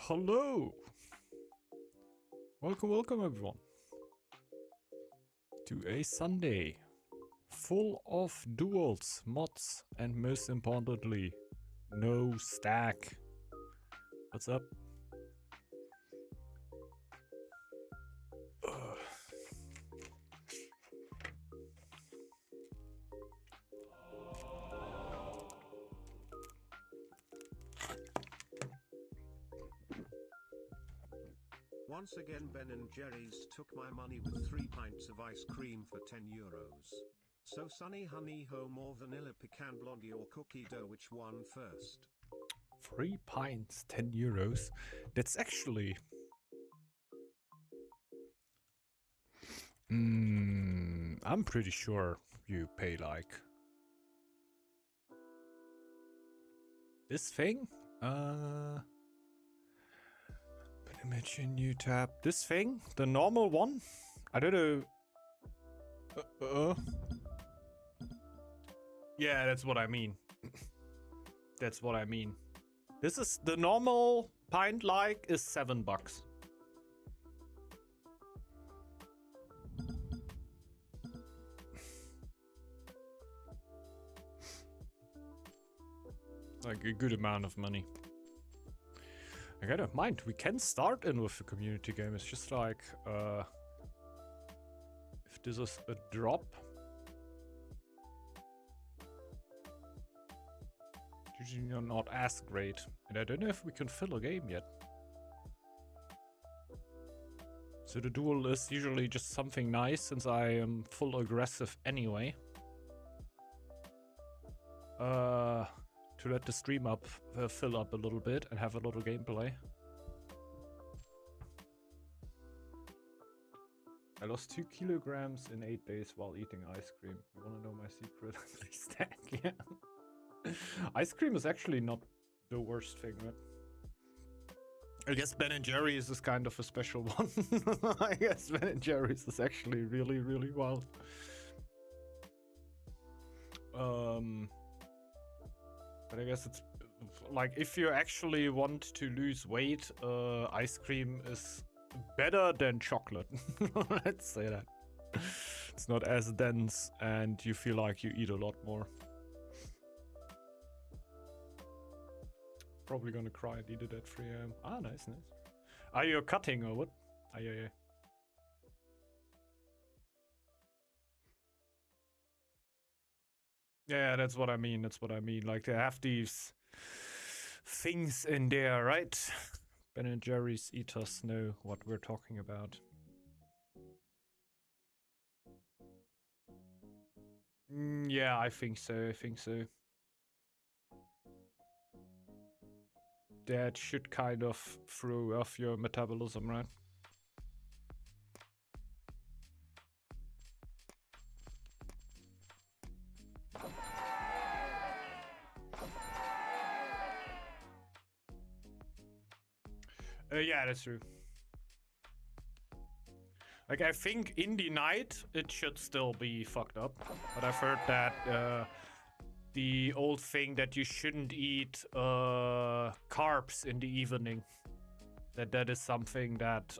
Hello! Welcome everyone to a Sunday full of duels, mods, and most importantly, no stack. What's up? Ugh. Once again Ben and Jerry's took my money with 3 pints of ice cream for €10. So Sunny Honey Home or Vanilla Pecan Blondie or Cookie Dough, which one first? 3 pints, €10. That's actually... I'm pretty sure you pay like... this thing? Image in new tab. This thing? The normal one? I don't know. Yeah, that's what I mean. That's what I mean. This is the normal pint like is $7. Like a good amount of money. I don't mind, we can start in with a community game. It's just like, if this is a drop. Usually not as great. And I don't know if we can fill a game yet. So the duel is usually just something nice since I am full aggressive anyway. To let the stream up fill up a little bit and have a little gameplay. I lost 2 kilograms in 8 days while eating ice cream. You wanna know my secret? Please stack, yeah. Ice cream is actually not the worst thing, right? I guess Ben and Jerry's is kind of a special one. I guess Ben and Jerry's is actually really, really wild. But I guess it's like if you actually want to lose weight, ice cream is better than chocolate. Let's say that. It's not as dense and you feel like you eat a lot more. Probably gonna cry and eat it at 3 AM. Ah, nice, nice. Are you cutting or what? Ah, yeah, yeah. Yeah, that's what I mean. That's what I mean. Like they have these things in there, right? Ben and Jerry's eaters know what we're talking about. Yeah, I think so. I think so. That should kind of throw off your metabolism, right? Yeah, that's true. Like, I think in the night, it should still be fucked up. But I've heard that the old thing that you shouldn't eat carbs in the evening. That is something that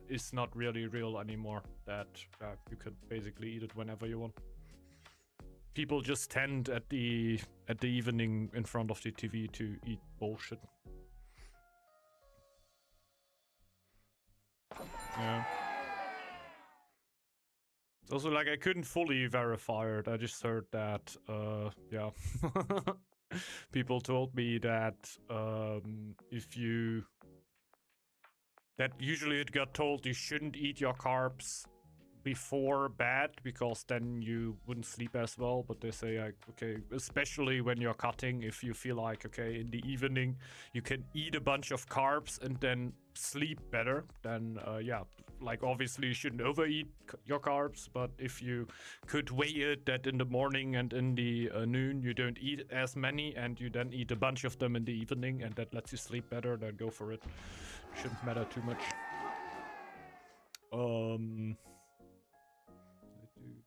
is not really real anymore. That you can basically eat it whenever you want. People just tend at the evening in front of the TV to eat bullshit. Yeah. It's Also, like, I couldn't fully verify it. I just heard that, yeah. People told me that if you... That usually it got told you shouldn't eat your carbs before bed because then you wouldn't sleep as well. But they say, like, okay, especially when you're cutting, if you feel like, okay, in the evening you can eat a bunch of carbs and then sleep better, then yeah, like, obviously you shouldn't overeat your carbs, but if you could weigh it that in the morning and in the noon you don't eat as many and you then eat a bunch of them in the evening and that lets you sleep better, then go for it. Shouldn't matter too much.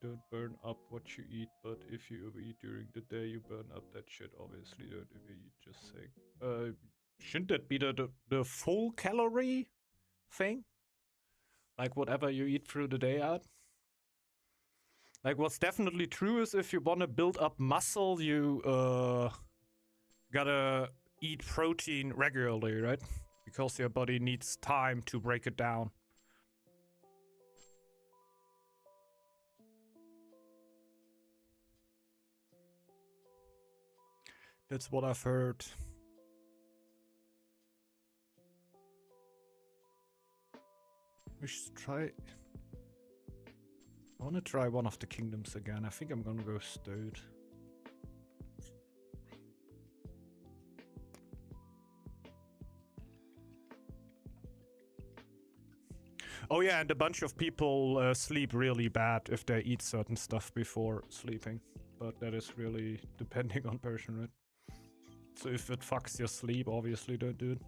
Don't burn up what you eat, but if you overeat during the day, you burn up that shit. Obviously, don't overeat. Just saying. Shouldn't that be the full calorie thing? Like whatever you eat through the day out? Like what's definitely true is if you want to build up muscle, you gotta eat protein regularly, right? Because your body needs time to break it down. That's what I've heard. We should try... I want to try one of the kingdoms again. I think I'm gonna go stowed. Oh yeah, and a bunch of people sleep really bad if they eat certain stuff before sleeping. But that is really depending on person, right? So if it fucks your sleep, obviously don't do it.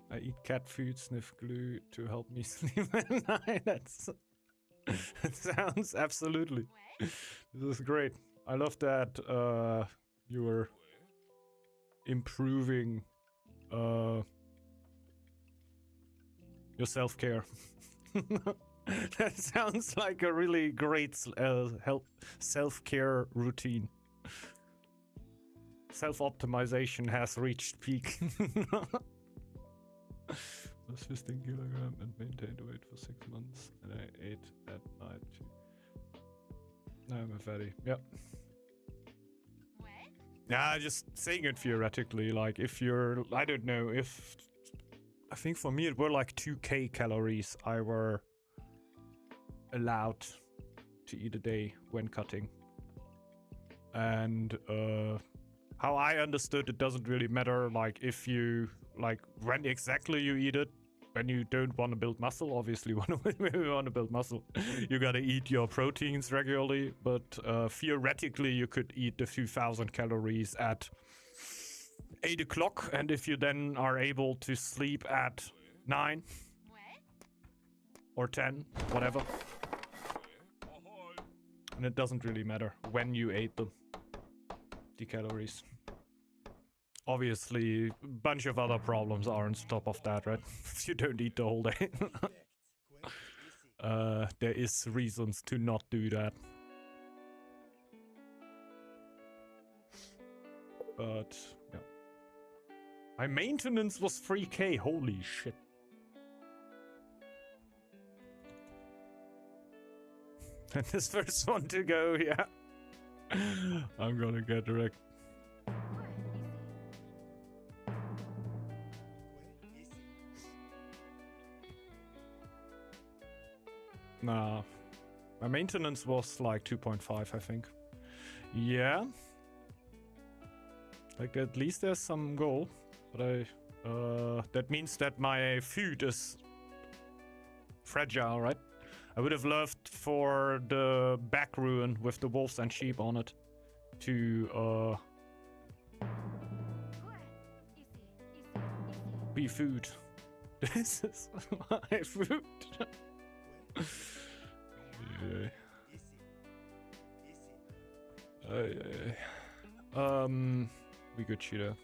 I eat cat food, sniff glue to help me sleep at night. That sounds absolutely. This is great. I love that you're improving your self-care. That sounds like a really great self-care routine. Self-optimization has reached peak. I was 15 kilograms and maintained weight for 6 months, and I ate at night too. Now I'm a fatty. Yep. What? Yeah, just saying it theoretically. Like, if you're, I don't know, if I think for me it were like 2k calories I were allowed to eat a day when cutting, and how I understood it doesn't really matter. Like, if you like when exactly you eat it. When you don't want to build muscle, obviously when you want to build muscle, you gotta eat your proteins regularly. But theoretically, you could eat the few thousand calories at 8 o'clock, and if you then are able to sleep at 9 or 10, whatever, and it doesn't really matter when you ate them, the calories. Obviously, a bunch of other problems are on top of that, right? If you don't eat the whole day. There is reasons to not do that. But, yeah. My maintenance was 3k, holy shit. And this first one to go, yeah. I'm gonna get wrecked. Nah, my maintenance was like 2.5, I think. Yeah. Like, at least there's some goal. But that means that my food is fragile, right? I would have loved for the back ruin with the wolves and sheep on it to be food. This is my food. We good, cheetah.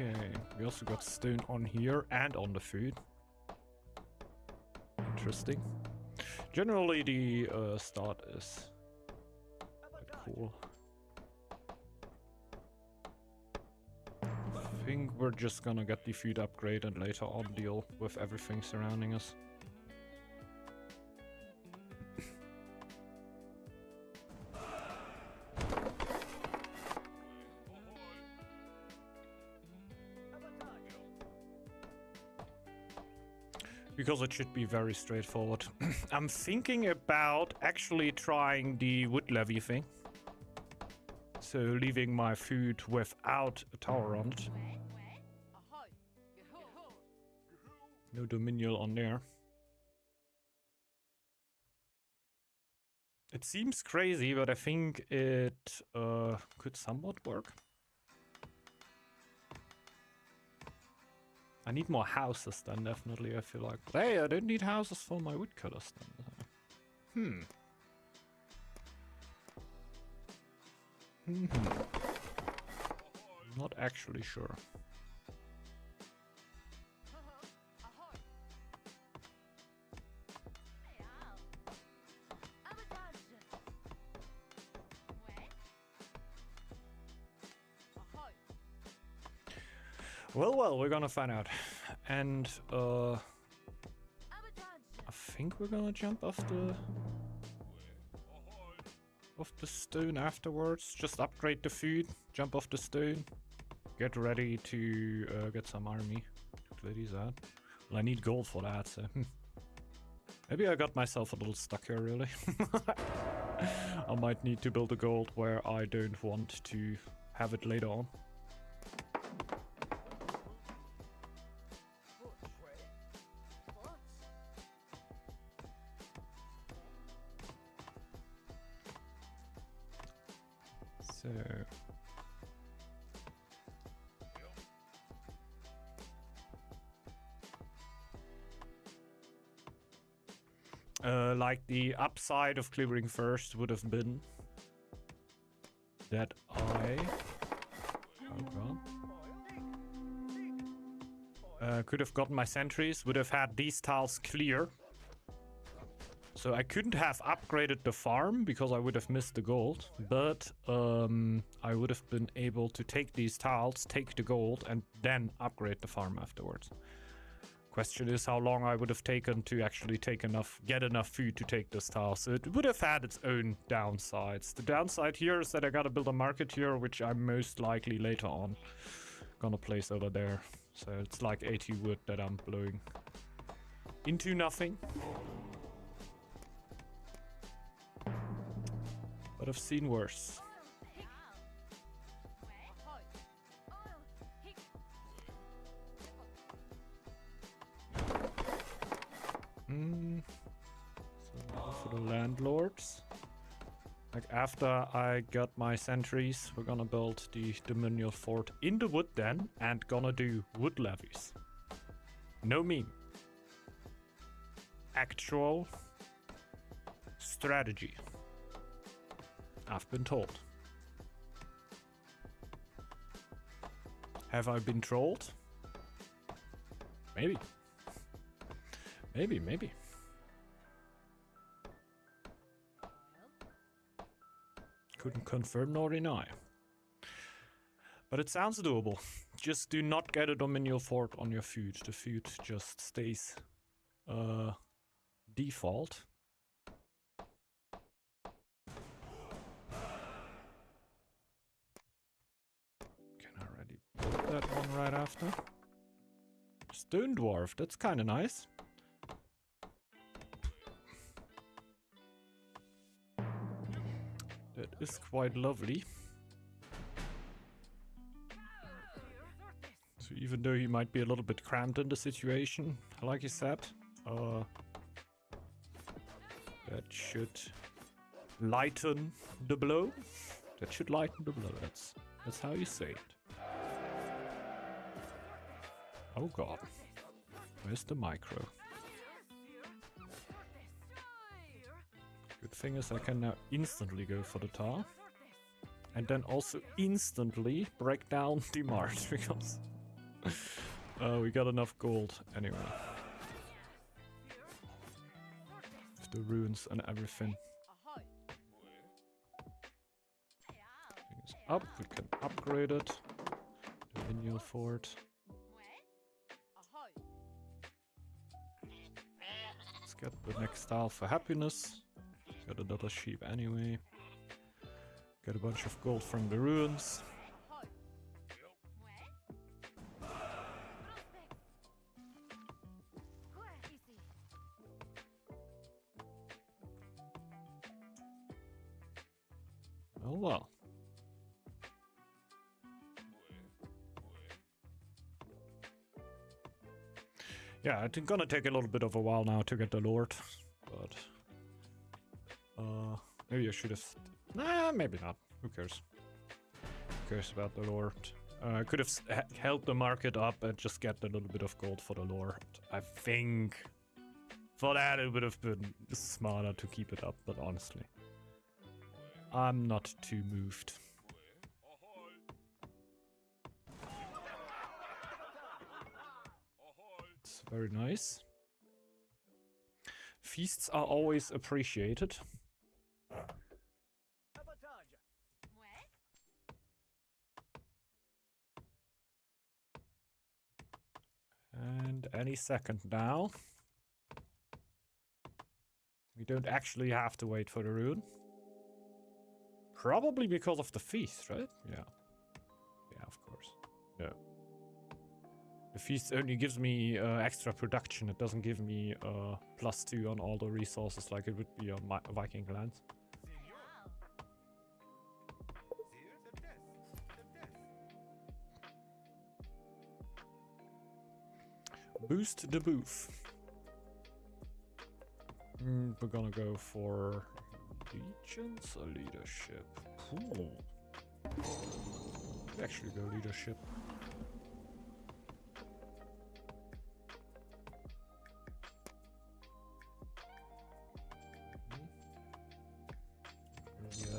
Okay, we also got stone on here and on the food. Interesting. Generally, the start is quite cool. I think we're just gonna get the food upgrade and later on deal with everything surrounding us. Because it should be very straightforward. I'm thinking about actually trying the wood levy thing. So leaving my food without a tower on it. No dominion on there. It seems crazy, but I think it could somewhat work. I need more houses then, definitely, I feel like. But hey, I don't need houses for my woodcutters then. Not actually sure. Well, we're gonna find out. And, I think we're gonna jump off the stone afterwards. Just upgrade the food, jump off the stone, get ready to get some army to clear these out. Well, I need gold for that, so maybe I got myself a little stuck here, really. I might need to build a gold where I don't want to have it later on. Like the upside of clearing first would have been that could have gotten my sentries, would have had these tiles clear. So I couldn't have upgraded the farm because I would have missed the gold, but I would have been able to take these tiles, take the gold, and then upgrade the farm afterwards. Question is how long I would have taken to actually get enough food to take this tile. So it would have had its own downsides. The downside here is that I gotta build a market here, which I'm most likely later on gonna place over there. So it's like 80 wood that I'm blowing into nothing. But I've seen worse. So for the landlords. Like after I got my sentries, we're gonna build the dominial fort in the wood then and gonna do wood levies. No meme. Actual strategy. I've been told. Have I been trolled? Maybe. Maybe. Couldn't confirm nor deny. But it sounds doable. Just do not get a dominial fort on your food. The food just stays default. Can I already build that one right after? Stone dwarf, that's kind of nice. That is quite lovely. So even though he might be a little bit cramped in the situation, like you said, that should lighten the blow. That should lighten the blow. That's how you say it. Oh god. Where's the micro? Good thing is I can now instantly go for the tar. And then also instantly break down the Mars because We got enough gold anyway. With the ruins and everything. Things up, we can upgrade it. The Vinyl Fort. Let's get the next tile for happiness. Got another sheep anyway. Get a bunch of gold from the ruins. Oh well. Yeah, it's gonna take a little bit of a while now to get the Lord, but maybe I should have. Nah, maybe not. Who cares? Who cares about the Lord? I could have held the market up and just get a little bit of gold for the Lord. I think for that it would have been smarter to keep it up, but honestly, I'm not too moved. It's very nice. Feasts are always appreciated. And any second now. We don't actually have to wait for the rune. Probably because of the feast, right? Yeah. Yeah, of course. No. The feast only gives me extra production. It doesn't give me +2 on all the resources like it would be on my Viking lands. Boost the booth. We're gonna go for legions or leadership. Cool. Actually go leadership.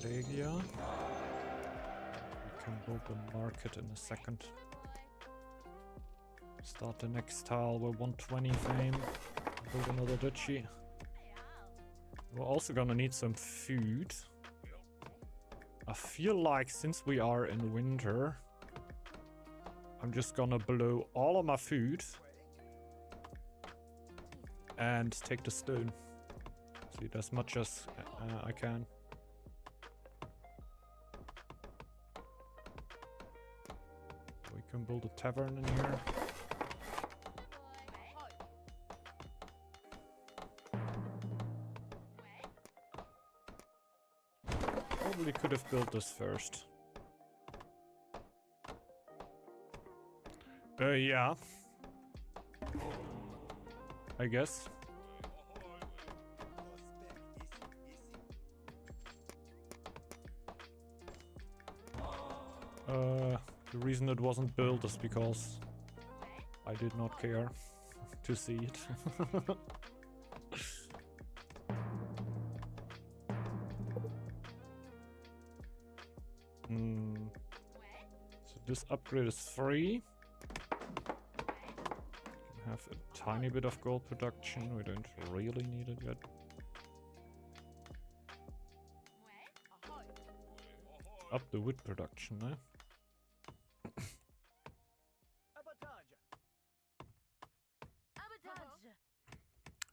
Regia. We can build the market in a second. Start the next tile with 120 fame. Build another duchy. We're also gonna need some food. I feel like since we are in winter, I'm just gonna blow all of my food and take the stone. See it as much as I can. We can build a tavern in here. Probably could have built this first. Yeah. I guess. The reason it wasn't built is because I did not care to see it. So this upgrade is free. Can have a tiny bit of gold production. We don't really need it yet. Up the wood production, eh?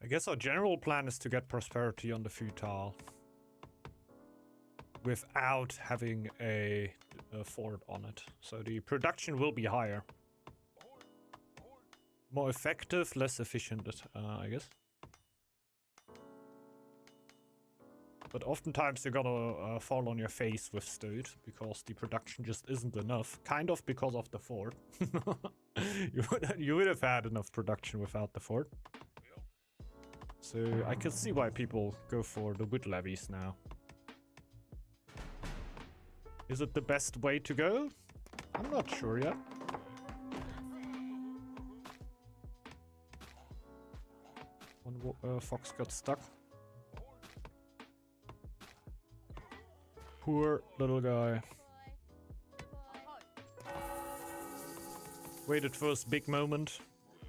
I guess our general plan is to get prosperity on the food tile without having a fort on it. So the production will be higher. More effective, less efficient, I guess. But oftentimes you're gonna fall on your face with Stode because the production just isn't enough. Kind of because of the fort. You would have had enough production without the fort. So I can see why people go for the wood levies now. Is it the best way to go? I'm not sure yet. One fox got stuck. Poor little guy. Waited for his big moment,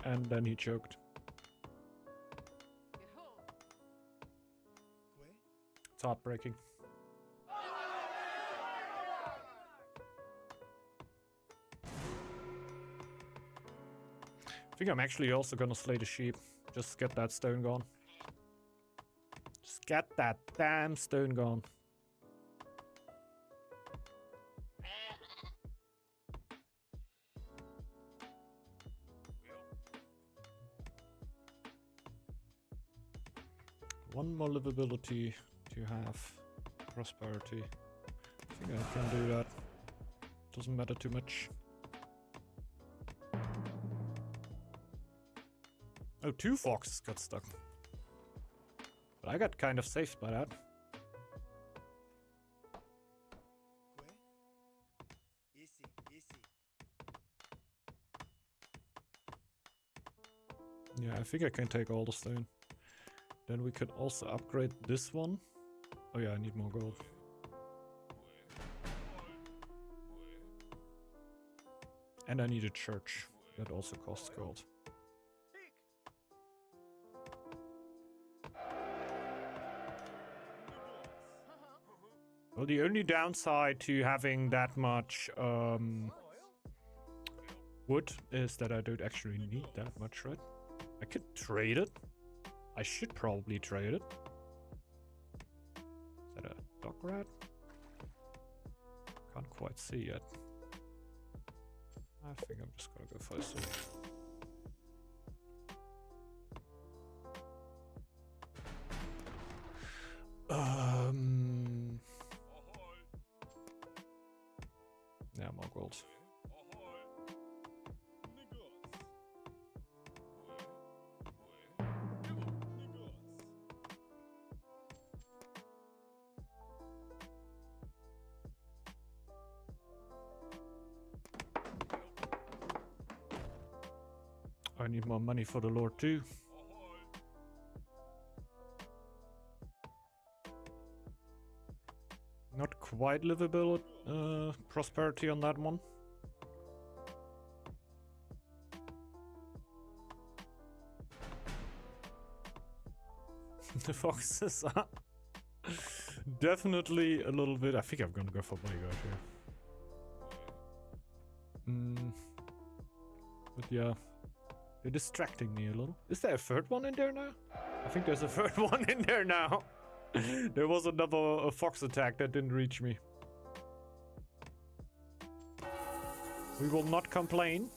and then he choked. It's heartbreaking. I think I'm actually also gonna slay the sheep. Just get that stone gone. Just get that damn stone gone. One more livability to have prosperity. I think I can do that. Doesn't matter too much. Oh, 2 foxes got stuck. But I got kind of saved by that. Yeah, I think I can take all the stone. Then we could also upgrade this one. Oh yeah, I need more gold. And I need a church. That also costs gold. Well, the only downside to having that much wood is that I don't actually need that much, right? I could trade it. I should probably trade it. Is that a dog rat? Can't quite see yet. I think I'm just gonna go for this. Yeah, more gold. I need more money for the Lord too. Not quite livable prosperity on that one. The foxes are definitely a little bit. I think I'm gonna go for bodyguard here. But yeah, they're distracting me a little. Is there a third one in there now? I think there's a third one in there now. There was another fox attack that didn't reach me. We will not complain.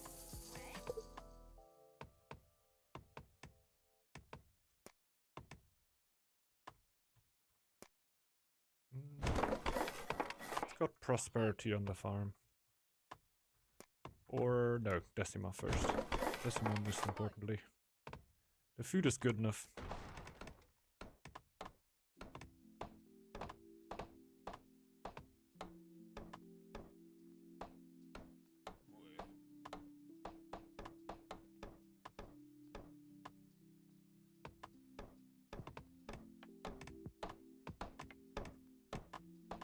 It's got prosperity on the farm. Or no, Decima first. Decima most importantly. The food is good enough.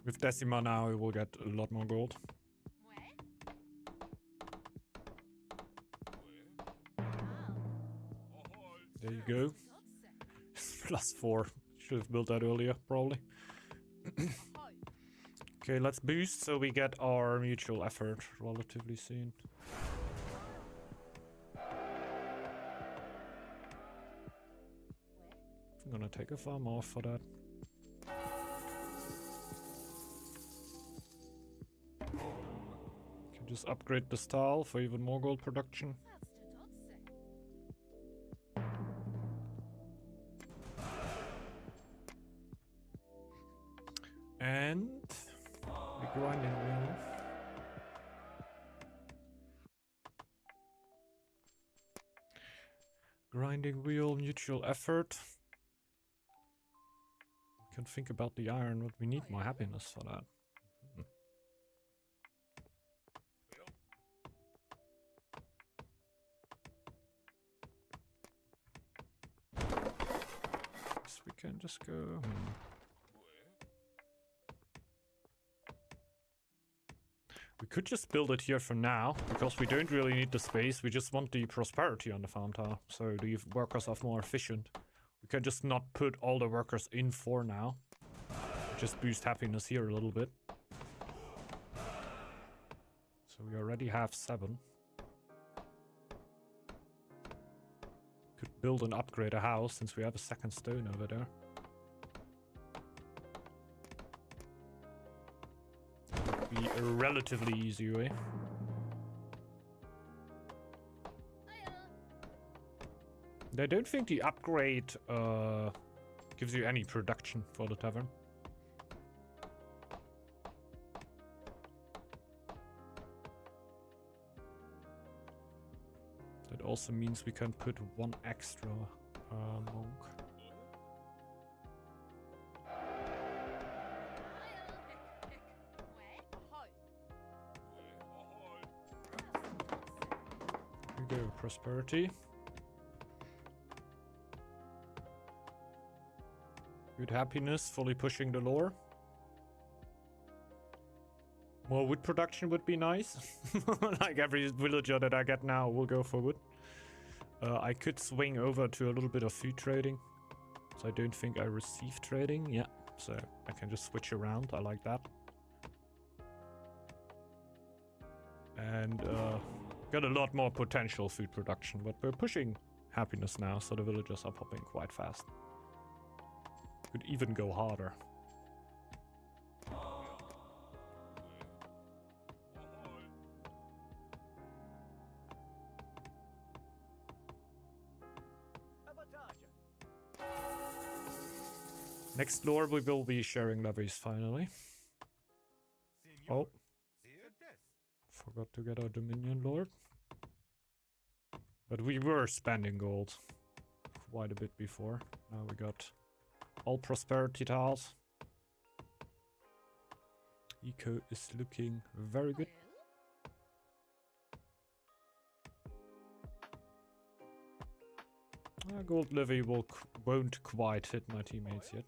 With Decima now, we will get a lot more gold. There you go. +4. Should have built that earlier, probably. Okay, let's boost so we get our mutual effort relatively soon. I'm gonna take a farm off for that. Can just upgrade the style for even more gold production. And the grinding wheel. Grinding wheel, mutual effort. We can think about the iron, but we need more happiness for that. So we can just go. We could just build it here for now, because we don't really need the space. We just want the prosperity on the farm tower, so the workers are more efficient. We can just not put all the workers in for now. Just boost happiness here a little bit. So we already have 7. Could build and upgrade a house since we have a second stone over there. Be a relatively easy way. I don't think the upgrade gives you any production for the tavern. That also means we can put 1 extra monk. Here we go, prosperity. Good happiness, fully pushing the lore. More wood production would be nice. Like every villager that I get now will go for wood. I could swing over to a little bit of food trading. So I don't think I receive trading. Yeah, so I can just switch around. I like that. And got a lot more potential food production, but we're pushing happiness now, so the villagers are popping quite fast. Could even go harder. Next lord we will be sharing levies finally. Oh. Forgot to get our Dominion Lord. But we were spending gold quite a bit before. Now we got all prosperity tiles. Eco is looking very good. Gold levy won't quite hit my teammates yet.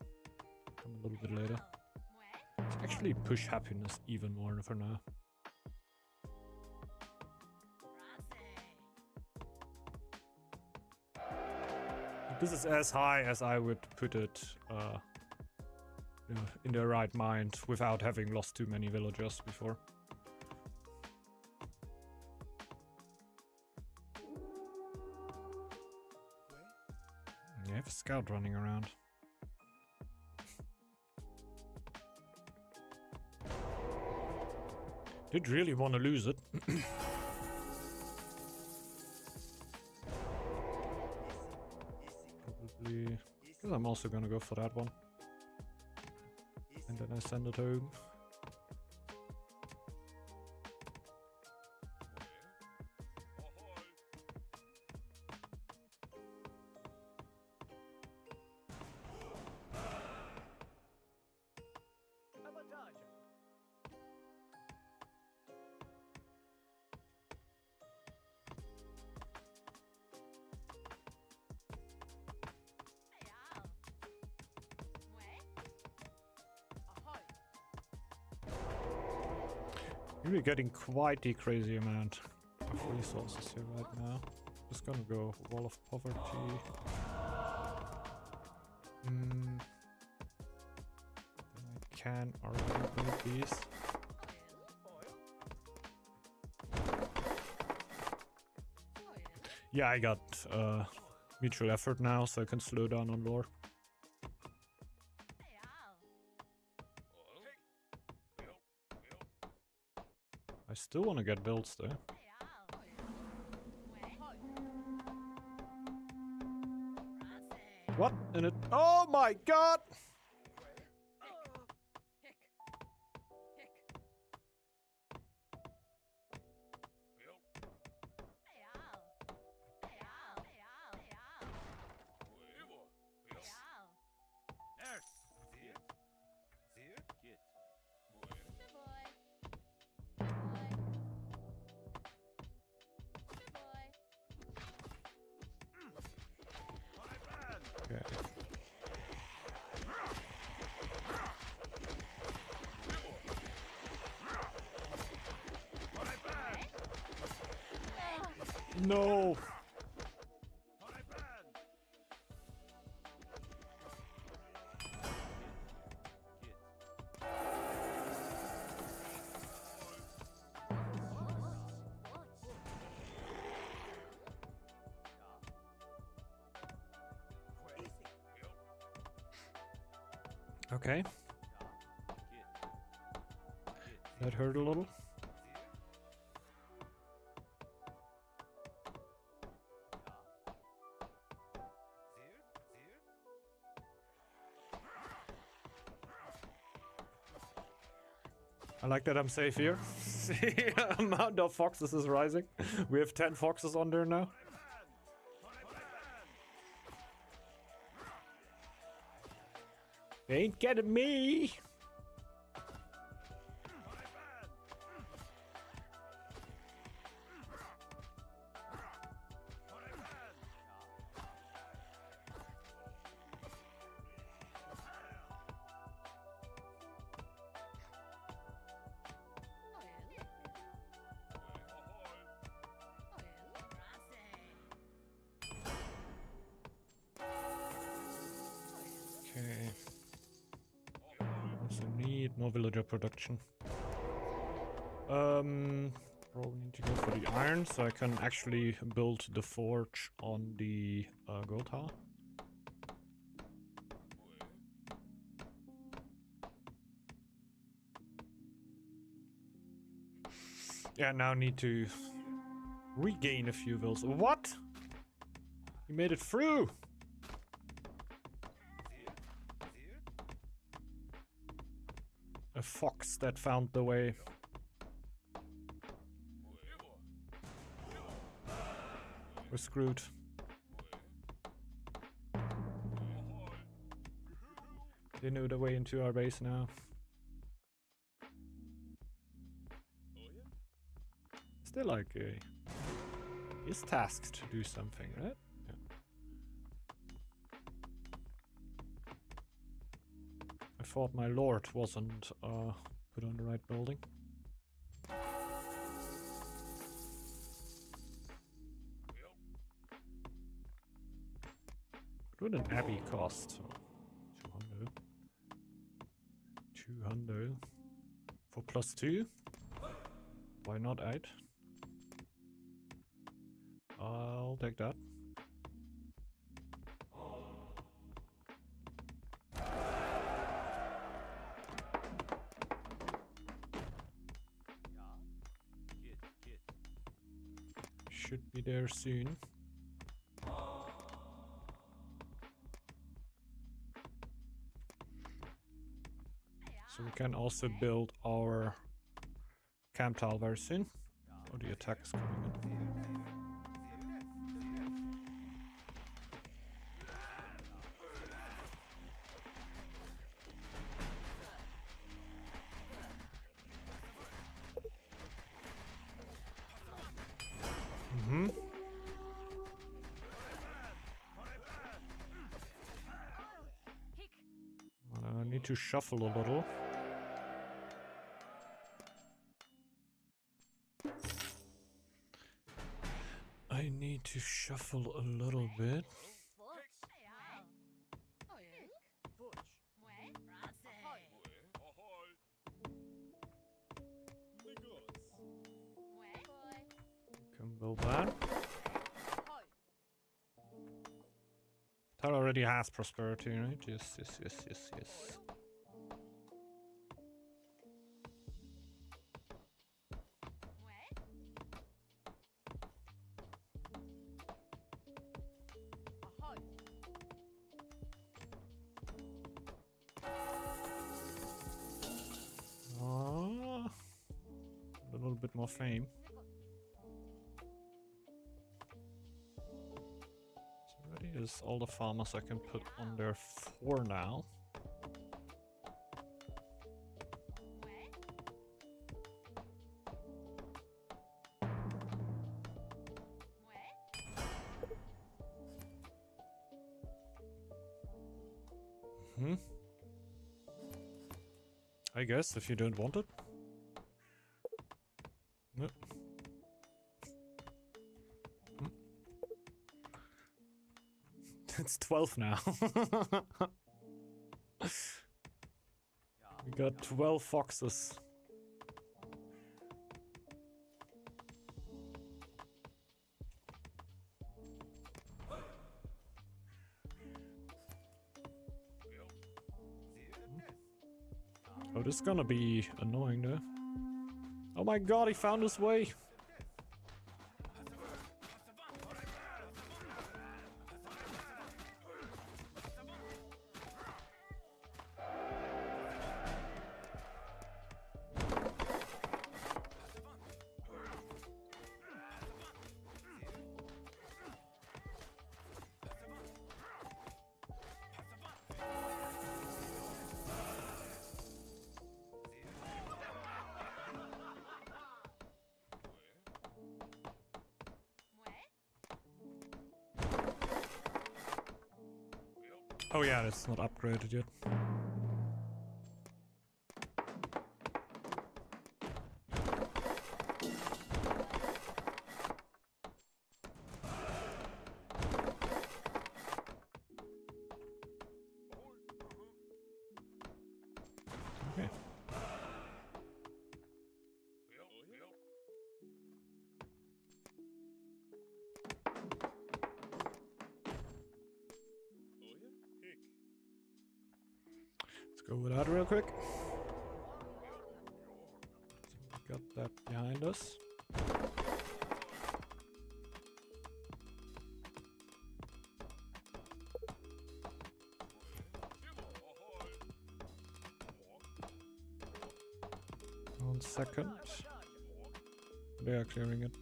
Come a little bit later. Let's actually push happiness even more for now. This is as high as I would put it in the right mind without having lost too many villagers before. You have a scout running around. Did really want to lose it. Probably, because I'm also gonna go for that one. And then I send it home. We're getting quite a crazy amount of resources here right now. Just gonna go wall of poverty. Then I can already build these. Yeah, I got mutual effort now, so I can slow down on lore. I still want to get builds though. What? And it— oh my god! No. Okay. That hurt a little. I like that I'm safe here. The amount of foxes is rising. We have 10 foxes on there now. They ain't getting me. Okay. Also need more villager production. Probably need to go for the iron so I can actually build the forge on the gold tower. Yeah, now need to regain a few vills. What? You made it through! A fox that found the way. We're screwed. They know the way into our base now. Still like is tasked to do something, right? Yeah. I thought my lord wasn't put on the right building. What would an abbey cost? 200. 200 for +2. Why not 8? I'll take that. Should be there soon. So we can also build our camp tile very soon. Oh, the attack is coming in. I need to shuffle a little. I need to shuffle a little bit. Can build that. That already has prosperity, right? Yes, yes, yes, yes, yes. A little bit more fame. So ready is all the farmers I can put on there for now. I guess if you don't want it. No. It's 12 now. We got 12 foxes. Oh, this is gonna be annoying though. Oh my god, he found his way! Oh yeah, it's not upgraded yet. Okay. Let's go with that real quick. So we got that behind us. One second. They are clearing it.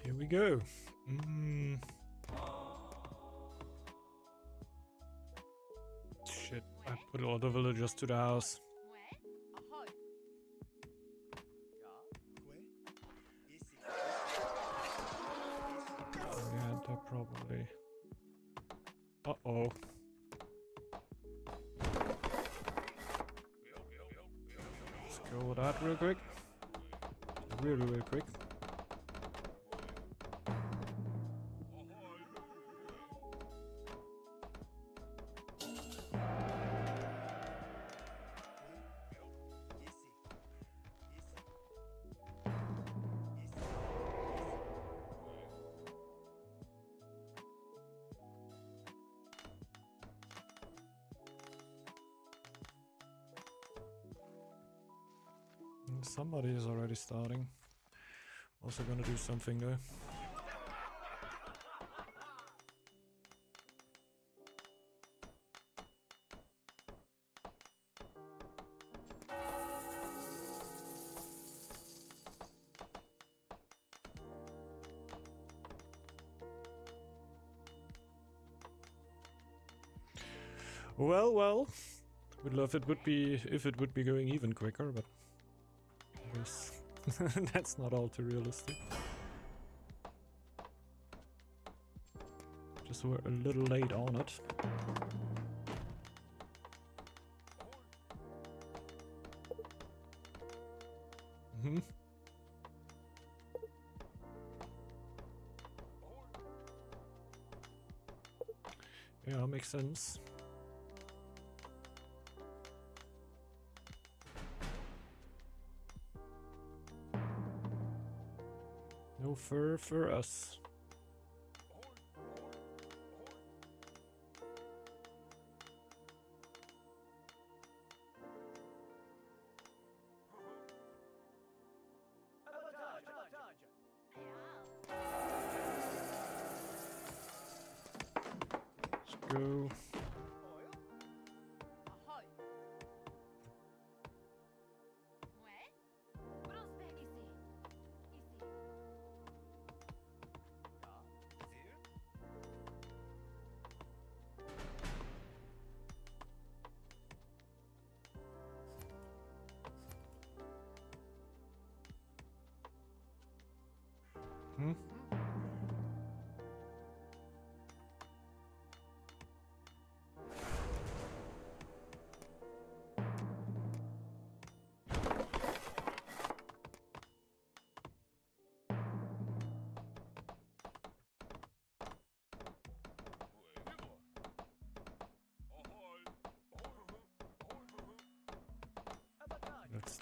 Here we go. Shit, I put all the villagers to the house. Yeah, that probably... Uh-oh. Let's go with that real quick. Really quick. Somebody is already starting. Also gonna do something though. Well, would love it would be if it would be going even quicker, but I guess that's not all too realistic. Just we're a little late on it. Yeah, makes sense. No fur for us. Let's go.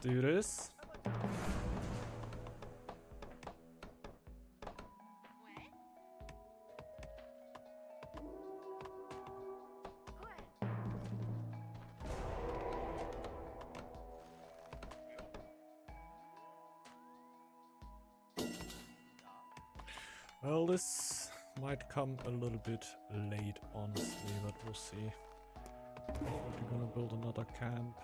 do this. Well, this might come a little bit late, honestly, but we'll see. We're gonna build another camp.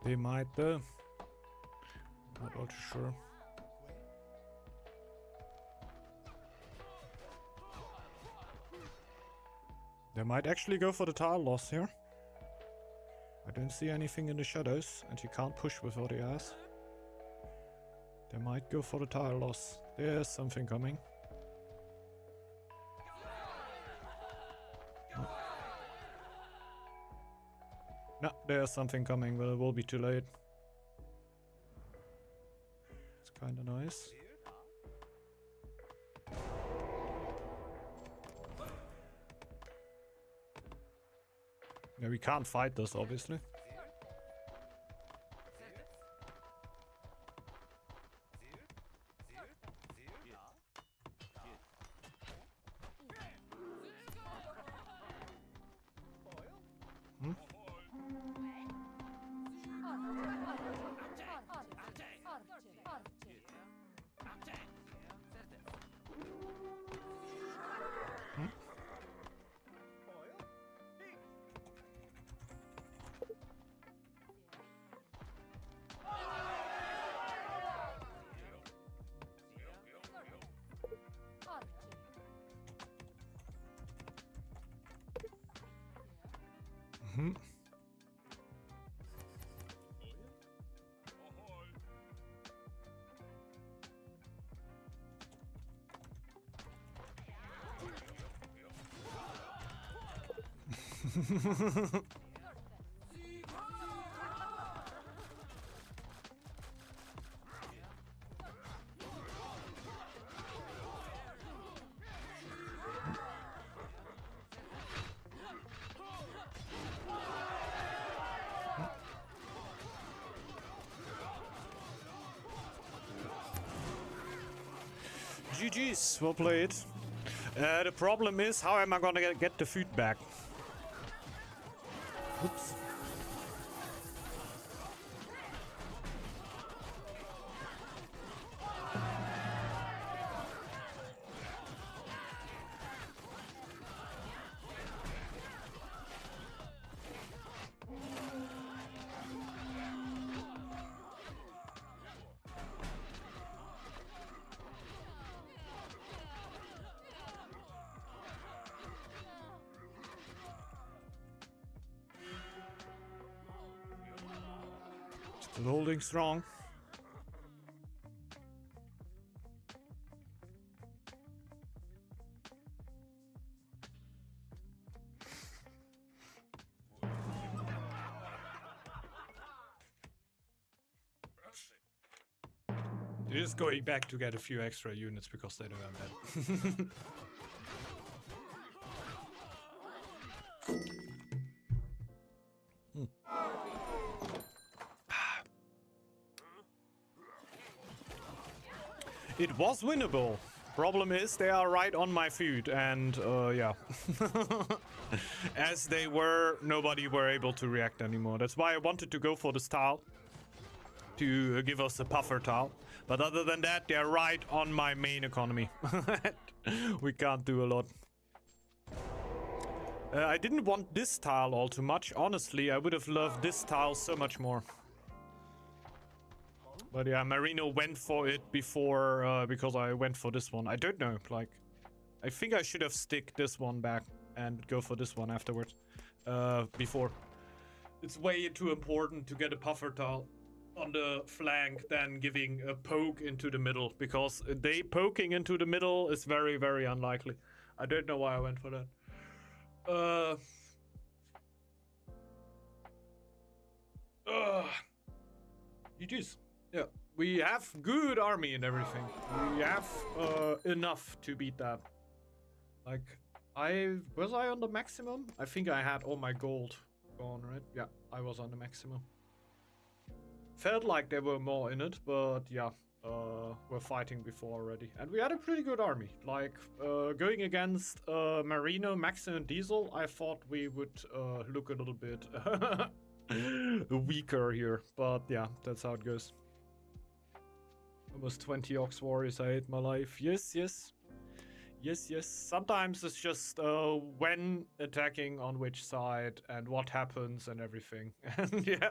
They might though. Not all too sure. They might actually go for the tile loss here. I don't see anything in the shadows, and you can't push with what he has. They might go for the tile loss. There's something coming. No, there's something coming, but it will be too late. It's kinda nice. Yeah, we can't fight this, obviously. GG's, well played. The problem is, how am I gonna get the food back? Oops. Still holding strong. They're just going back to get a few extra units because they don't have that. It was winnable. Problem is, they are right on my food, and yeah. As they were, nobody were able to react anymore. That's why I wanted to go for this tile. To give us a puffer tile. But other than that, they're right on my main economy. We can't do a lot. I didn't want this tile all too much. Honestly, I would have loved this tile so much more. But yeah, Marino went for it before, because I went for this one. I don't know, like, I think I should have stick this one back and go for this one afterwards. Before. It's way too important to get a puffer tile on the flank than giving a poke into the middle, because they poking into the middle is very, very unlikely. I don't know why I went for that. GG's. Yeah, we have good army and everything. We have enough to beat that. Like, was I on the maximum? I think I had all my gold gone, right? Yeah, I was on the maximum. Felt like there were more in it, but yeah, we're fighting before already. And we had a pretty good army. Like, going against Marino, Maxim, and Diesel, I thought we would look a little bit weaker here. But yeah, that's how it goes. Almost 20 Ox Warriors, I hate my life. Yes, yes. Yes, yes. Sometimes it's just when attacking on which side and what happens and everything. And yeah,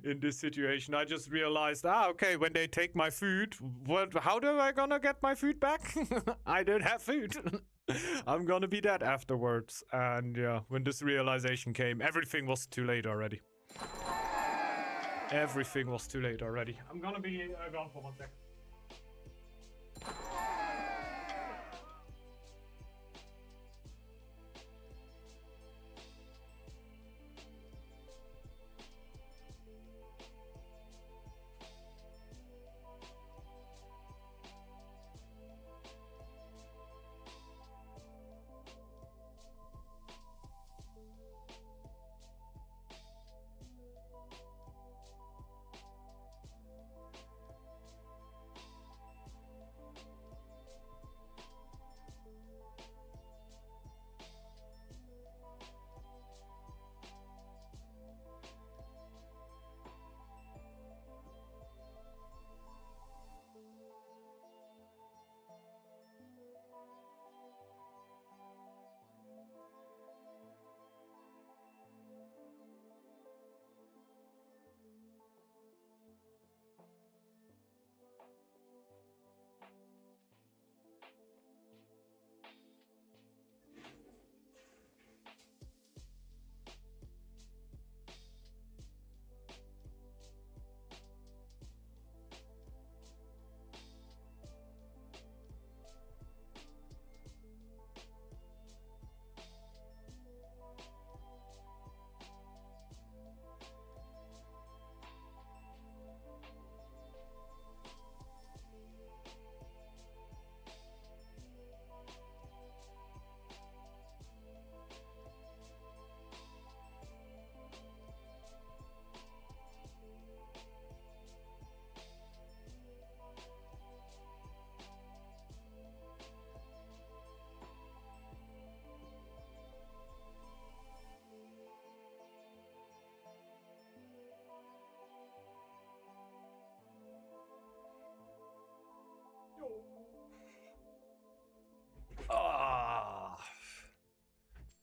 in this situation, I just realized, okay, when they take my food, how do I gonna get my food back? I don't have food. I'm gonna be dead afterwards. And yeah, when this realization came, everything was too late already. Everything was too late already. I'm gonna be gone for 1 second.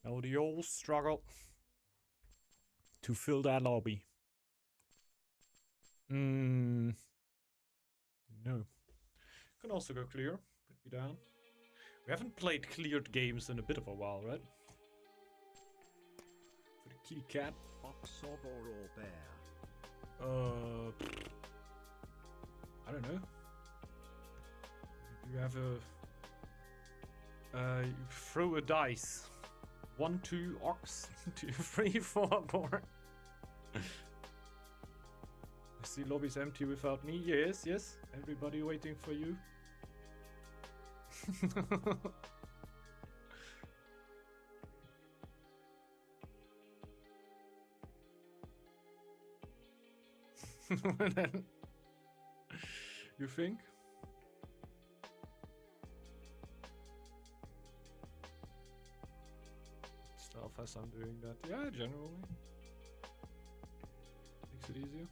Now the old struggle to fill that lobby. No. Can also go clear. Put me down. We haven't played cleared games in a bit of a while, right? For the kitty cat. Ox or bear? I don't know. You have you throw a dice. 1, 2, ox. 2, 3, 4, boar. I see lobby's empty without me. Yes, yes. Everybody waiting for you. You think? as I'm doing that. Yeah, generally. Makes it easier.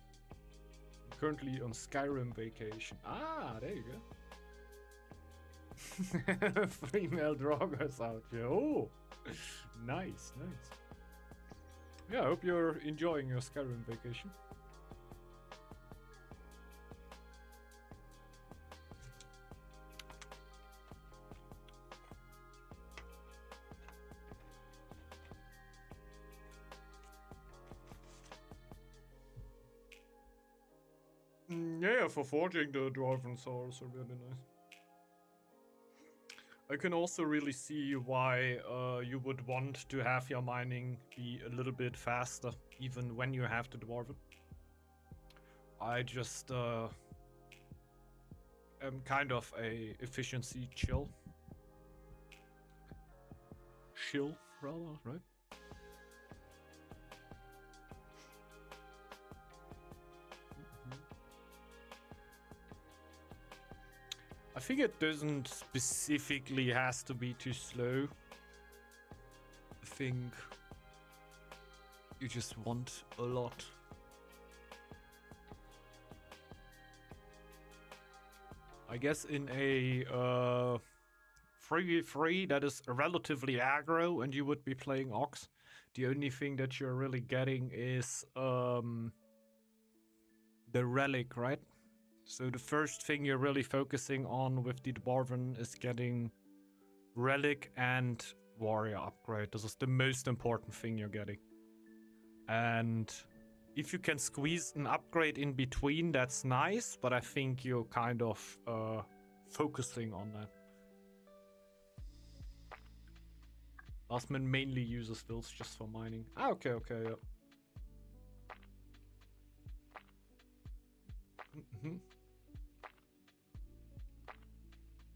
I'm currently on Skyrim vacation. Ah, there you go. Female Draugrs out here. Oh, nice, nice. Yeah, I hope you're enjoying your Skyrim vacation. Yeah, for forging the dwarven swords are really nice. I can also really see why you would want to have your mining be a little bit faster, even when you have the dwarven. I just am kind of a efficiency chill, rather, right? I think it doesn't specifically has to be too slow. I think you just want a lot. I guess in a 3v3 that is relatively aggro and you would be playing Ox, the only thing that you're really getting is the relic, right? So the first thing you're really focusing on with the Dwarven is getting relic and warrior upgrade. This is the most important thing you're getting. And if you can squeeze an upgrade in between, that's nice, but I think you're kind of focusing on that. Lastman mainly uses builds just for mining. Ah, okay, yeah.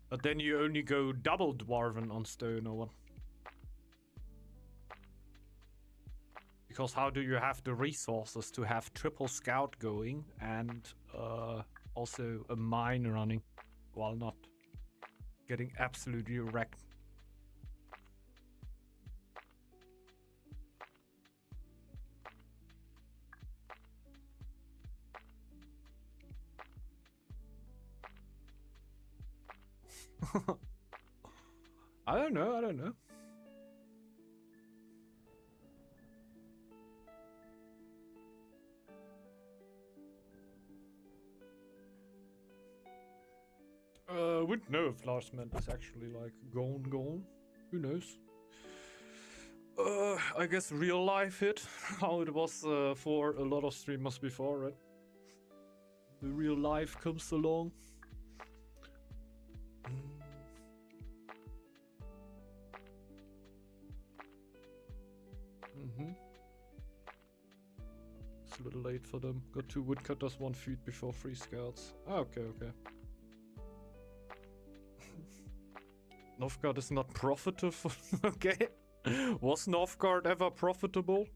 But then you only go double Dwarven on stone or what? Because how do you have the resources to have triple scout going and also a mine running while not getting absolutely wrecked? I don't know. Wouldn't know if last month is actually like gone. Who knows? I guess real life hit how it was for a lot of streamers before, right? The real life comes along. It's a little late for them. Got 2 woodcutters, 1 feed before 3 scouts. Ah, okay. Northgard is not profitable. Okay. Was Northgard ever profitable?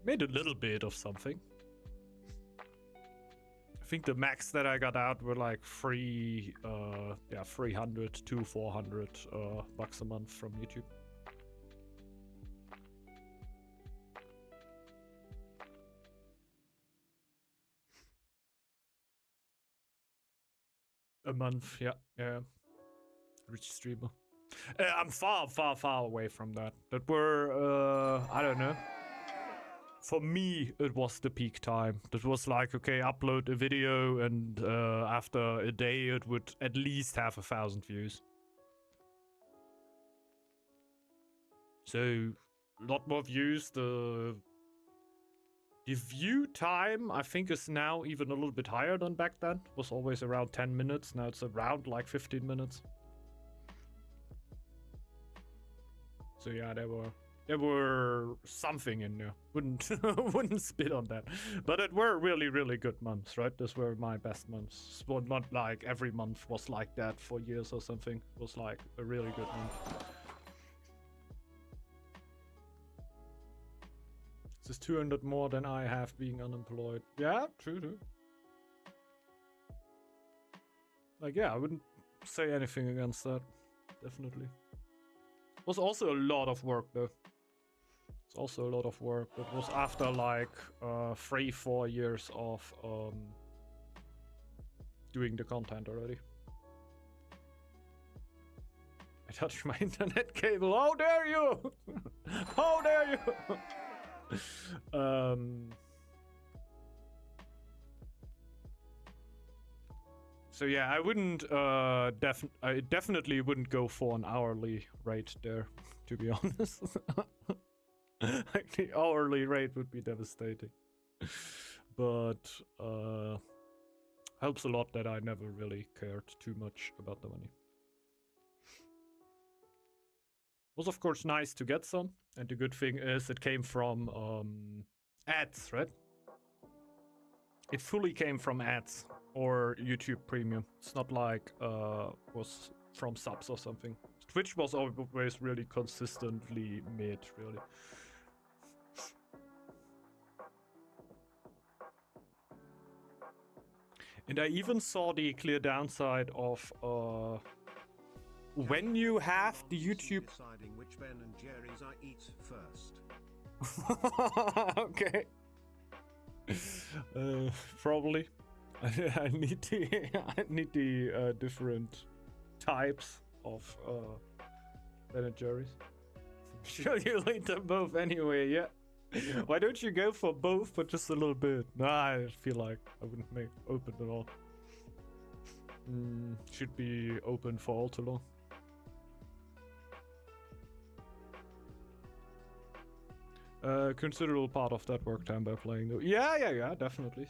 Made a little bit of something. I think the max that I got out were like 300 to 400 bucks a month from YouTube. A month, yeah. Rich streamer. I'm far away from that. That were, I don't know. For me, it was the peak time. That was like, okay, upload a video and after a day it would at least have 1,000 views. So, a lot more views. The view time, I think, is now even a little bit higher than back then. It was always around 10 minutes. Now it's around like 15 minutes. So yeah, there were something in there. Wouldn't spit on that. But it were really good months, right? Those were my best months. Well, not like every month was like that for years or something. It was like a really good month. This is 200 more than I have being unemployed. Yeah, true. Like, yeah, I wouldn't say anything against that. definitely. Was also a lot of work though. It's also a lot of work. It was after like 3-4 years of doing the content already. I touched my internet cable. How dare you? How dare you? So yeah, I wouldn't I definitely wouldn't go for an hourly rate there, to be honest. Like the hourly rate would be devastating. But helps a lot that I never really cared too much about the money. Was of course nice to get some, and the good thing is it came from ads, right? It fully came from ads or YouTube Premium. It's not like was from subs or something. Twitch was always really consistently mid, really. And I even saw the clear downside of when you have the YouTube. Deciding which Ben and Jerry's I eat first. Okay. Probably. I need the different types of Ben and Jerry's. Sure, you like them both anyway, yeah. Why don't you go for both, but just a little bit? Nah, I feel like I wouldn't make open at all. Should be open for all too long. Considerable part of that work time by playing though. Yeah, definitely.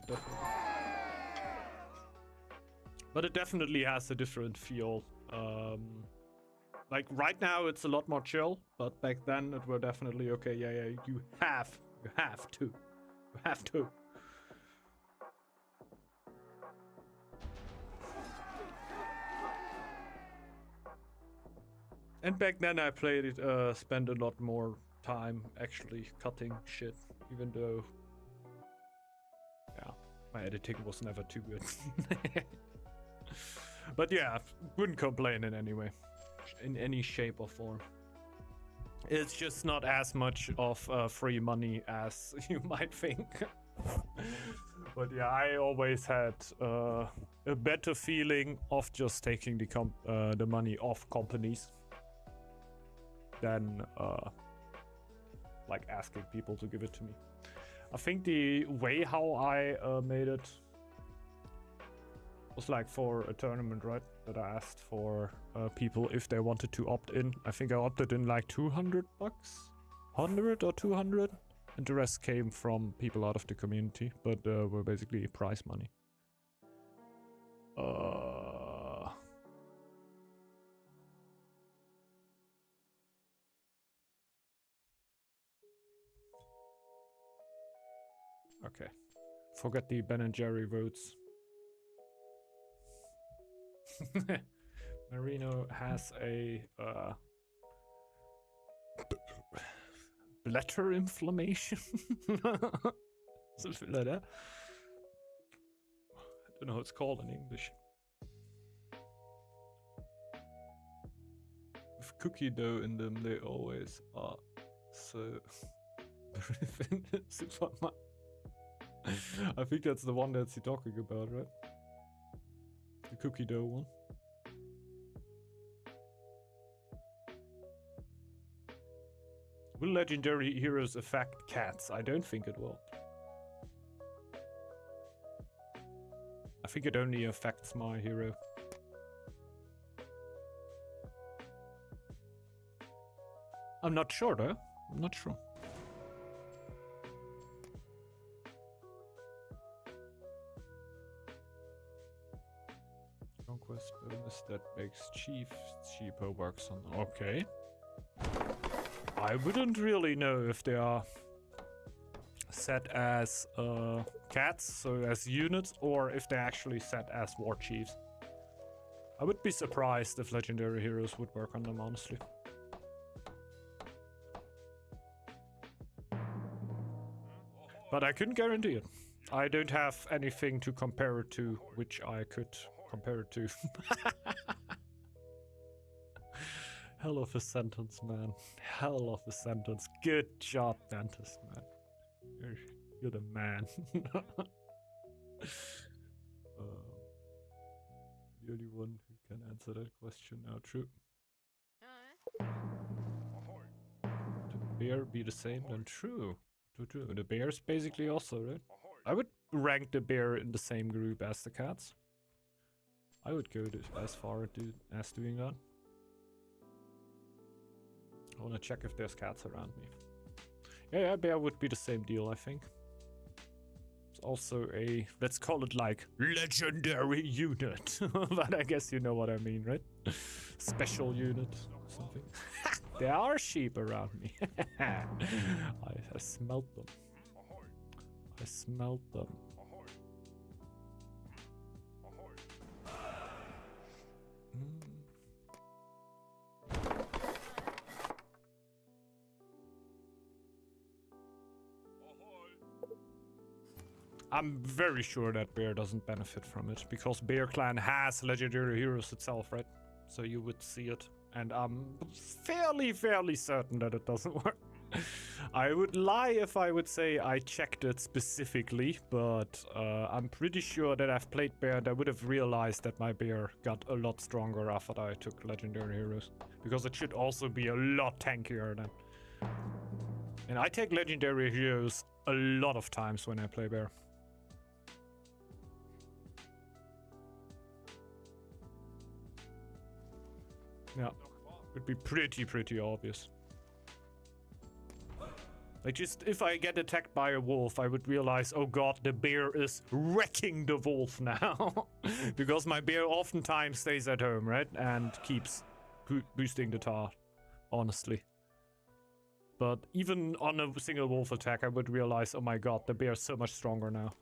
But it definitely has a different feel. Like right now it's a lot more chill, but back then it were definitely okay. Yeah, you have to. And back then I played it, spent a lot more time actually cutting shit, even though, yeah, my editing was never too good. But yeah, wouldn't complain in any way, in any shape or form. It's just not as much of free money as you might think. But yeah, I always had a better feeling of just taking the money off companies than like asking people to give it to me. I think the way how I made it was like for a tournament, right? That I asked for people if they wanted to opt in. I think I opted in like $200, 100 or 200, and the rest came from people out of the community, but were basically prize money. Okay. Forget the Ben and Jerry votes. Marino has a bladder inflammation. Something like that. I don't know how it's called in English. With cookie dough in them, they always are so Superman. I think that's the one that's he talking about, right? The cookie dough one. Will legendary heroes affect cats? I don't think it will. I think it only affects my hero. I'm not sure though. I'm not sure. Conquest bonus that makes cheaper works on. Okay. I wouldn't really know if they are set as cats, so as units, or if they're actually set as war chiefs. I would be surprised if legendary heroes would work on them, honestly. But I couldn't guarantee it. I don't have anything to compare it to, which I could compare it to. Hell of a sentence, man. Hell of a sentence. Good job, dentist, man. You're the man. The only one who can answer that question now. True. The bear be the same? Then true. True. The bear's basically also, right? I would rank the bear in the same group as the cats. I would go as far as doing that. I want to check if there's cats around me. Yeah, bear would be the same deal, I think. It's also a, let's call it like, legendary unit. But I guess you know what I mean, right? Special unit, something. There are sheep around me. I smelt them. I smelt them. I'm very sure that bear doesn't benefit from it, because Bear Clan has legendary heroes itself, right? So you would see it, and I'm fairly certain that it doesn't work. I would lie if I would say I checked it specifically, but I'm pretty sure that I've played bear and I would have realized that my bear got a lot stronger after I took legendary heroes, because it should also be a lot tankier then. And I take legendary heroes a lot of times when I play bear. Yeah, it'd be pretty obvious. Like, just if I get attacked by a wolf, I would realize, oh god, the bear is wrecking the wolf now. Because my bear oftentimes stays at home, right? And keeps boosting the tar, honestly. But even on a single wolf attack, I would realize, oh my god, the bear is so much stronger now.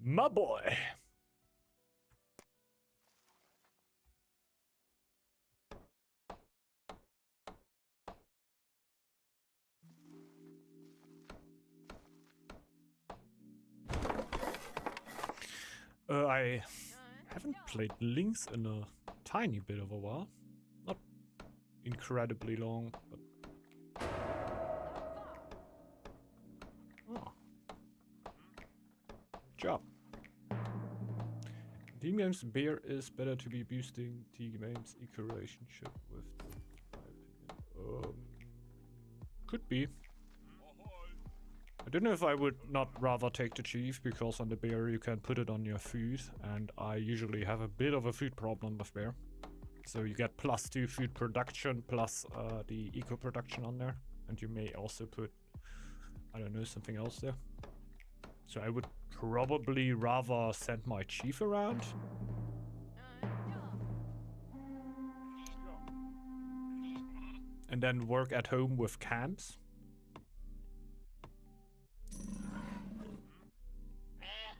My boy! I haven't played Lynx in a tiny bit of a while. Not incredibly long, but... Oh. Good job. Team Game's bear is better to be boosting Team Game's eco-relationship with, in my opinion. Could be. I don't know if I would not rather take the chief, because on the bear you can put it on your food, and I usually have a bit of a food problem with bear. So you get +2 food production plus the eco production on there, and you may also put, I don't know, something else there. So I would probably rather send my chief around. And then work at home with camps.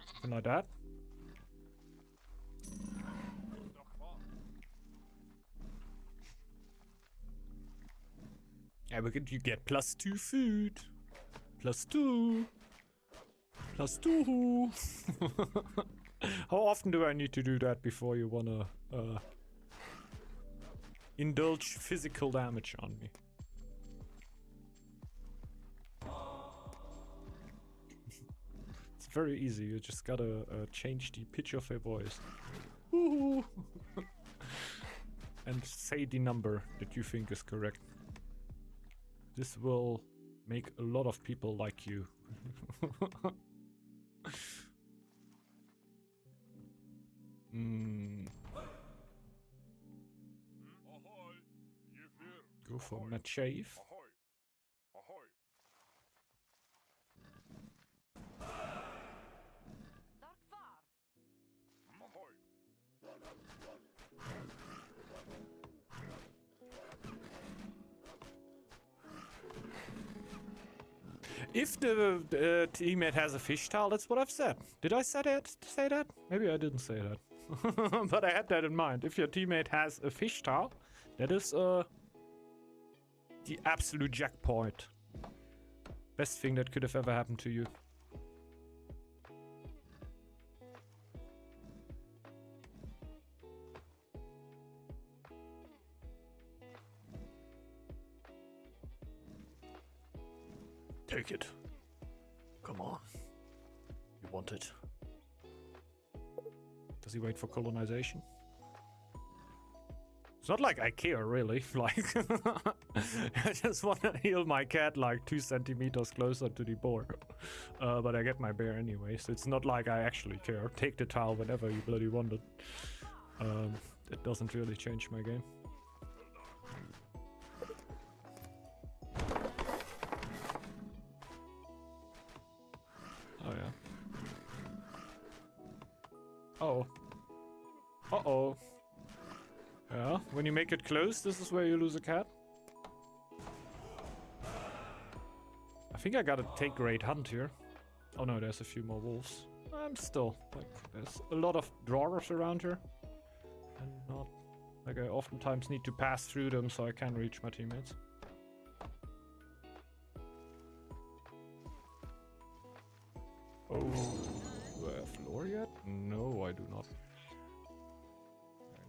Something like that. Yeah, but you get +2 food. +2. +2. How often do I need to do that before you wanna indulge physical damage on me? It's very easy. You just gotta change the pitch of your voice. And say the number that you think is correct. This will make a lot of people like you. Go for Matchave. If the teammate has a fish towel, that's what I've said. Did I say that? Maybe I didn't say that. But I had that in mind. If your teammate has a fish towel, that is the absolute jackpot. Best thing that could have ever happened to you. Take it. Come on. You want it. Does he wait for colonization? It's not like I care, really. Like, I just want to heal my cat like 2 centimeters closer to the board. But I get my bear anyway, so it's not like I actually care. Take the tile whenever you bloody want it. It doesn't really change my game. Oh, yeah. Uh-oh. Uh-oh. Yeah, when you make it close, this is where you lose a cat. I think I gotta take Great Hunt here. Oh no, there's a few more wolves. I'm still, like, there's a lot of drawers around here. And not, like, I oftentimes need to pass through them so I can reach my teammates. Oh, do I have lore yet? No, I do not.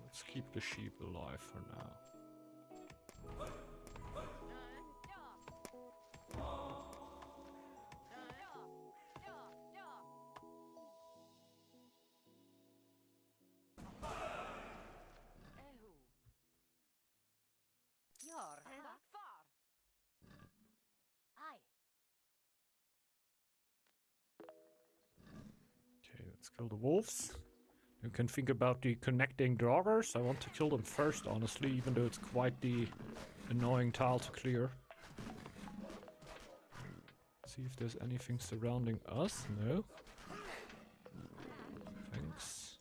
Let's keep the sheep alive for now. Okay, let's kill the wolves. You can think about the connecting draggers. I want to kill them first, honestly, even though it's quite the annoying tile to clear. See if there's anything surrounding us. No. Thanks.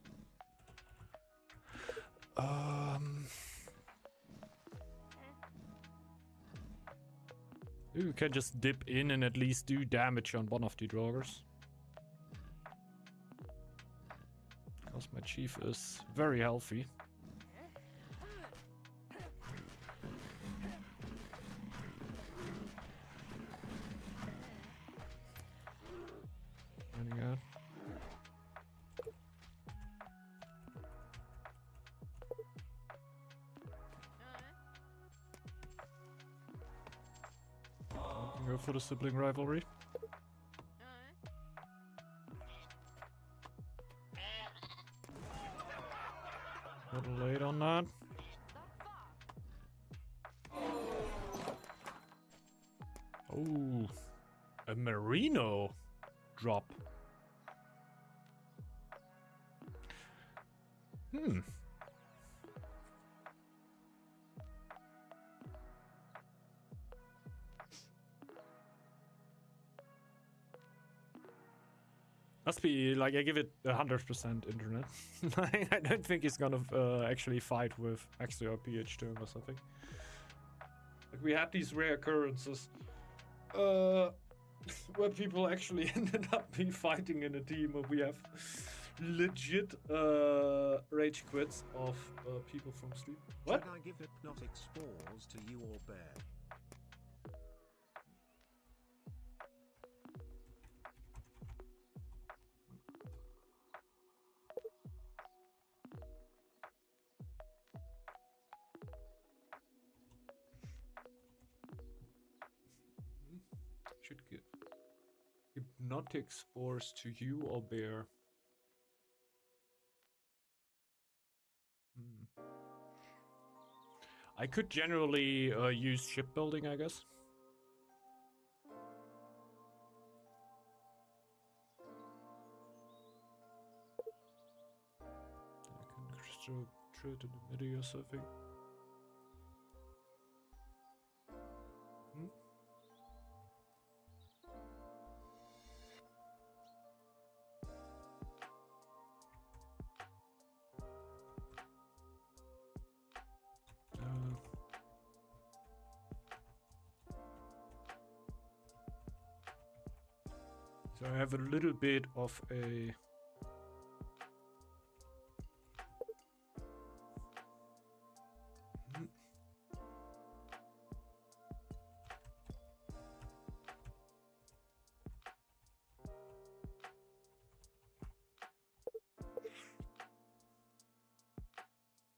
You can just dip in and at least do damage on one of the draggers. Because my chief is very healthy. Running out. I can go for the sibling rivalry. A little late on that. Oh, a merino drop. Must be like I give it 100% internet. I don't think he's gonna actually fight with actually our PH term or something. Like we had these rare occurrences where people actually ended up be fighting in a team, and we have legit rage quits of people from sleep. What? Should I give hypnotic spores to you or bear? Should give hypnotic spores to you or bear? I could generally use shipbuilding, I guess. I can throw it in the middle or something. So I have a little bit of a...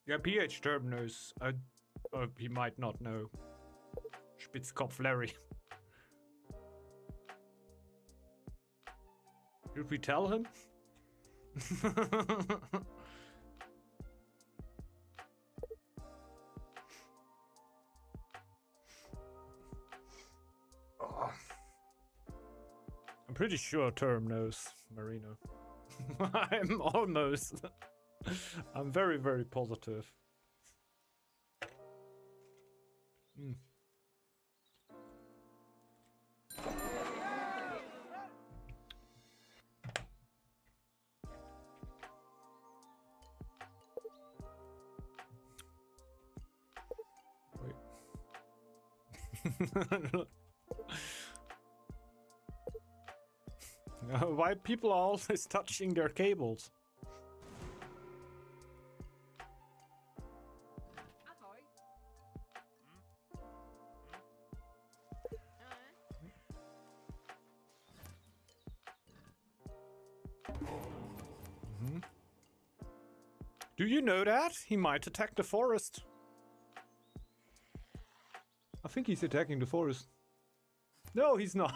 Yeah, PH term knows. He might not know. Spitzkopf Larry. Should we tell him? Oh. I'm pretty sure Term knows Marino. I'm almost. I'm very, very positive. Mm. Wait. Why people are always touching their cables? Do you know that? He might attack the forest. I think he's attacking the forest. No, he's not.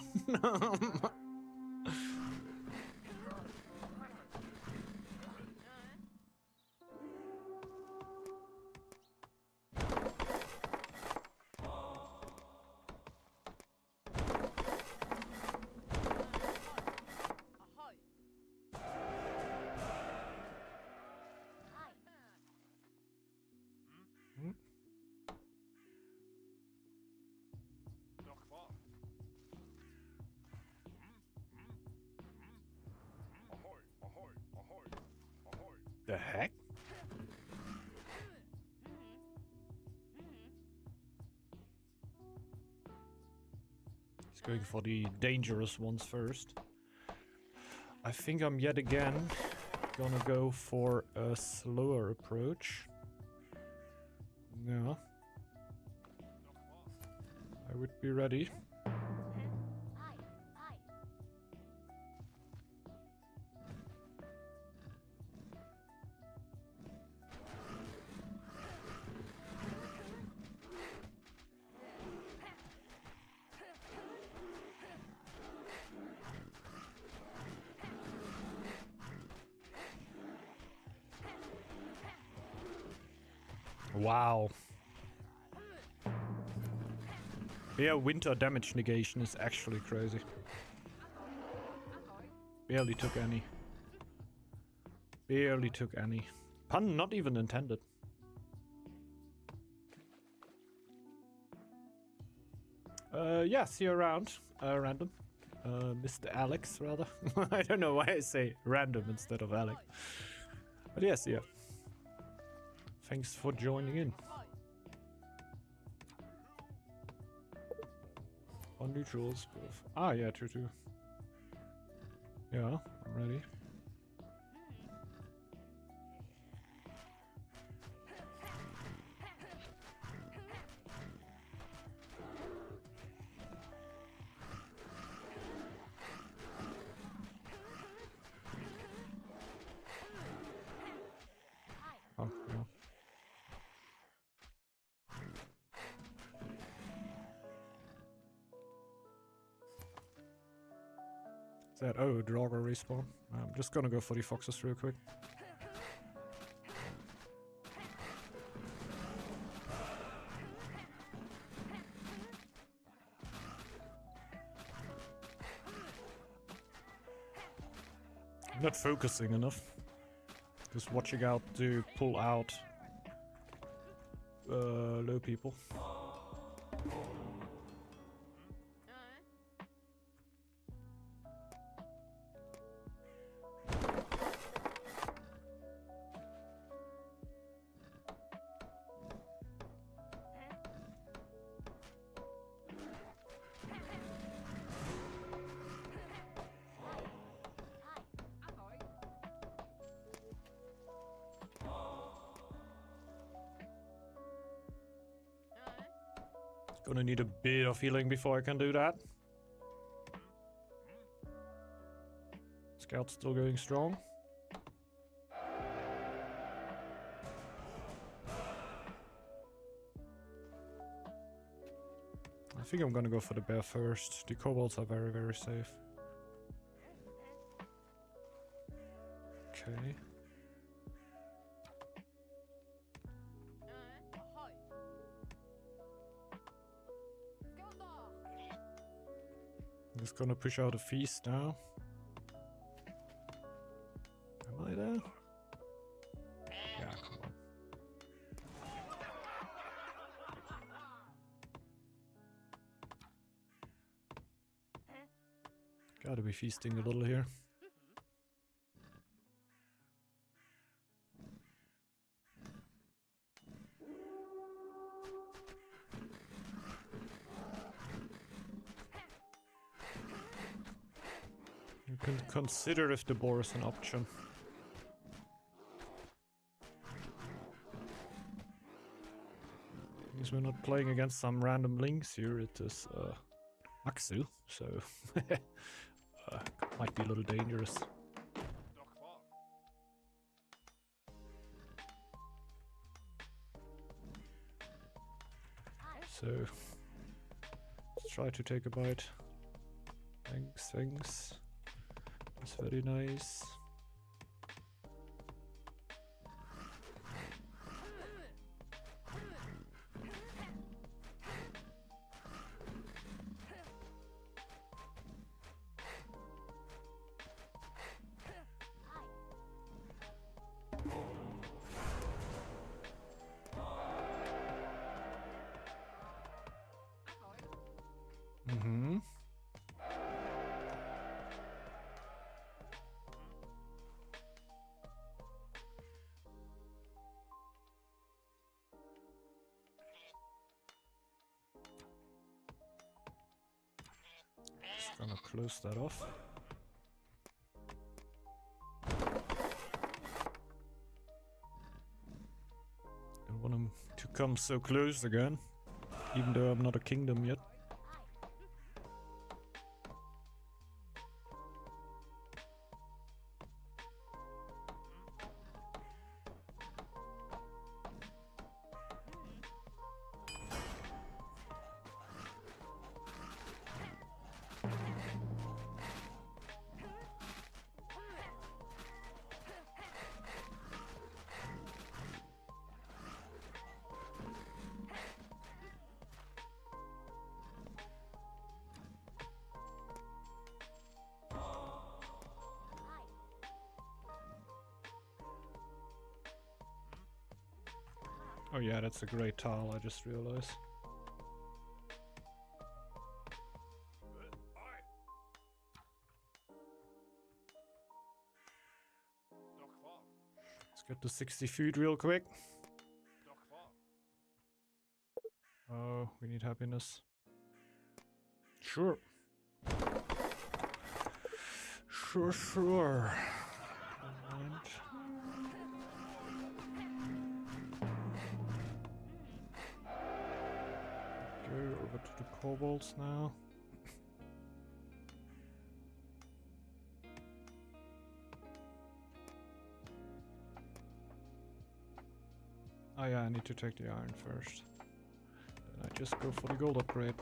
The heck? He's going for the dangerous ones first. I think I'm yet again gonna go for a slower approach. Yeah. I would be ready. Wow. Yeah, winter damage negation is actually crazy. Barely took any. Barely took any. Pun not even intended. Yeah, see you around. Random. Mr. Alex, rather. I don't know why I say random instead of Alex. But yes, yeah. Thanks for joining in. On neutrals. Ah, yeah, true. Yeah, I'm ready. Oh, yeah. Is that, oh, Draugr respawn? I'm just gonna go for the foxes real quick. I'm not focusing enough. Just watching out to pull out low people. Gonna need a bit of healing before I can do that. Scout's still going strong. I think I'm gonna go for the bear first. The kobolds are very, very safe. Okay. I'm just gonna push out a feast now. Am I there? Yeah, come on. Gotta be feasting a little here. You can consider if the boar is an option. Because we're not playing against some random links here, it is Axel, so might be a little dangerous. So let's try to take a bite. Thanks, thanks. That's very nice. Mm-hmm. Just gonna close that off. Don't want him to come so close again, even though I'm not a kingdom yet. Oh yeah, that's a great tile, I just realized. Let's get to 60 food real quick. Oh, we need happiness. Sure. Sure. And go over to the kobolds now. Oh yeah, I need to take the iron first. Then I just go for the gold upgrade.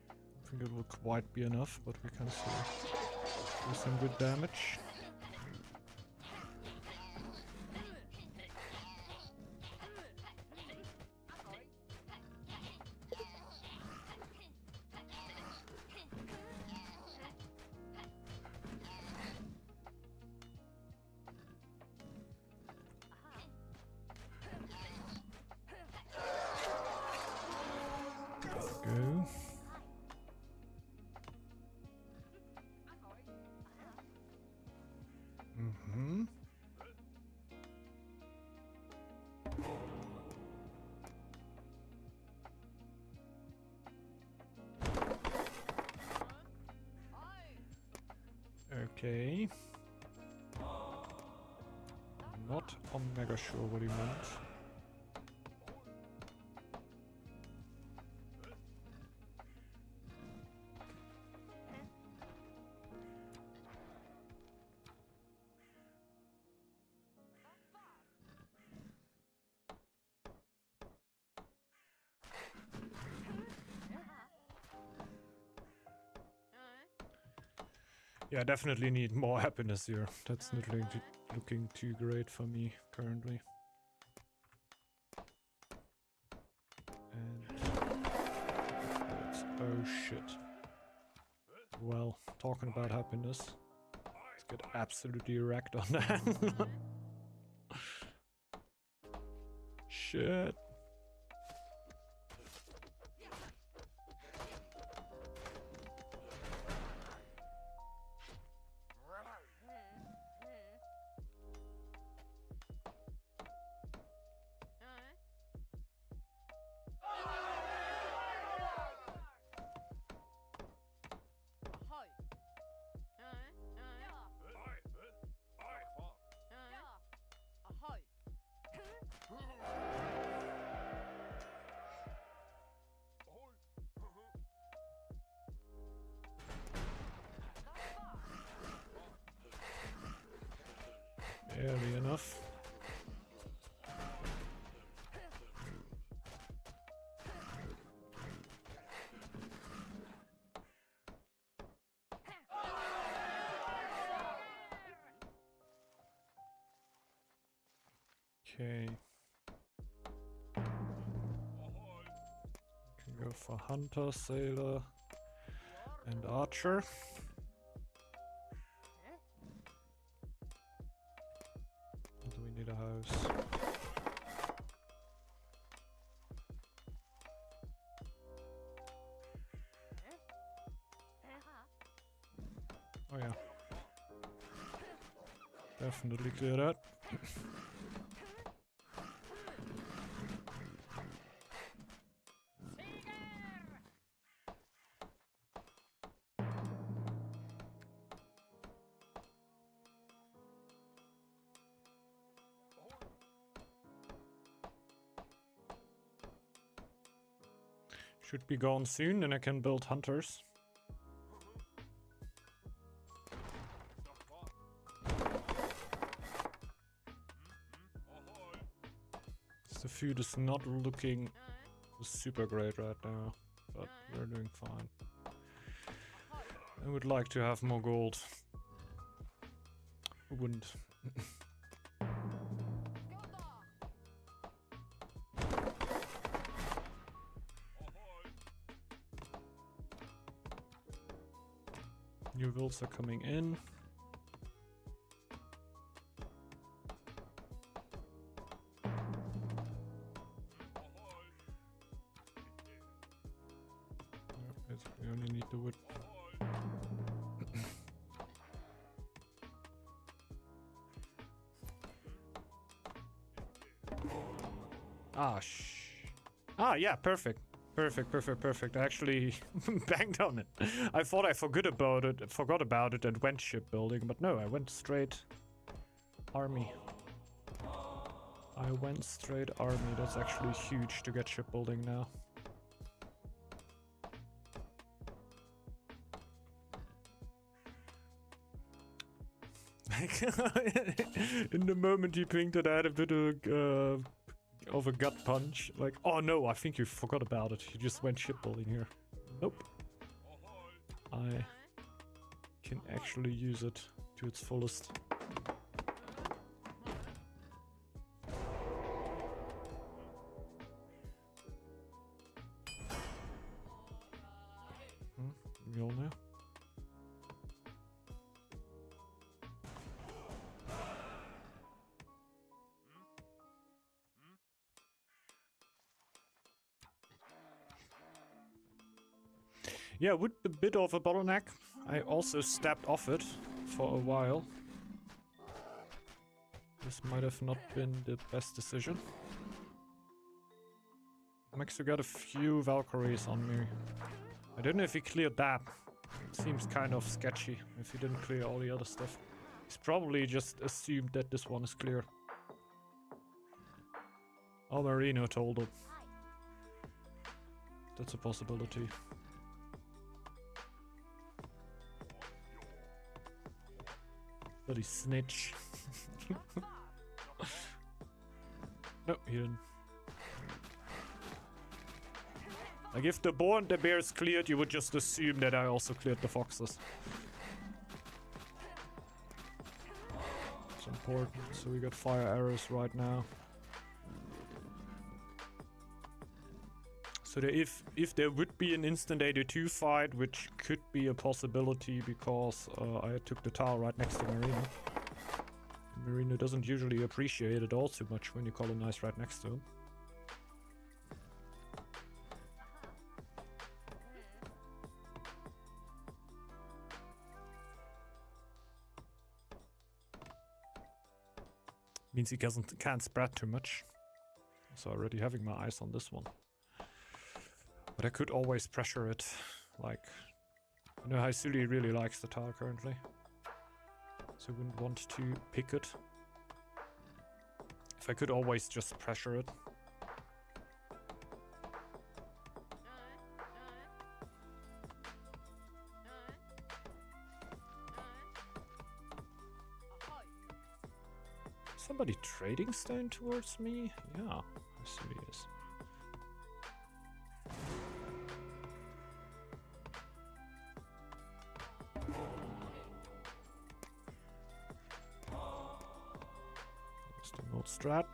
I think it will quite be enough, but we can still do some good damage. Go. Mm-hmm. Okay. Not mega sure what he meant. Yeah, definitely need more happiness here. That's not looking too great for me currently. And oh shit. Well, talking about happiness, let's get absolutely wrecked on that. Shit. Barely enough. Okay. Can go for hunter, sailor, and archer. Do we need a house? Oh yeah. Definitely clear that. Should be gone soon, and I can build hunters. The food is not looking super great right now, but we're doing fine. I would like to have more gold. Who wouldn't? New wills are coming in. We only need the wood. Yeah, perfect. Perfect. I actually banged on it. I thought I forgot about it and went shipbuilding, but no, I went straight army. That's actually huge to get shipbuilding now. In the moment you think that I had a bit of a gut punch, like, oh no, I think you forgot about it. You just went shipbuilding here. Nope. I can actually use it to its fullest. We all know. Yeah, with a bit of a bottleneck. I also stepped off it for a while. This might have not been the best decision. Maxo got a few Valkyries on me. I don't know if he cleared that. It seems kind of sketchy if he didn't clear all the other stuff. He's probably just assumed that this one is clear. Oh, Marino told him. That's a possibility. Bloody snitch. No, he didn't. Like, if the boar and the bears cleared, you would just assume that I also cleared the foxes. important. So we got fire arrows right now. So there, if there would be an instant 82 fight, which could be a possibility because I took the tower right next to Marina. Marina doesn't usually appreciate it all too much when you colonize right next to him. Means he can't spread too much. So already having my eyes on this one. But I could always pressure it. Like, I know Haisuli really likes the tower currently. So I wouldn't want to pick it. If I could always just pressure it. Somebody trading stone towards me? Yeah, Haisuli is. Old strat.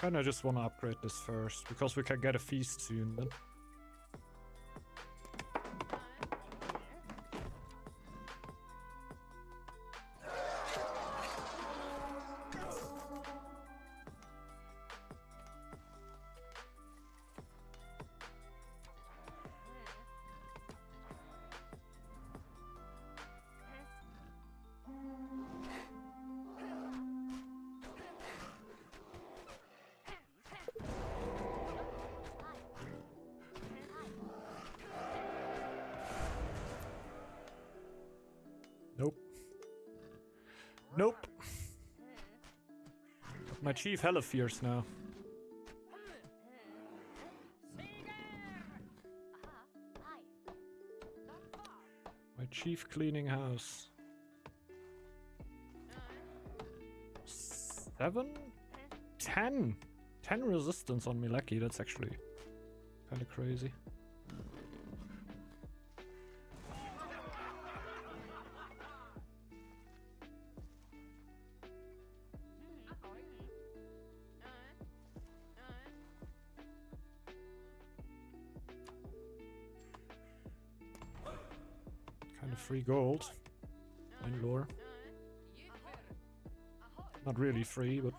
Kinda just wanna upgrade this first, because we can get a feast soon then. Nope. Nope. My chief hella fierce now. My chief cleaning house. 7? 10? 10 resistance on Mileki, that's actually kinda crazy. Kind of free gold. And lore. Not really free, but...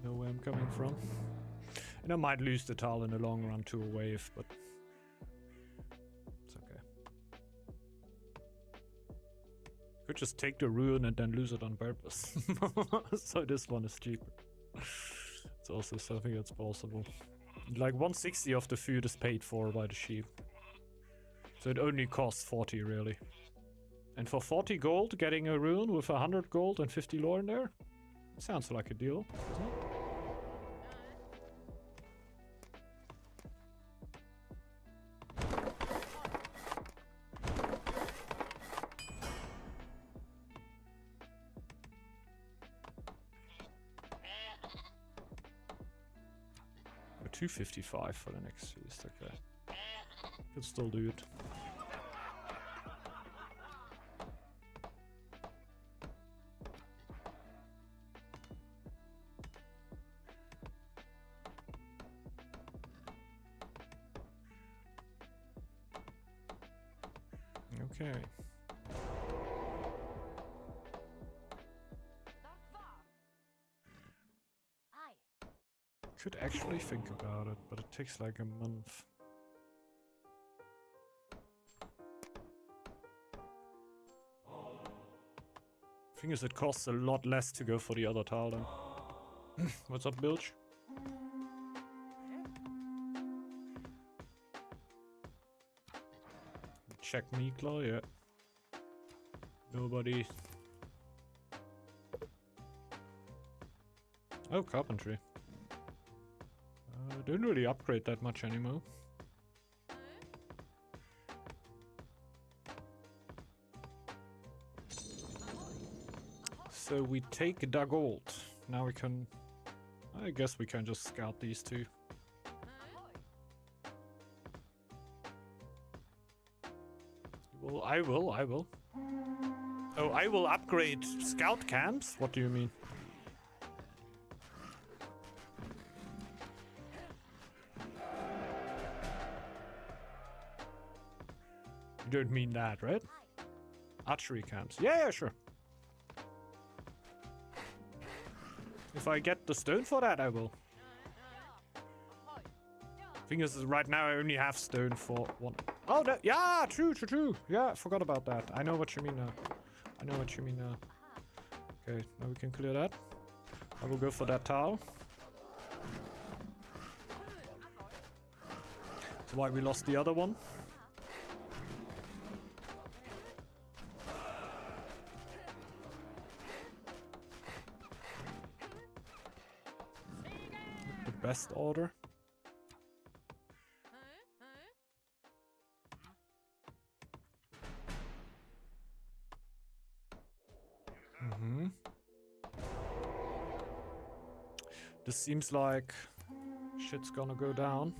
know where I'm coming from. And I might lose the tile in the long run to a wave, but... it's okay. Could just take the ruin and then lose it on purpose. So this one is cheaper. It's also something that's possible. Like 160 of the food is paid for by the sheep. So it only costs 40 really. And for 40 gold, getting a rune with 100 gold and 50 lore in there? Sounds like a deal, doesn't it? Or 255 for the next feast, okay. Could still do it. Okay. Could actually think about it, but it takes like a month. Thing is, it costs a lot less to go for the other tile then. What's up, Bilge? Check Mikla, yeah. Nobody. Oh, carpentry. Don't really upgrade that much anymore. So we take the gold. Now we can... I guess we can just scout these two. I will. Oh, I will upgrade scout camps? What do you mean? You don't mean that, right? Archery camps. Yeah, sure. If I get the stone for that, I will. Thing is, right now I only have stone for one. Oh, that, yeah, true. Yeah, I forgot about that. I know what you mean now. Okay, now we can clear that. I will go for that tile. That's why we lost the other one. The best order. This seems like shit's gonna go down.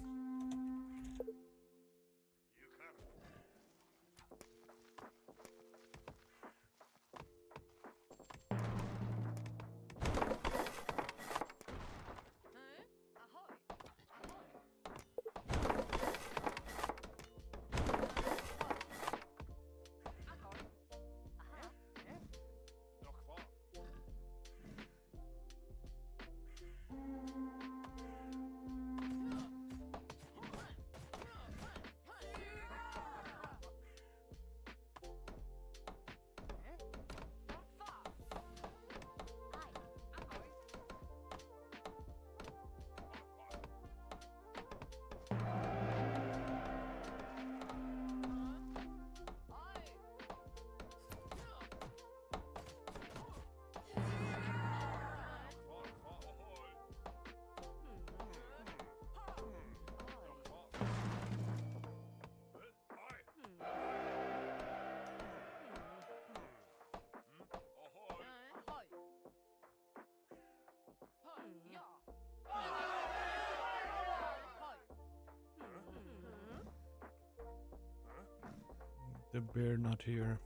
The bear not here.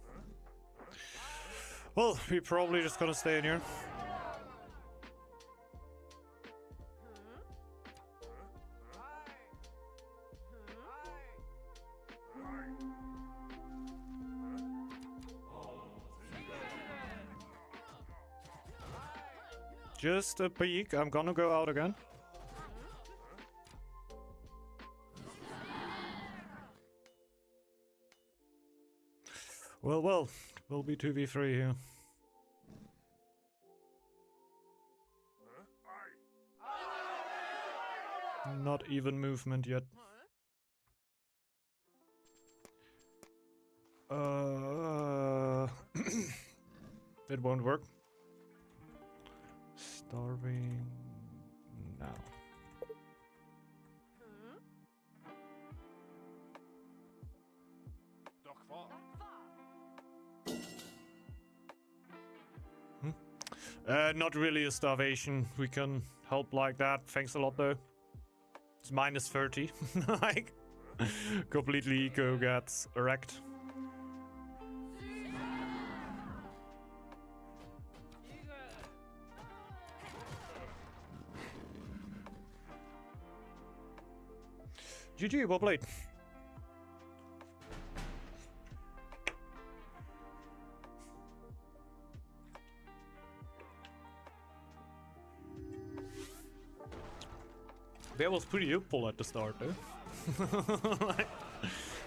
Well, we're probably just gonna stay in here. Just a peek. I'm gonna go out again. Well, we'll be 2v3 here. Not even movement yet. It won't work. Starving now. Not really a starvation. We can help like that. Thanks a lot though. It's minus 30. Like, completely eco gets wrecked. GG, well played. That was pretty helpful at the start, though.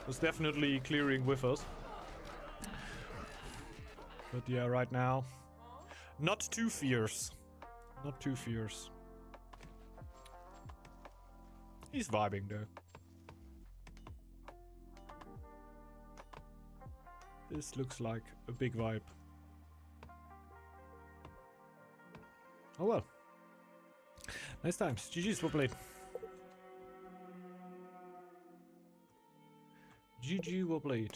Was definitely clearing with us. But yeah, right now, not too fierce. Not too fierce. He's vibing, though. This looks like a big vibe. Oh well. Nice times. GG's, well played. GG, well played.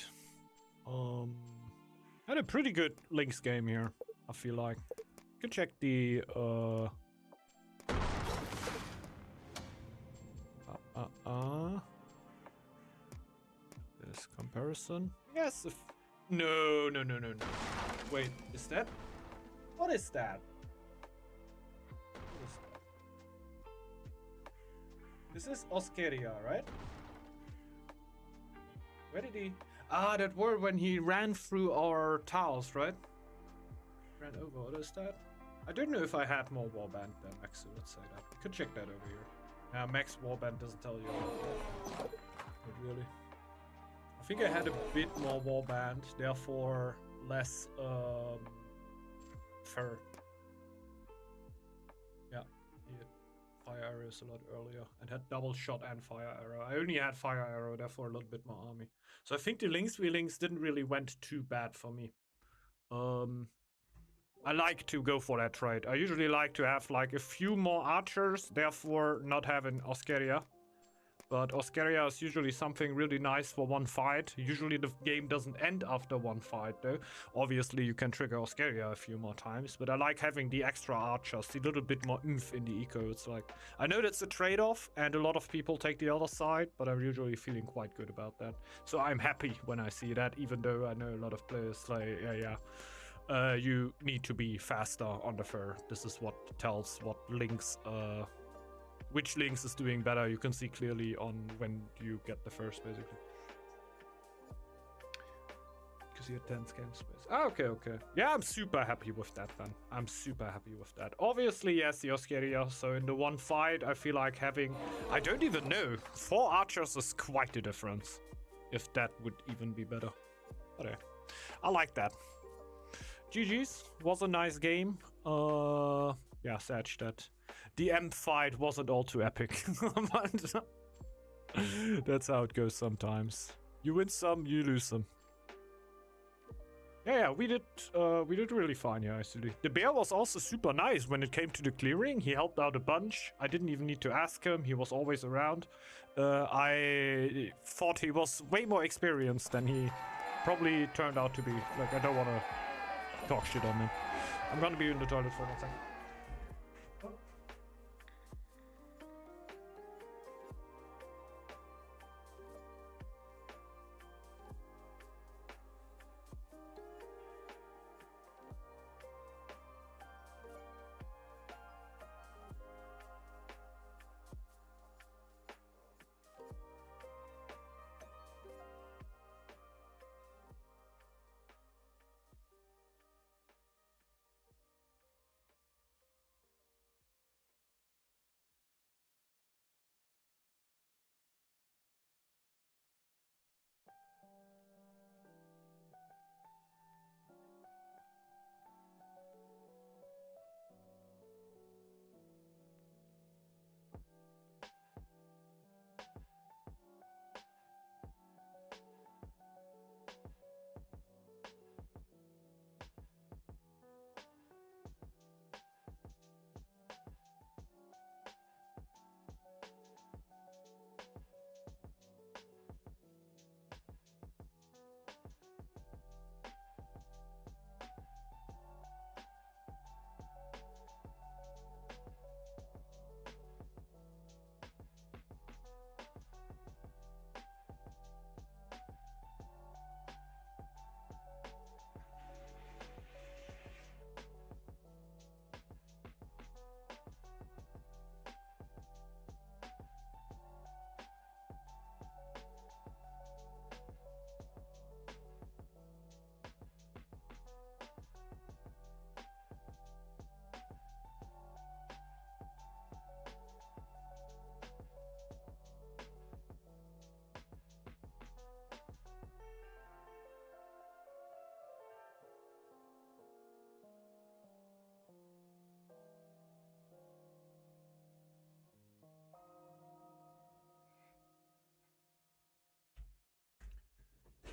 Had a pretty good Lynx game here, I feel like. You can check the this comparison. Yes, No, no, no, no, no. Wait, is that? What is that? What is that? This is Oscaria, right? Where did he? Ah, that were when he ran through our tiles, right? Ran over. What is that? I don't know if I had more warband than Max, so let's say that. We could check that over here. Max warband doesn't tell you about that. Not really. I think I had a bit more warband, therefore less fur. Yeah, he had fire arrows a lot earlier and had double shot and fire arrow. I only had fire arrow, therefore a little bit more army. So I think the links wheelings didn't really went too bad for me. I like to go for that trade. I usually like to have like a few more archers, therefore not having Oscaria. But Oscaria is usually something really nice for one fight. Usually the game doesn't end after one fight though. Obviously you can trigger Oscaria a few more times, but I like having the extra archers, the little bit more oomph in the eco. It's like, I know that's a trade-off and a lot of people take the other side, but I'm usually feeling quite good about that. So I'm happy when I see that, even though I know a lot of players say, you need to be faster on the fur. This is what tells what links, which links is doing better. You can see clearly on when you get the first, basically. Because you had 10 scam space. Ah, okay, okay. Yeah, I'm super happy with that then. I'm super happy with that. Obviously, yes, the Oscaria. So in the one fight, I feel like having, I don't even know, 4 archers is quite a difference. If that would even be better. But yeah, I like that. GG's, was a nice game. Yeah, sad that the M fight wasn't all too epic. But that's how it goes sometimes. You win some, you lose some. Yeah, we did really fine, yeah, actually. The bear was also super nice when it came to the clearing. He helped out a bunch. I didn't even need to ask him. He was always around. I thought he was way more experienced than he probably turned out to be. Like, I don't want to talk shit on him. I'm gonna be in the toilet for 1 second.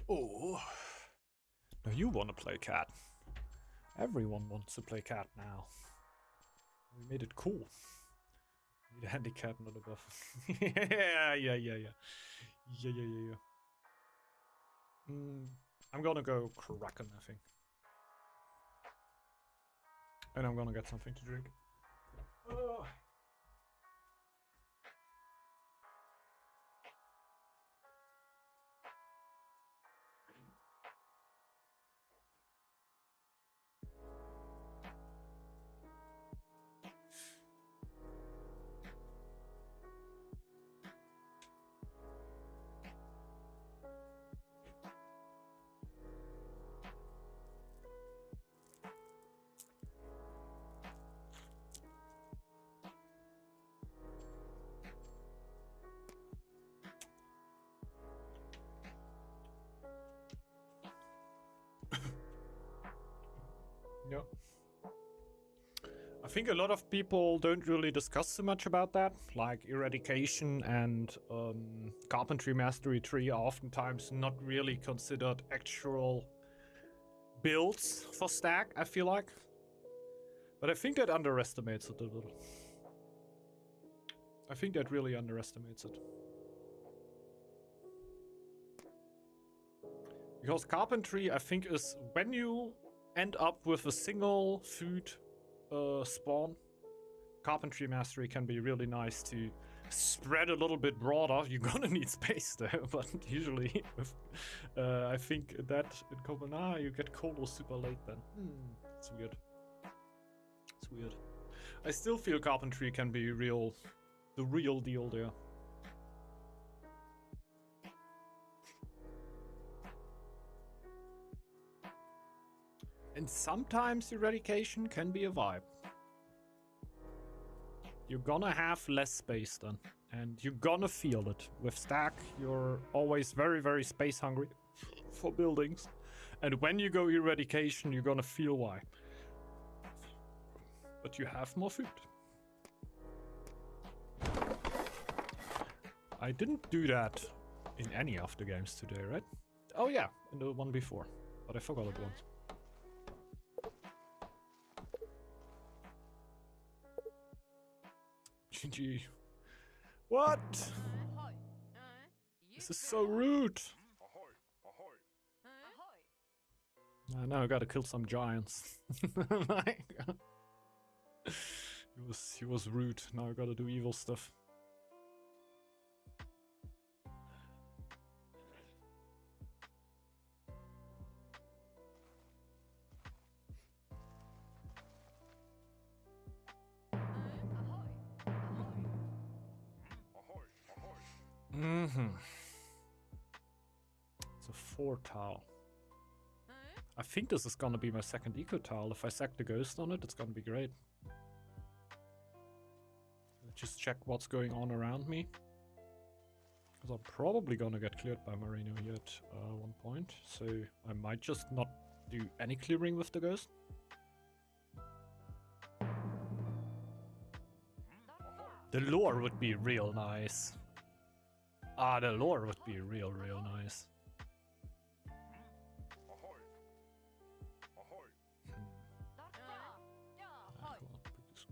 Oh, now you want to play cat. Everyone wants to play cat now. We made it cool. Need a handicap, not a buff. Yeah. I'm gonna go Kraken, I think. And I'm gonna get something to drink. Yeah. I think a lot of people don't really discuss too much about that. Like eradication and carpentry mastery 3 are oftentimes not really considered actual builds for stack, I feel like. But I think that underestimates it a little. I think that really underestimates it. Because carpentry, I think, is when you end up with a single food spawn, carpentry mastery can be really nice to spread a little bit broader. You're gonna need space though, but usually with, I think that in Copenhagen you get colo super late then. It's weird. It's weird. I still feel carpentry can be the real deal there. And sometimes eradication can be a vibe. You're gonna have less space then. And you're gonna feel it. With stack, you're always very, very space hungry for buildings. And when you go eradication, you're gonna feel why. But you have more food. I didn't do that in any of the games today, right? Oh yeah, in the one before. But I forgot it once. GG. What? This is so rude. Now I gotta kill some giants. He was rude. Now I gotta do evil stuff. It's a 4 tile. I think this is gonna be my second eco tile. If I sack the ghost on it, it's gonna be great. Just check what's going on around me. Because I'm probably gonna get cleared by Marino here at one point. So I might just not do any clearing with the ghost. The lore would be real nice. Ah, the lore would be real nice.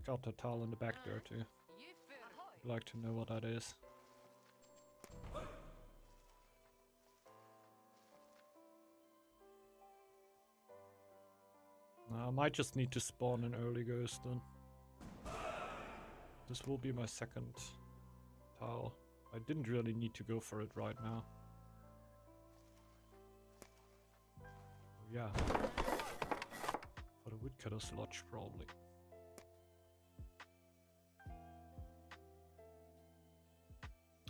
Got a tile in the back there too. I'd like to know what that is. I might just need to spawn an early ghost then. This will be my second tile. I didn't really need to go for it right now. Oh, yeah. For the woodcutter's lodge, probably.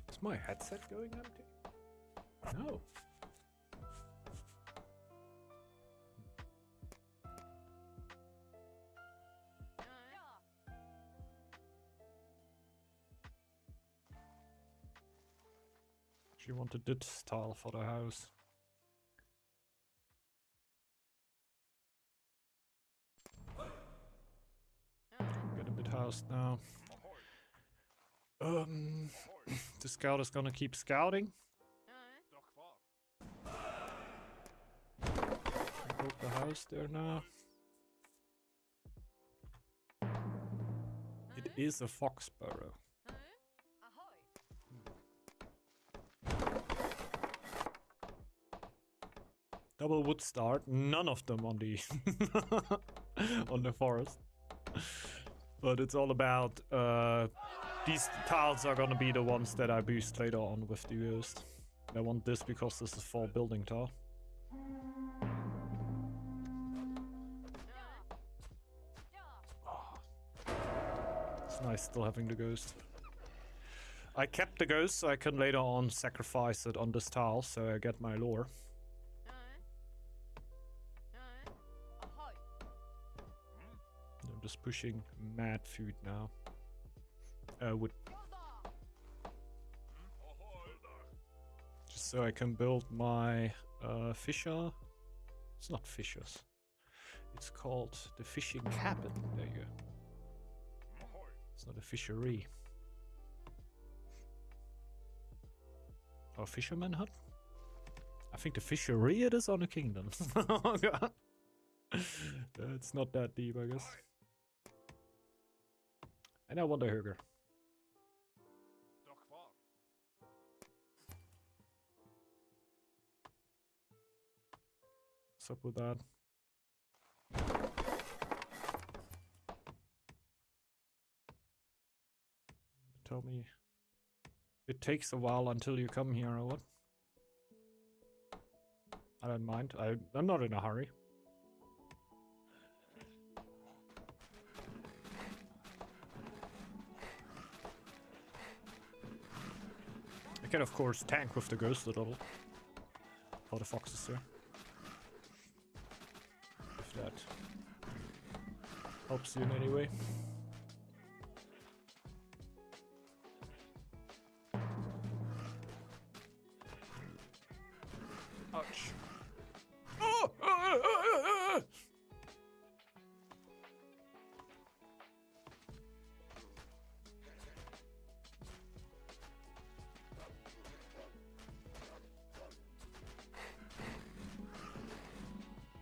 Is my headset going empty? No. She wanted this tile for the house. Get a bit housed now. The scout is gonna keep scouting. Build the house there now. It is a fox burrow. Double wood start, none of them on the on the forest. But it's all about these tiles are gonna be the ones that I boost later on with the ghost. I want this because this is for building tile. Oh. It's nice still having the ghost. I kept the ghost so I can later on sacrifice it on this tile so I get my lore. I'm just pushing mad food now. Wood. Just so I can build my fissure. It's not fissures. It's called the fishing cabin. There you go. It's not a fishery. Or fisherman hut? I think the fishery it is on the kingdom. Oh god. It's not that deep, I guess. And I want a burger. What's up with that? Tell me it takes a while until you come here or what? I don't mind. I'm not in a hurry. I can of course tank with the ghost a little. For the foxes there. If that helps you in any way. Ouch. Oh!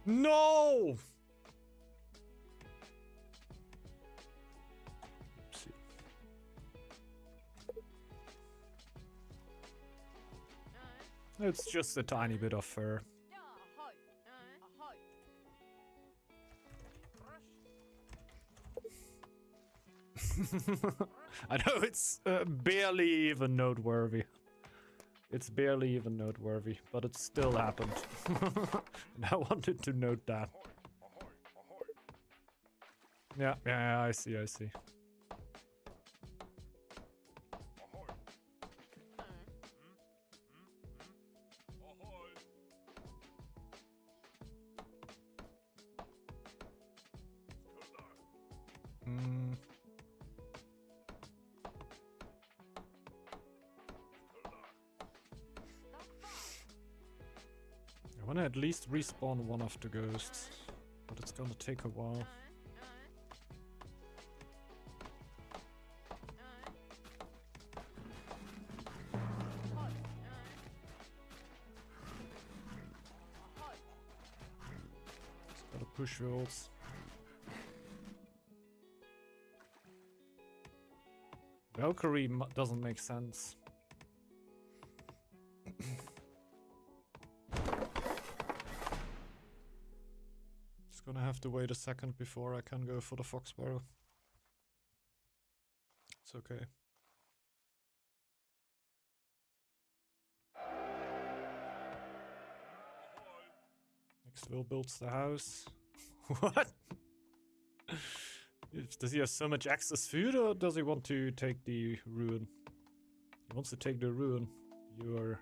No! Oopsie. It's just a tiny bit of fur. I know it's barely even noteworthy. It's barely even noteworthy, but it still happened. And I wanted to note that. Yeah, I see. I wanna at least respawn one of the ghosts, but it's gonna take a while. Just gotta push rolls. Valkyrie doesn't make sense. Just gonna have to wait a second before I can go for the Foxbarrow. It's okay. Nextville builds the house. What? Does he have so much excess food, or does he want to take the ruin? He wants to take the ruin. You're...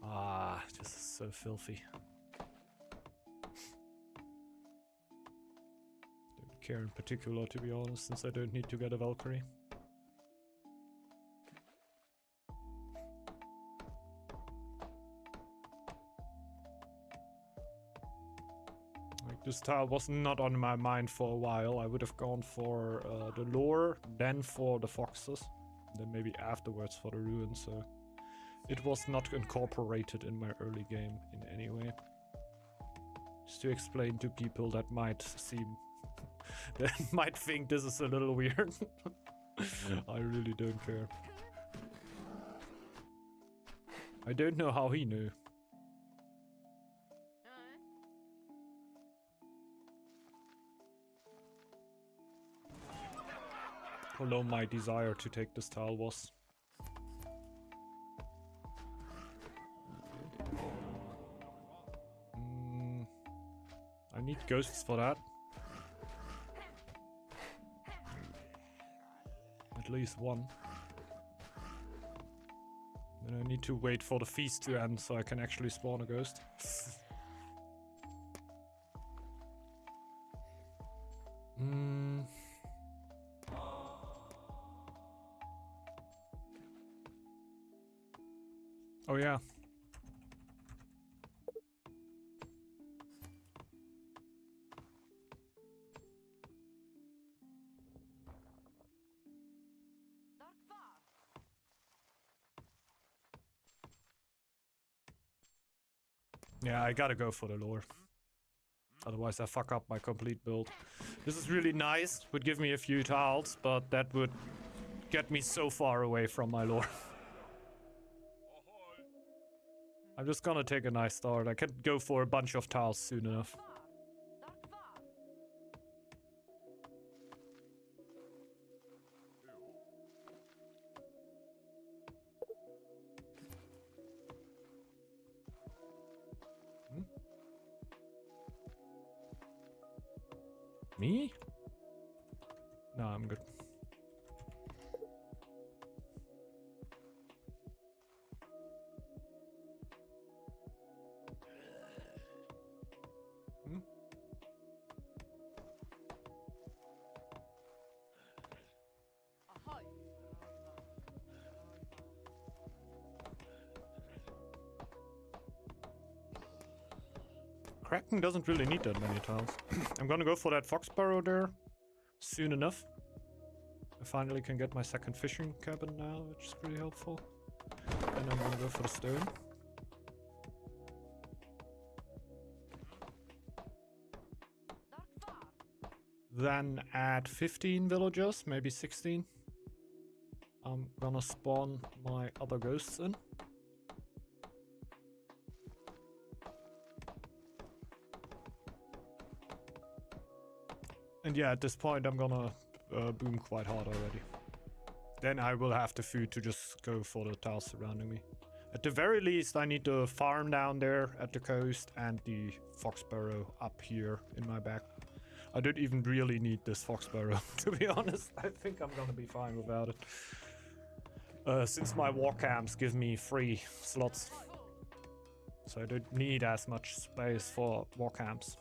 Ah, this is so filthy. Don't care in particular, to be honest, since I don't need to get a Valkyrie. This tile was not on my mind for a while. I would have gone for the lore, then for the foxes, then maybe afterwards for the ruin, so it was not incorporated in my early game in any way. Just to explain to people that might that might think this is a little weird. I really don't care. I don't know how he knew. How low my desire to take this tile was. I need ghosts for that. At least one. Then I need to wait for the feast to end so I can actually spawn a ghost. Oh yeah. Yeah, I gotta go for the lure. Otherwise I fuck up my complete build. This is really nice, would give me a few tiles, but that would get me so far away from my lure. I'm just gonna take a nice start. I can go for a bunch of tiles soon enough. Me? No, I'm good. Kraken doesn't really need that many tiles. I'm gonna go for that fox burrow there soon enough. I finally can get my second fishing cabin now, which is pretty helpful. And I'm gonna go for the stone. Then at 15 villagers, maybe 16, I'm gonna spawn my other ghosts in. And yeah, at this point I'm gonna boom quite hard already. Then I will have the food to just go for the tiles surrounding me. At the very least I need the farm down there at the coast and the fox burrow up here in my back. I don't even really need this fox burrow, to be honest. I think I'm gonna be fine without it. Since my war camps give me free slots. So I don't need as much space for war camps.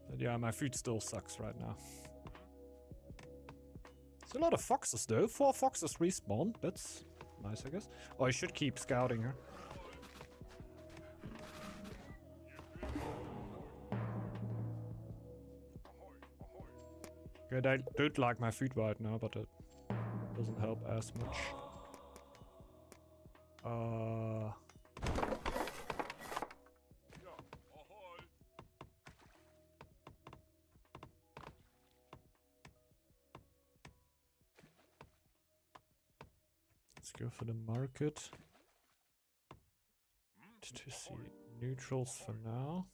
But yeah, my food still sucks right now. There's a lot of foxes though. 4 foxes respawn. That's nice, I guess. Oh, I should keep scouting her. Good, I don't like my food right now, but it doesn't help as much. Let's go for the market. To see neutrals for now.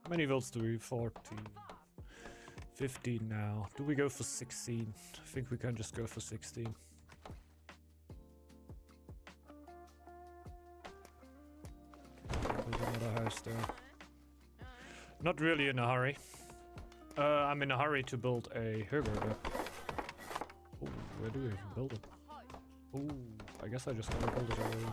How many votes do we? 14. 15 now. Do we go for 16? I think we can just go for 16. There's another house there. Not really in a hurry. I'm in a hurry to build a Hugger there. Oh, where do we even build it? Oh, I guess I just gotta build it already.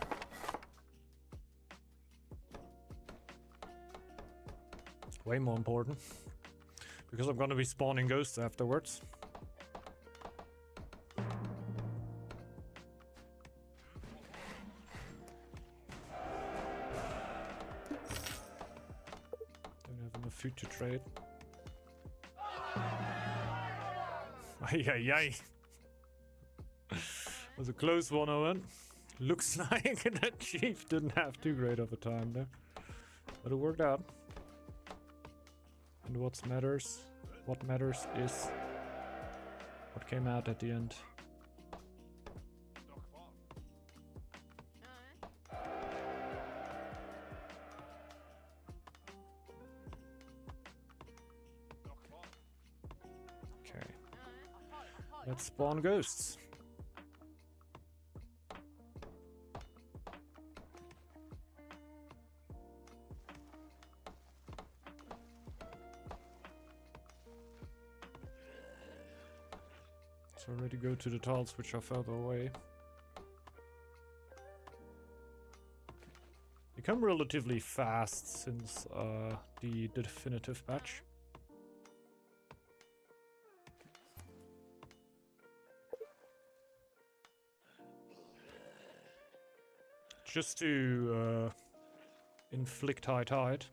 Way more important. Because I'm gonna be spawning ghosts afterwards. Don't have enough food to trade. Ay ay ay. Was a close one, Owen. Looks like that chief didn't have too great of a time there. But it worked out. And what matters is what came out at the end. Okay. Let's spawn ghosts. So already go to the tiles which are further away. They come relatively fast since the definitive patch. Just to inflict high tide.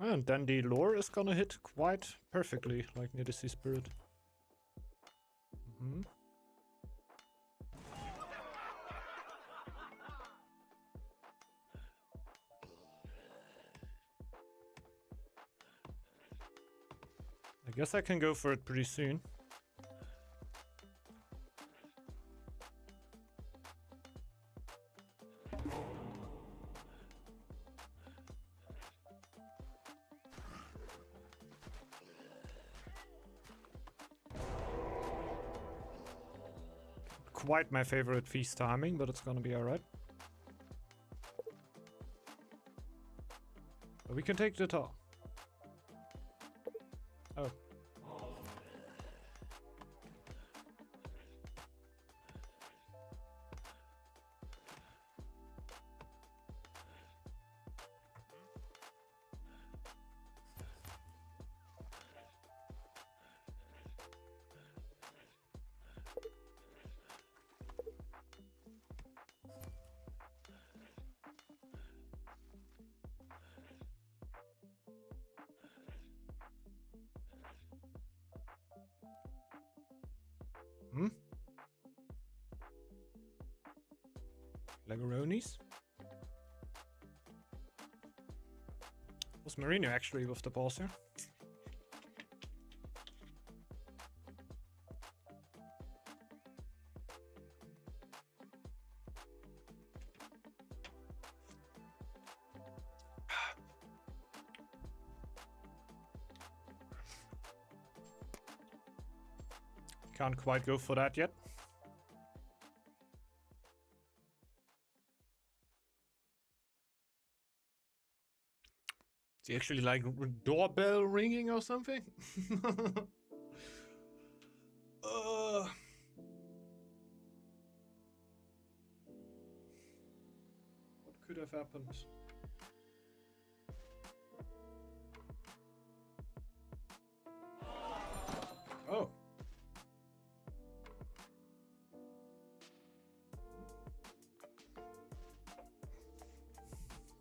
And then the lure is gonna hit quite perfectly, like near the sea spirit. Mm-hmm. I guess I can go for it pretty soon. Quite my favorite feast timing, but it's gonna be alright. But we can take the top. Oh. Hmm? Legaronis? Was Marino actually with the balls here? Can't quite go for that yet. Is he actually like doorbell ringing or something? What could have happened? Oh.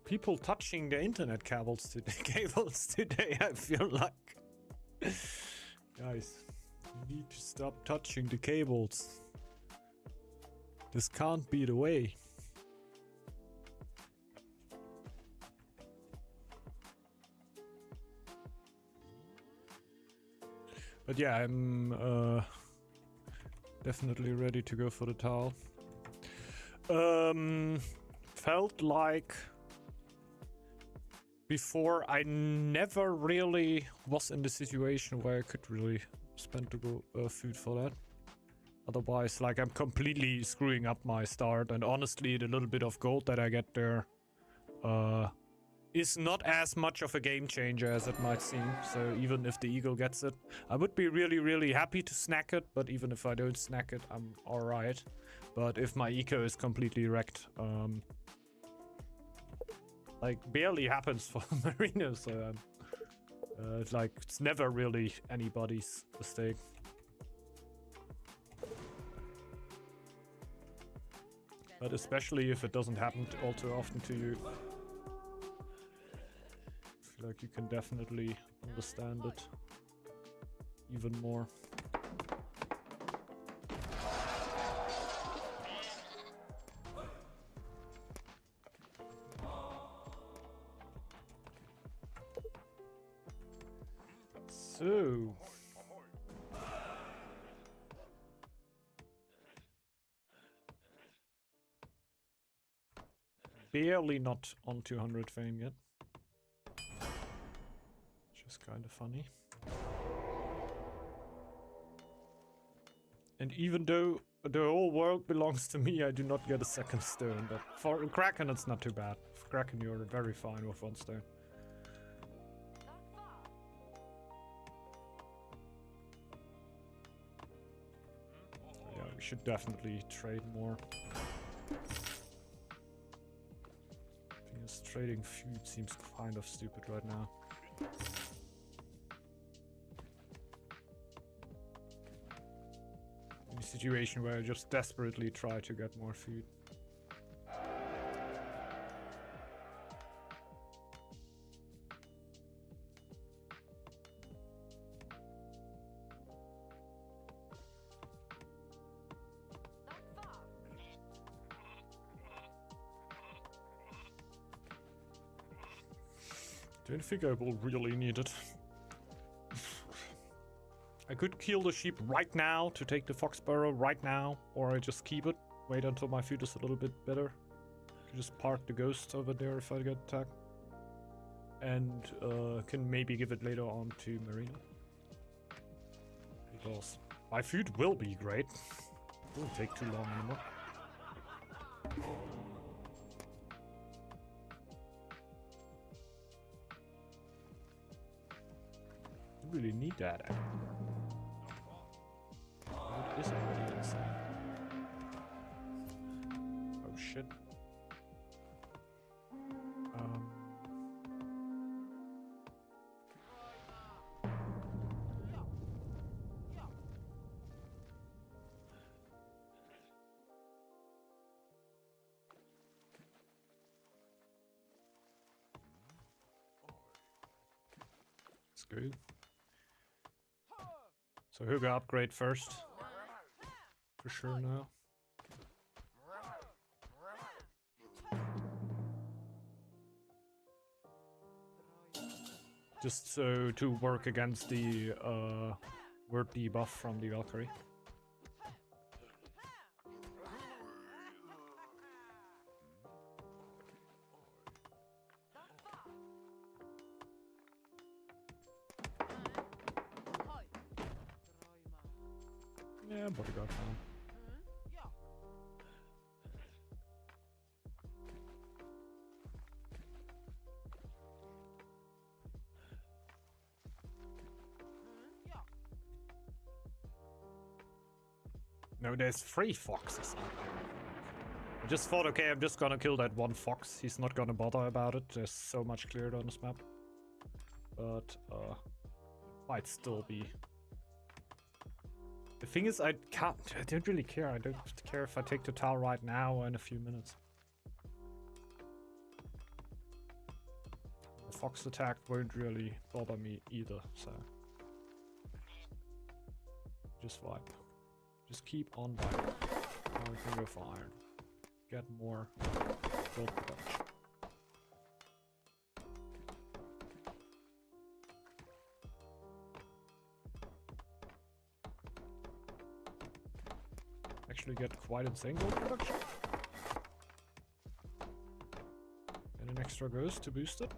People touching the internet cables today, I feel like. Guys, you need to stop touching the cables. This can't be the way. But yeah, I'm definitely ready to go for the towel. Felt like before I never really was in the situation where I could really spend the food for that. Otherwise, like, I'm completely screwing up my start, and honestly, the little bit of gold that I get there is not as much of a game changer as it might seem. So even if the eagle gets it, I would be really happy to snack it, but even if I don't snack it, I'm alright. But if my eco is completely wrecked, like, barely happens for Marino, so it's like, it's never really anybody's mistake. But especially if it doesn't happen all too often to you. I feel like you can definitely understand it even more. So, barely not on 200 fame yet, which is kind of funny. And even though the whole world belongs to me, I do not get a second stone. But for Kraken, it's not too bad. For Kraken, you're very fine with 1 stone. Yeah, we should definitely trade more. Just trading food seems kind of stupid right now. In a situation where I just desperately try to get more food. Don't think I will really need it. I could kill the sheep right now to take the fox burrow right now, or I just keep it, wait until my food is a little bit better. I can just park the ghost over there if I get attacked. And can maybe give it later on to Marina. Because my food will be great. It won't take too long anymore. Really need that. What is already inside? Oh shit. Let's go. So Hugo upgrade first. For sure now. Just so to work against the word debuff from the Valkyrie. Yeah, bodyguard now. No, there's 3 foxes. I just thought, okay, I'm just gonna kill that one fox. He's not gonna bother about it. There's so much cleared on this map. But, might still be. The thing is, I don't really care. I don't care if I take the tower right now or in a few minutes. The fox attack won't really bother me either, so. Just vibe. Just keep on vibing. Everything will fire. Get more gold production. Actually get quite insane gold production. And an extra ghost to boost it.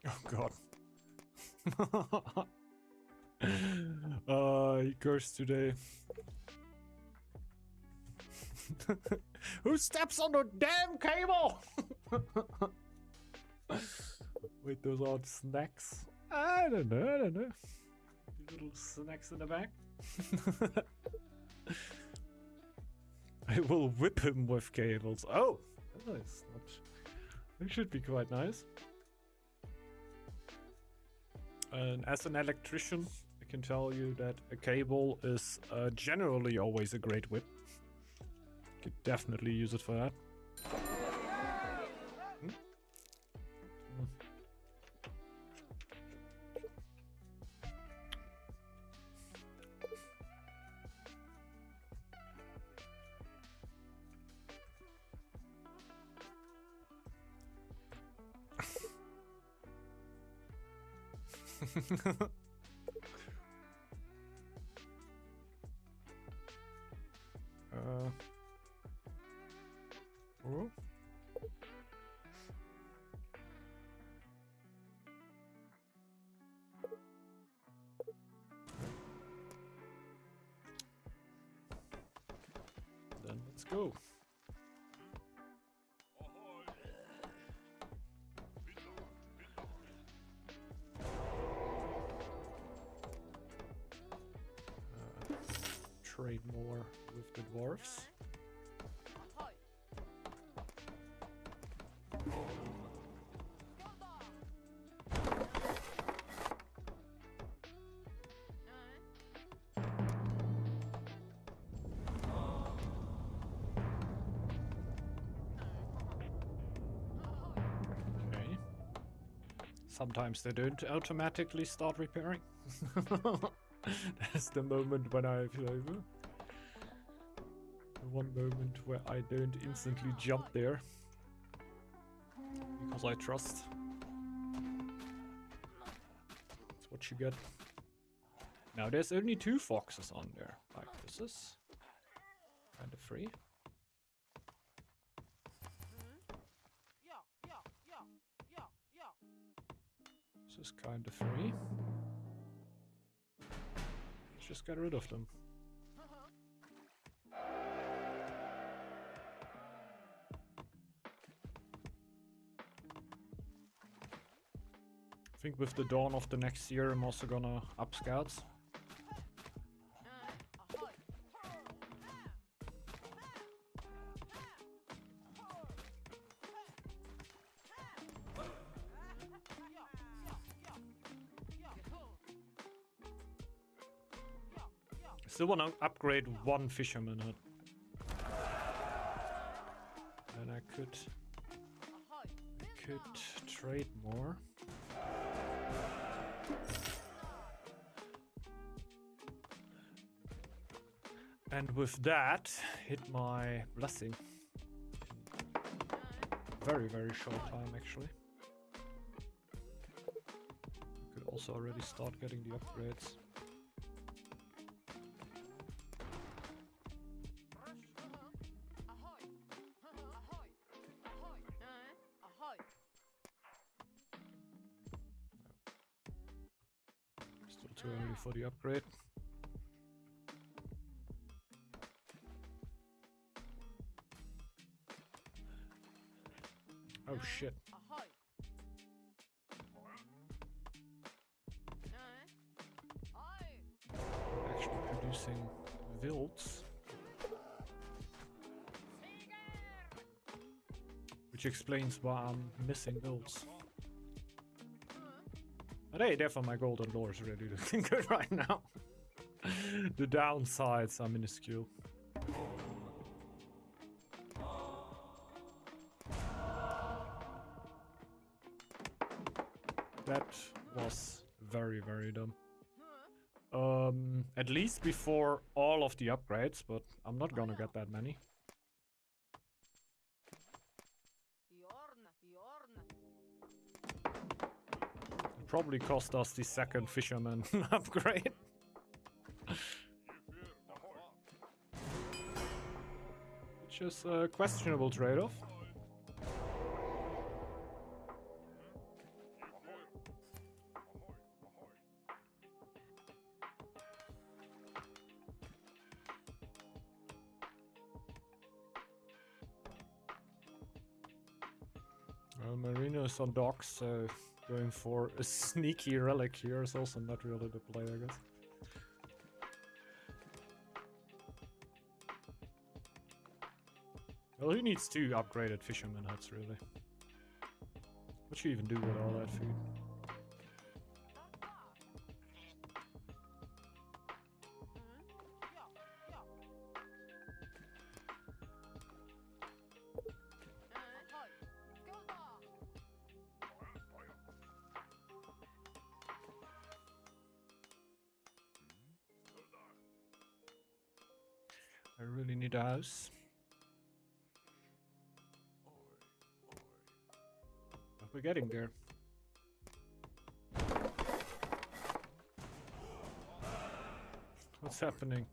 Oh god. He cursed today. Who steps on the damn cable? Wait, those are snacks? I don't know. Little snacks in the back. I will whip him with cables. Oh, nice. That should be quite nice. And as an electrician, I can tell you that a cable is generally always a great whip. Could definitely use it for that. Oh. Let's go. Trade more with the dwarves. Okay. Sometimes they don't automatically start repairing. That's the moment when I feel over. The one moment where I don't instantly jump there. Because I trust. That's what you get. Now there's only 2 foxes on there. Like this is kind of free. This is kind of free. Let's just get rid of them. I think with the dawn of the next year, I'm also gonna up scouts. Still want to upgrade 1 fisherman hut. And I could trade more. And with that, hit my blessing. Very, very short time actually. Could also already start getting the upgrades. Still too early for the upgrade. Oh shit. Actually producing wilds. Which explains why I'm missing wilds. But hey, therefore my golden lore is really looking good right now. The downsides are minuscule. That was very, very dumb. At least before all of the upgrades, but I'm not gonna get that many. It probably cost us the 2nd fisherman upgrade. Which is a questionable trade-off. Marino's on docks, so going for a sneaky relic here is also not really the play, I guess. Well, who needs 2 upgraded fisherman huts, really? What should you even do with all that food? I really need a house. But we're getting there. What's happening?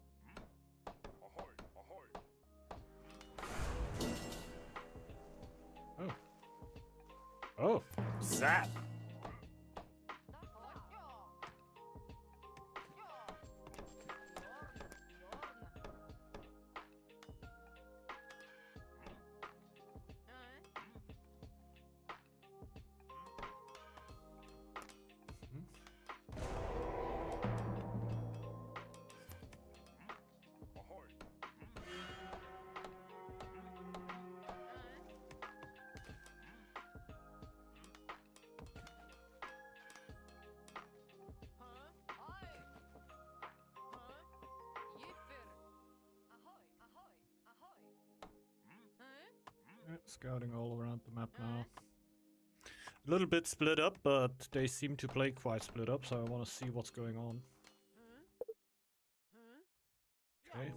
Oh. Oh, sad. Scouting all around the map now. A little bit split up, but they seem to play quite split up, so I want to see what's going on. Okay.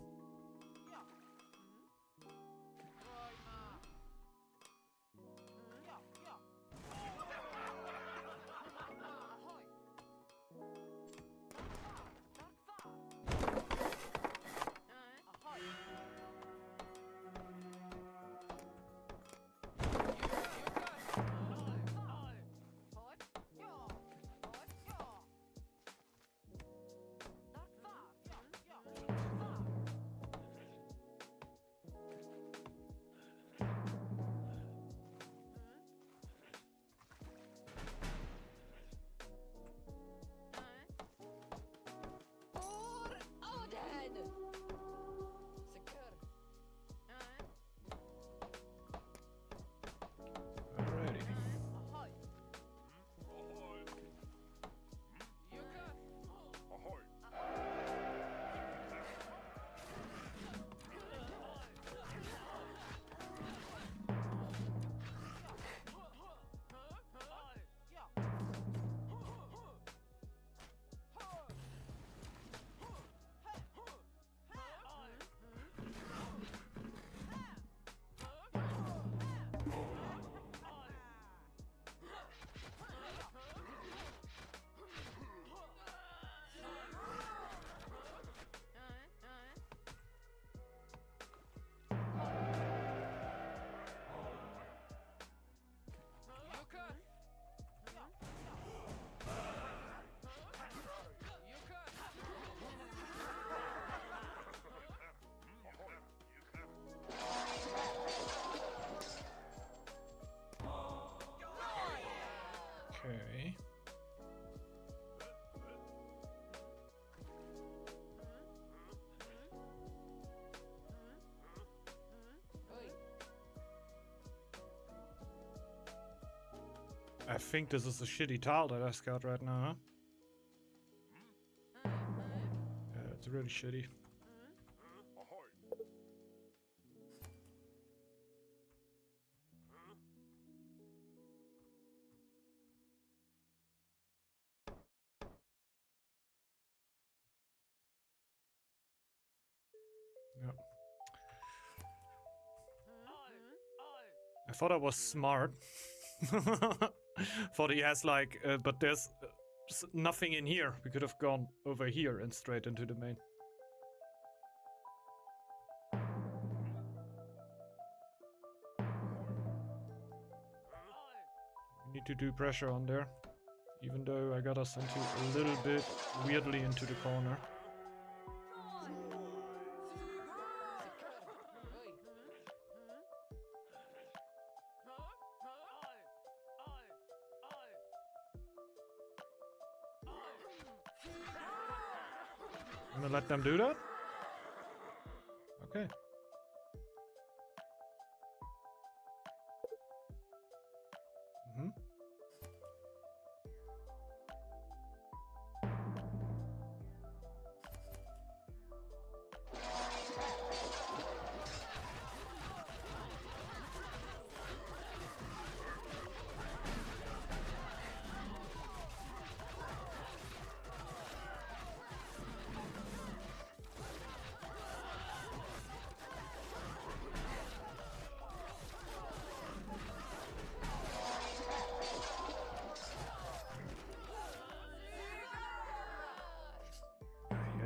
Alrighty. Okay. I think this is a shitty tile that I scout right now, huh? Yeah, it's really shitty. Yep. I thought I was smart. Thought he has like, but there's nothing in here. We could have gone over here and straight into the main. We need to do pressure on there. Even though I got us into a little bit weirdly into the corner. I'm gonna let them do that? Okay. Mm-hmm.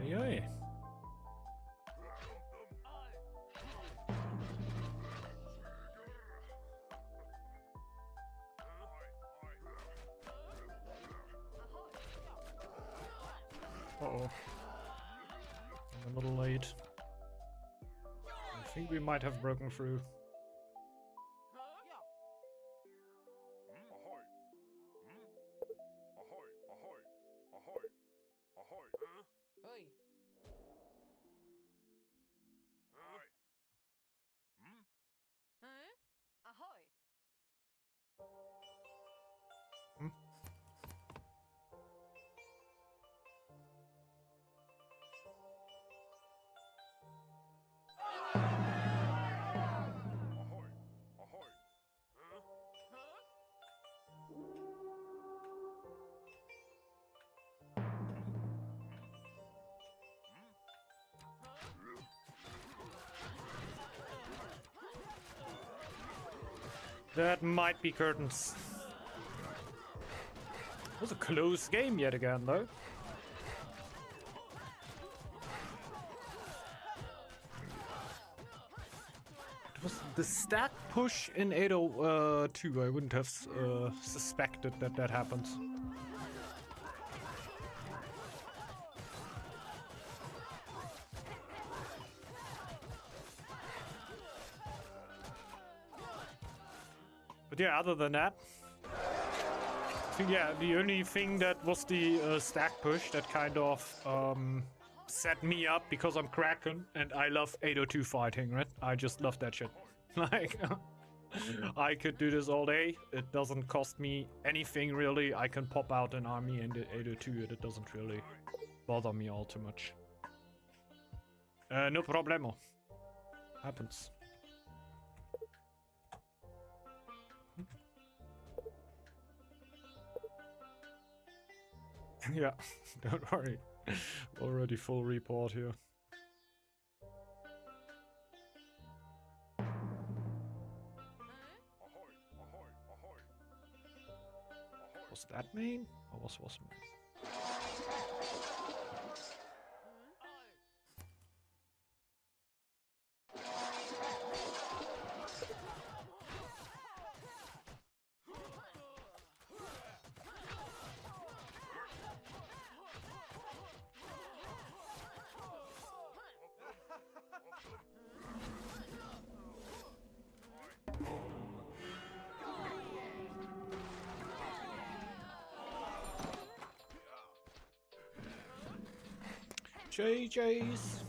Yay. Uh-oh. I'm a little late. I think we might have broken through. Hmm? That might be curtains. It was a close game yet again, though. It was the stack push in 802. I wouldn't have suspected that that happens. But yeah, other than that, I think, yeah, the only thing that was the stack push that kind of set me up, because I'm Kraken and I love 802 fighting, right? I just love that shit. Like, I could do this all day. It doesn't cost me anything really. I can pop out an army in the 802 and it doesn't really bother me all too much. No problemo. Happens. Yeah, don't worry. Already full report here. Was that main? Or was main? JJ's.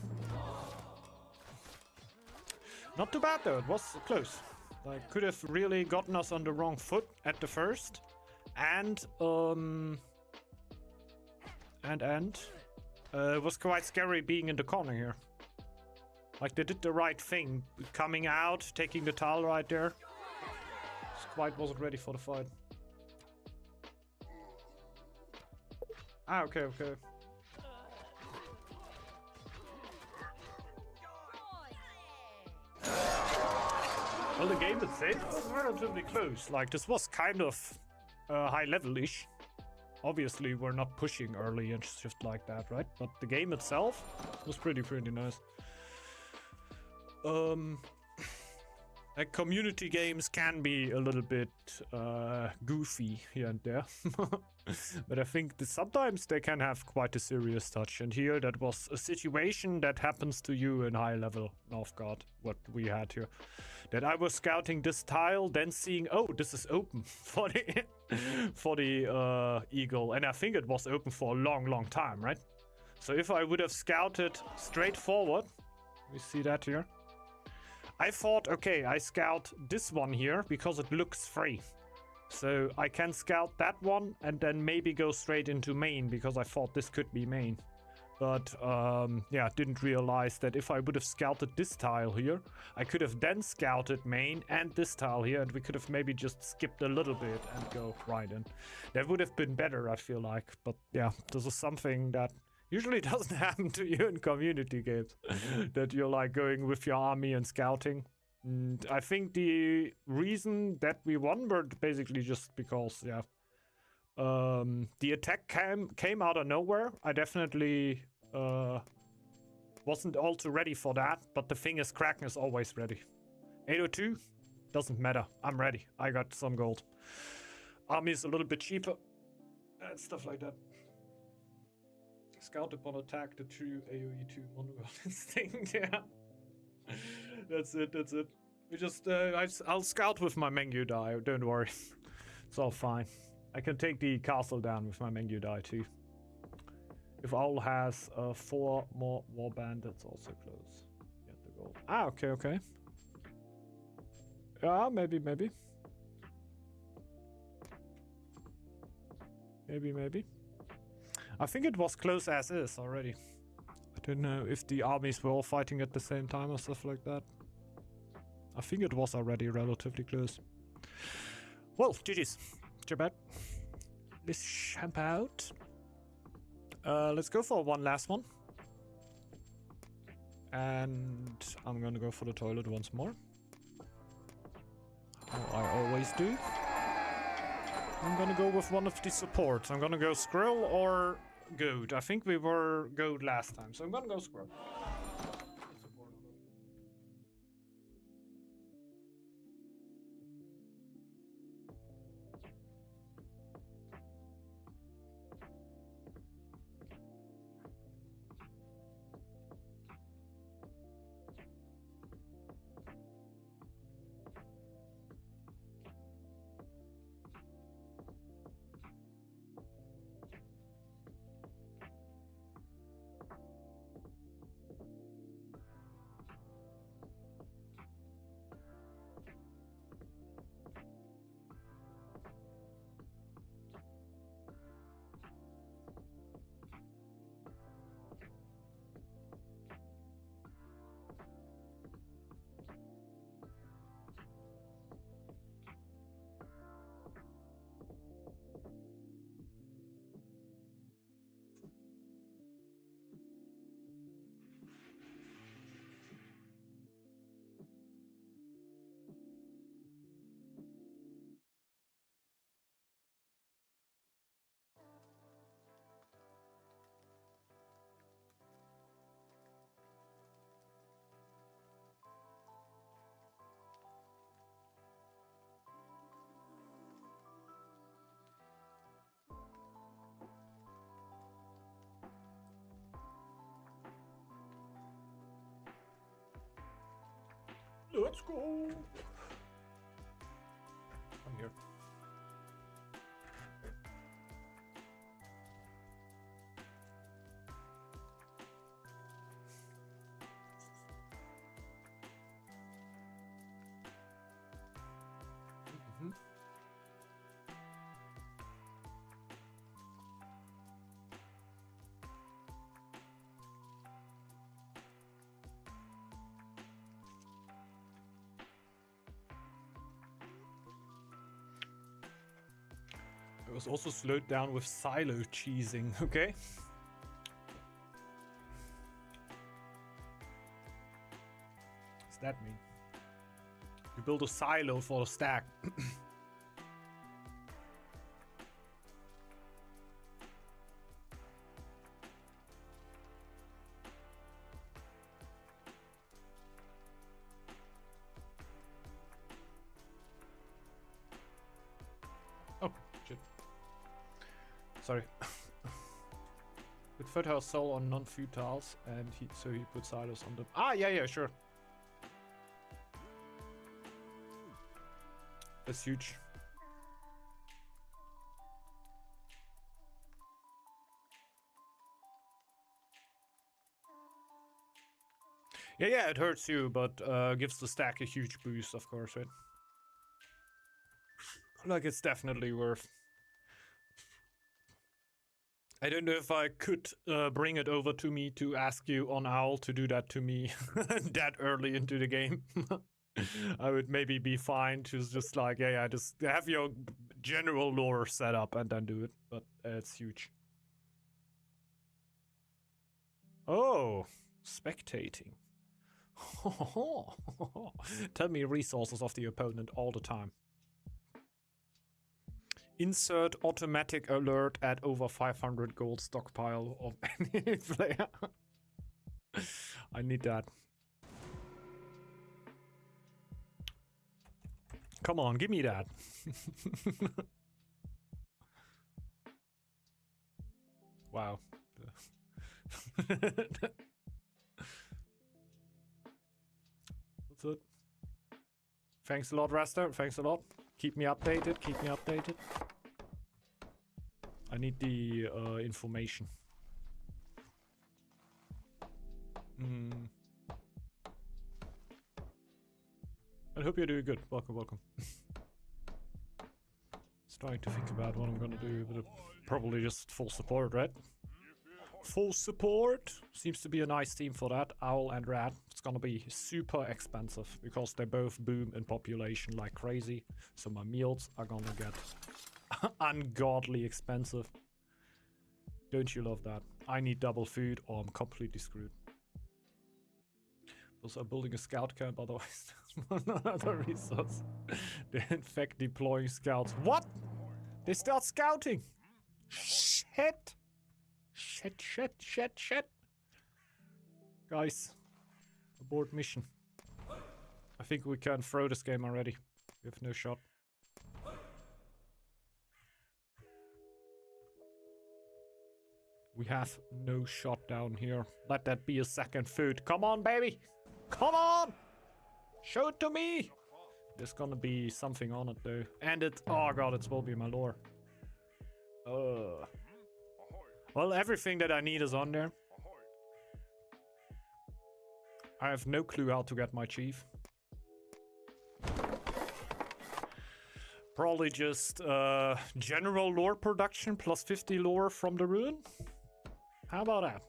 Not too bad though, it was close. Like, could have really gotten us on the wrong foot at the first. And it was quite scary being in the corner here. Like, they did the right thing. Coming out, taking the tile right there. Quite wasn't ready for the fight. Ah, okay, okay. Well, the game itself was relatively close. Like, this was kind of high level-ish. Obviously, we're not pushing early and shift like that, right? But the game itself was pretty nice. Like, community games can be a little bit goofy here and there. But I think that sometimes they can have quite a serious touch. And here, that was a situation that happens to you in high level Northgard, what we had here. That I was scouting this tile, then seeing, oh, this is open for the for the eagle. And I think it was open for a long time, right? So if I would have scouted straight forward, we see that here. I thought, okay, I scout this one here because it looks free. So I can scout that one and then maybe go straight into main because I thought this could be main. But yeah, didn't realize that if I would have scouted this tile here, I could have then scouted main and this tile here, and we could have maybe just skipped a little bit and go right in. That would have been better, I feel like. But yeah, this is something that usually doesn't happen to you in community games. That you're like going with your army and scouting. And I think the reason that we won were basically just because, yeah, the attack came out of nowhere. I definitely wasn't all too ready for that, but the thing is, Kraken is always ready. 802 doesn't matter. I'm ready. I got some gold. Army is a little bit cheaper and stuff like that. Scout upon attack, the true AoE 2 monograph instinct. Yeah, that's it. That's it. We just I'll scout with my menu die. Don't worry, it's all fine. I can take the castle down with my menu die too. If Owl has 4 more war bandits, also close. Get the gold. Ah, okay, okay. Yeah, maybe. Maybe. I think it was close as is already. I don't know if the armies were all fighting at the same time or stuff like that. I think it was already relatively close. Well, GG's. Jabat. Let's champ out. Let's go for one last one. And I'm gonna go for the toilet once more. Oh, I always do. I'm gonna go with one of the supports. I'm gonna go Skrill or Goat. I think we were Goat last time, so I'm gonna go Skrill. Let's go. I'm here. It was also slowed down with silo cheesing, okay? What does that mean? You build a silo for a stack. Oh, shit. Sorry. With fertile soil on non-futiles, and so he puts silos on them. Ah, yeah, sure. That's huge. Yeah, it hurts you, but gives the stack a huge boost, of course, right? Like, it's definitely worth. I don't know if I could bring it over to me to ask you on Owl to do that to me that early into the game. I would maybe be fine to just like, yeah, just have your general lore set up and then do it, but it's huge. Oh, spectating. Tell me resources of the opponent all the time. Insert automatic alert at over 500 gold stockpile of any player. I need that. Come on, give me that. Wow. What's it? Thanks a lot, Raster. Thanks a lot. Keep me updated. Keep me updated. I need the information. I hope you're doing good. Welcome, welcome. Starting to think about what I'm gonna do, but probably just full support, right? Full support seems to be a nice team for that. Owl and Rat. It's gonna be super expensive because they both boom in population like crazy. So my meals are gonna get ungodly expensive. Don't you love that? I need double food or I'm completely screwed. Those are building a scout camp, otherwise there's another resource. They're in fact deploying scouts. What? They start scouting! Shit! Shit. Guys, abort mission. I think we can throw this game already. We have no shot. We have no shot down here. Let that be a second food. Come on, baby! Come on! Show it to me! There's gonna be something on it, though. And it... Oh god, it will be my lore. Well, everything that I need is on there. I have no clue how to get my chief. Probably just general lore production plus 50 lore from the ruin. How about that?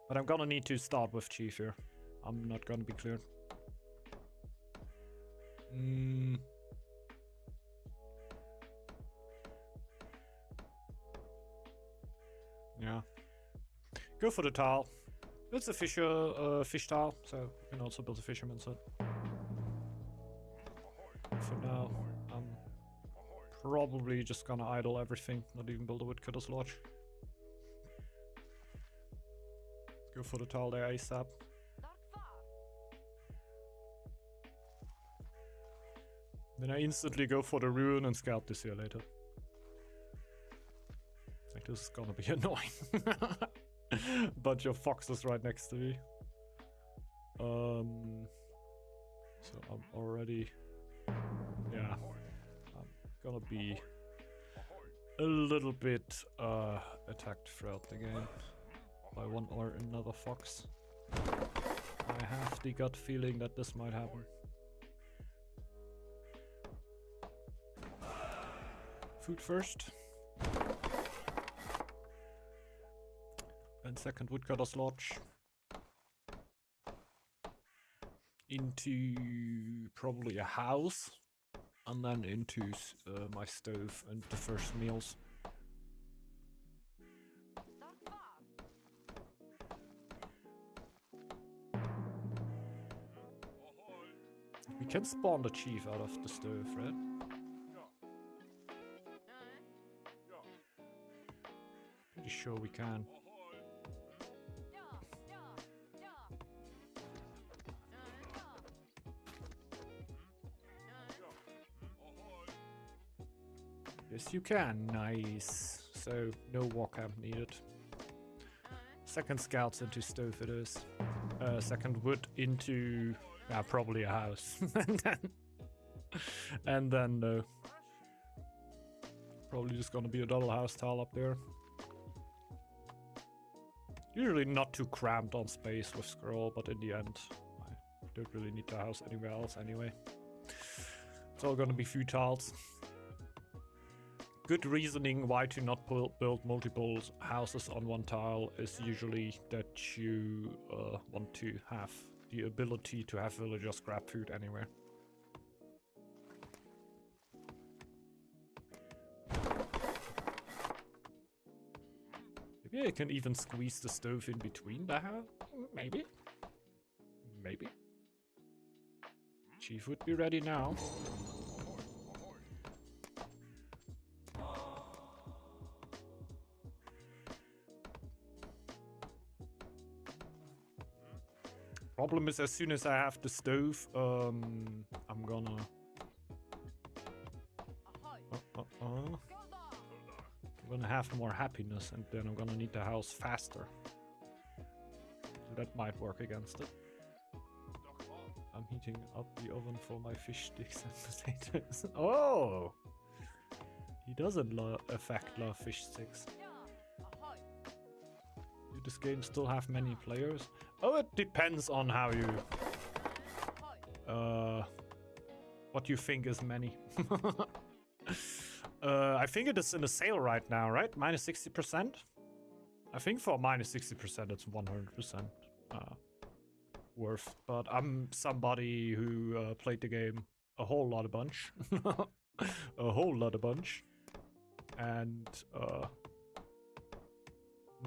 But I'm gonna need to start with chief here. I'm not gonna be cleared. Yeah. Go for the tile. It's a fish tile, so you can also build a fisherman's hut. For now, I'm probably just gonna idle everything, not even build a woodcutter's lodge. Go for the tile there ASAP. Then I instantly go for the ruin and scout this here later. Like, this is gonna be annoying. Bunch of foxes right next to me. So I'm already... Yeah. I'm gonna be a little bit attacked throughout the game by one or another fox. I have the gut feeling that this might happen. Food first. And second woodcutter's lodge. Into probably a house. And then into my stove and the first meals. We can spawn the chief out of the stove, right? Pretty sure we can. Yes, you can. Nice. So, no war camp needed. Second scouts into stove it is. Second wood into... probably a house. and then no. Probably just gonna be a double house tile up there. Usually not too cramped on space with scroll, but in the end, I don't really need to house anywhere else anyway. It's all gonna be few tiles. Good reasoning why to not build multiple houses on one tile is usually that you want to have the ability to have villagers grab food anywhere. Maybe I can even squeeze the stove in between the house? Maybe. Maybe. Chief would be ready now. Problem is, as soon as I have the stove, I'm gonna... I'm gonna have more happiness, and then I'm gonna need the house faster. So that might work against it. I'm heating up the oven for my fish sticks and potatoes. Oh! He doesn't love fish sticks. Do this game still have many players? Oh, it depends on how you... what you think is many. I think it is in a sale right now, right? Minus 60%? I think for minus 60% it's 100% worth. But I'm somebody who played the game a whole lot a bunch. A whole lot a bunch. And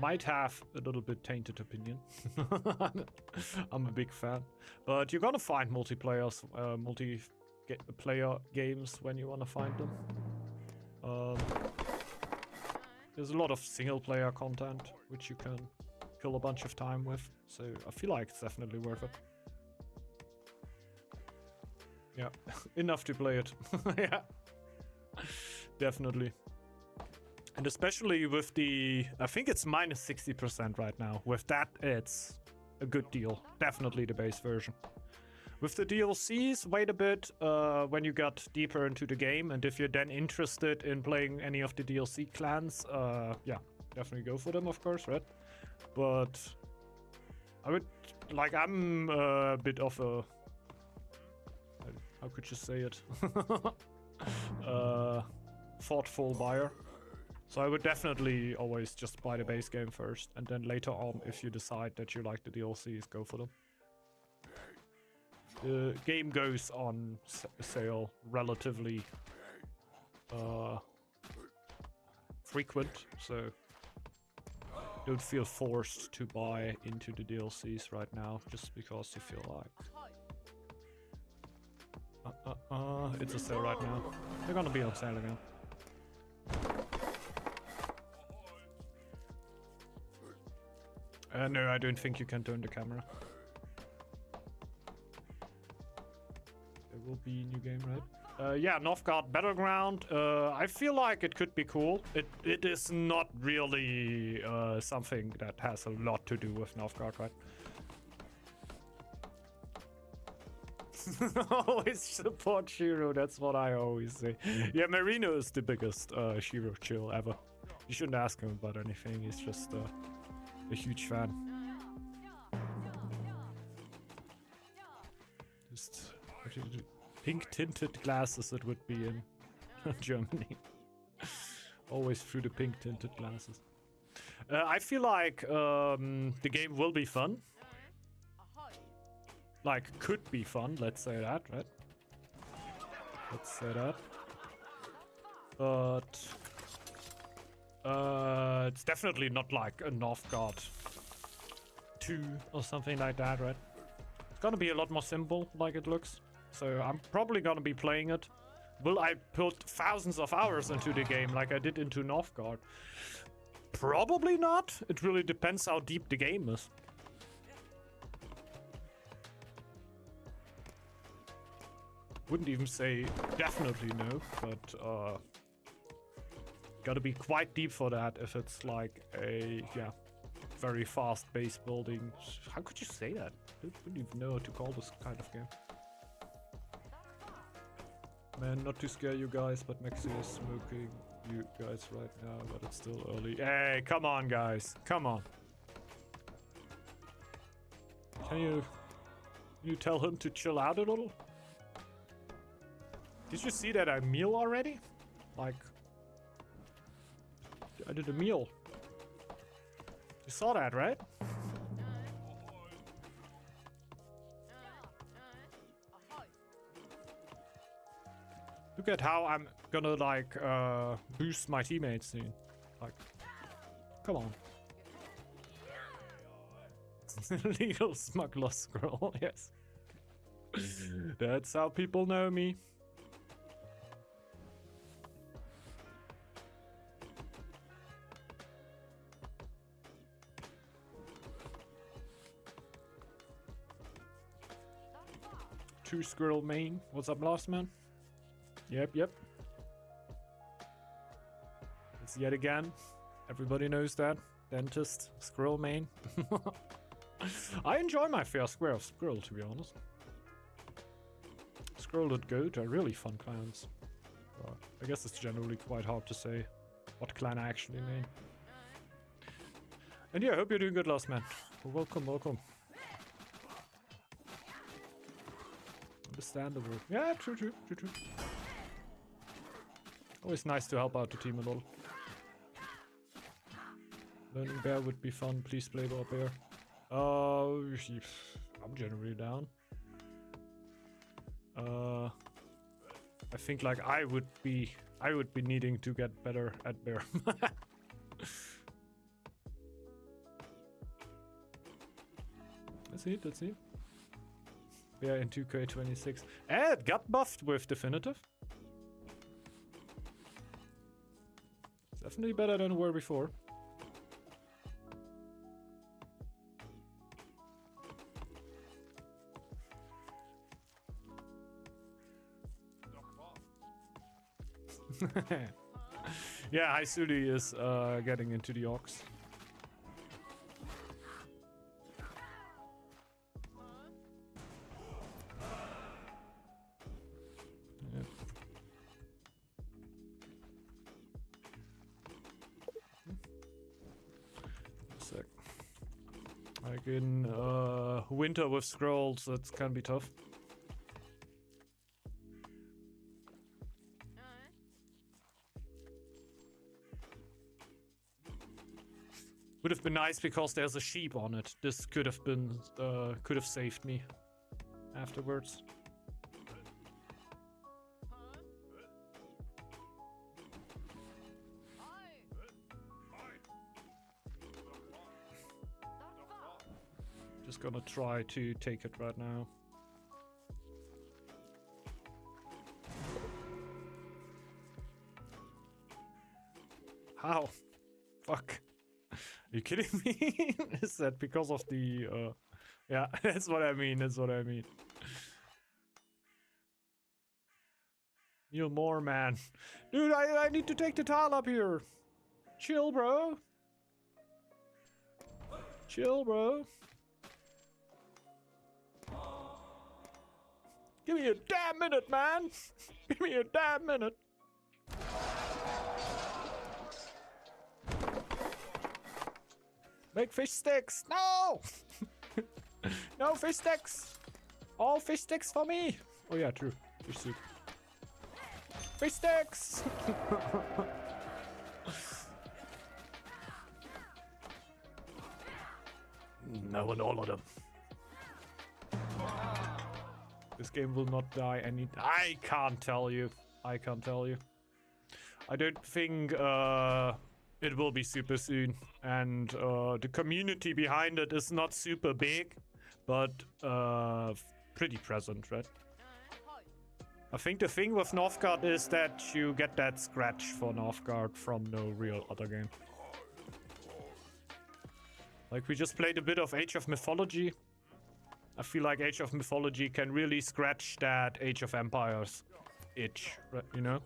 might have a little bit tainted opinion. I'm a big fan, but you're gonna find multiplayers, multiplayer games when you wanna find them. There's a lot of single-player content which you can kill a bunch of time with, so I feel like it's definitely worth it. Yeah, enough to play it. Yeah, definitely. And especially with the, I think it's minus 60% right now. With that, it's a good deal. Definitely the base version. With the DLCs, wait a bit when you got deeper into the game. And if you're then interested in playing any of the DLC clans, yeah, definitely go for them, of course, right? But I would, like, I'm a bit of a, how could you say it? Thoughtful buyer. So I would definitely always just buy the base game first, and then later on, if you decide that you like the DLCs, go for them. The game goes on sale relatively frequent, so don't feel forced to buy into the DLCs right now just because you feel like. It's a sale right now. They're gonna be on sale again. No, I don't think you can turn the camera. There will be new game, right? Yeah, Northgard Battleground. I feel like it could be cool. It is not really something that has a lot to do with Northgard, right? Always support Shiro, that's what I always say. Yeah, Marino is the biggest Shiro chill ever. You shouldn't ask him about anything, he's just a huge fan. Just pink tinted glasses it would be in Germany. Always through the pink tinted glasses. I feel like the game will be fun. Like, could be fun, let's say that, right? Let's say that. But it's definitely not like a Northgard 2 or something like that, right? It's gonna be a lot more simple, like it looks. So I'm probably gonna be playing it. Will I put thousands of hours into the game like I did into Northgard? Probably not. It really depends how deep the game is. Wouldn't even say definitely no, but gotta be quite deep for that if it's like a, yeah, very fast base building. How could you say that? I wouldn't even know what to call this kind of game. Man, not to scare you guys, but Maxi is smoking you guys right now, but it's still early. Hey, come on guys, come on. Can you tell him to chill out a little? Did you see that I meal already? Like, I did a meal. You saw that, right? Look at how I'm gonna, like, boost my teammates soon. Like, come on. Legal smuggler scroll, yes. That's how people know me. Two squirrel main. What's up, last man? Yep. It's yet again. Everybody knows that. Dentist, squirrel main. I enjoy my fair square of squirrel, to be honest. Squirrel and goat are really fun clans. But I guess it's generally quite hard to say what clan I actually mean. And yeah, I hope you're doing good, last man. Welcome. Understandable. Yeah, true. Always nice to help out the team a little. Learning bear would be fun. Please play ball bear. I'm generally down. I think like I would be needing to get better at bear. let's see, let's see. Yeah, in 2K26. And it got buffed with Definitive. It's definitely better than it were before. Yeah, Haisuli is getting into the Ox. Yep. Sec. Like in winter with scrolls, that's can be tough. Would have been nice because there's a sheep on it. This could have been, could have saved me afterwards. Just gonna try to take it right now. How? Fuck. Are you kidding me? Is that because of the, yeah, that's what I mean, that's what I mean. You're more, man. Dude, I need to take the tile up here. Chill, bro. Chill, bro. Give me a damn minute, man. Give me a damn minute. Make fish sticks! No! No fish sticks! All fish sticks for me! Oh yeah, true. Fish soup. Fish sticks! No, and all of them. This game will not die any... I can't tell you. I can't tell you. I don't think it will be super soon. And the community behind it is not super big, but pretty present, right? I think the thing with Northgard is that you get that scratch for Northgard from no real other game. Like, we just played a bit of Age of Mythology. I feel like Age of Mythology can really scratch that Age of Empires itch, right, you know?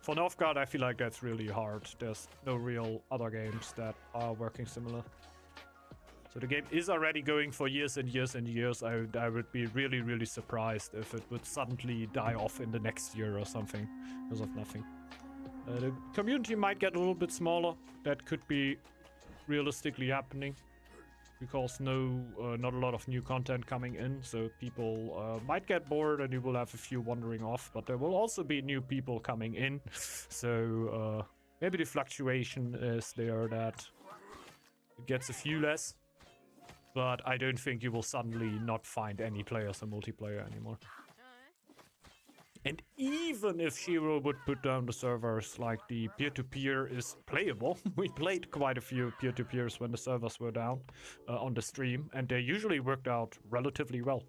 For Northgard, I feel like that's really hard. There's no real other games that are working similar. So the game is already going for years and years and years. I would be really, really surprised if it would suddenly die off in the next year or something because of nothing. The community might get a little bit smaller. That could be realistically happening because not a lot of new content coming in. So people might get bored and you will have a few wandering off, but there will also be new people coming in. So maybe the fluctuation is there that it gets a few less. But I don't think you will suddenly not find any players in multiplayer anymore. And even if Shiro would put down the servers, like the peer-to-peer is playable. We played quite a few peer-to-peers when the servers were down on the stream, and they usually worked out relatively well.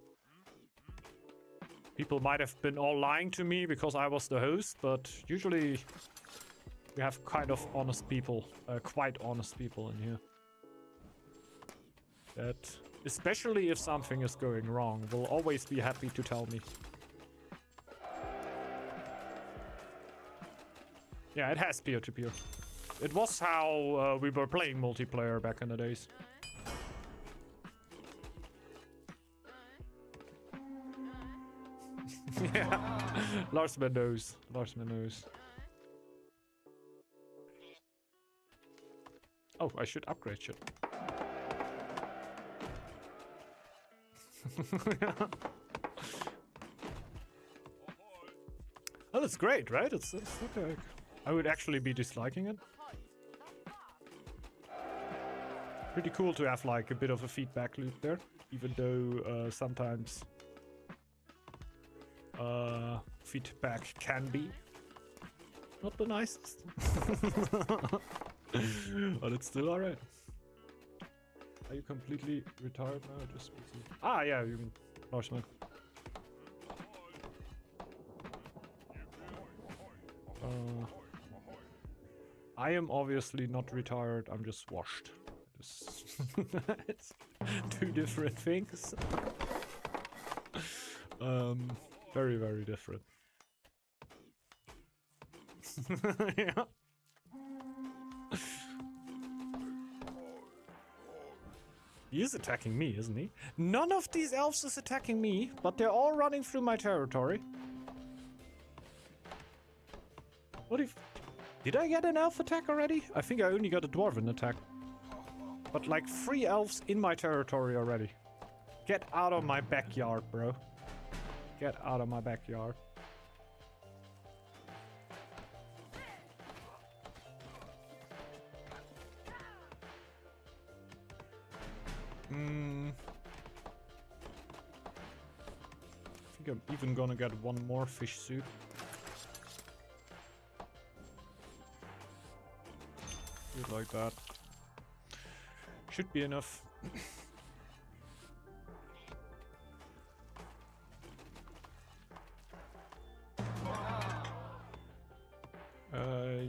People might have been all lying to me because I was the host, but usually we have kind of honest people, quite honest people in here. That, especially if something is going wrong, will always be happy to tell me. Yeah, it has peer-to-peer. It was how we were playing multiplayer back in the days. Yeah, Larsman knows. Larsman knows. Oh, I should upgrade shit. Oh, that's great, right? It's okay. I would actually be disliking it. Pretty cool to have like a bit of a feedback loop there, even though sometimes feedback can be Not the nicest. But it's still alright. Are you completely retired now? Just busy. Ah, yeah, you mean Norseman. I am obviously not retired, I'm just washed. It's two different things. Very, very different. Yeah. He is attacking me, isn't he? None of these elves is attacking me, but they're all running through my territory. What if... Did I get an elf attack already? I think I only got a dwarven attack. But like 3 elves in my territory already. Get out of my backyard, bro. Get out of my backyard. I think I'm even gonna get one more fish suit. Do it like that. Should be enough.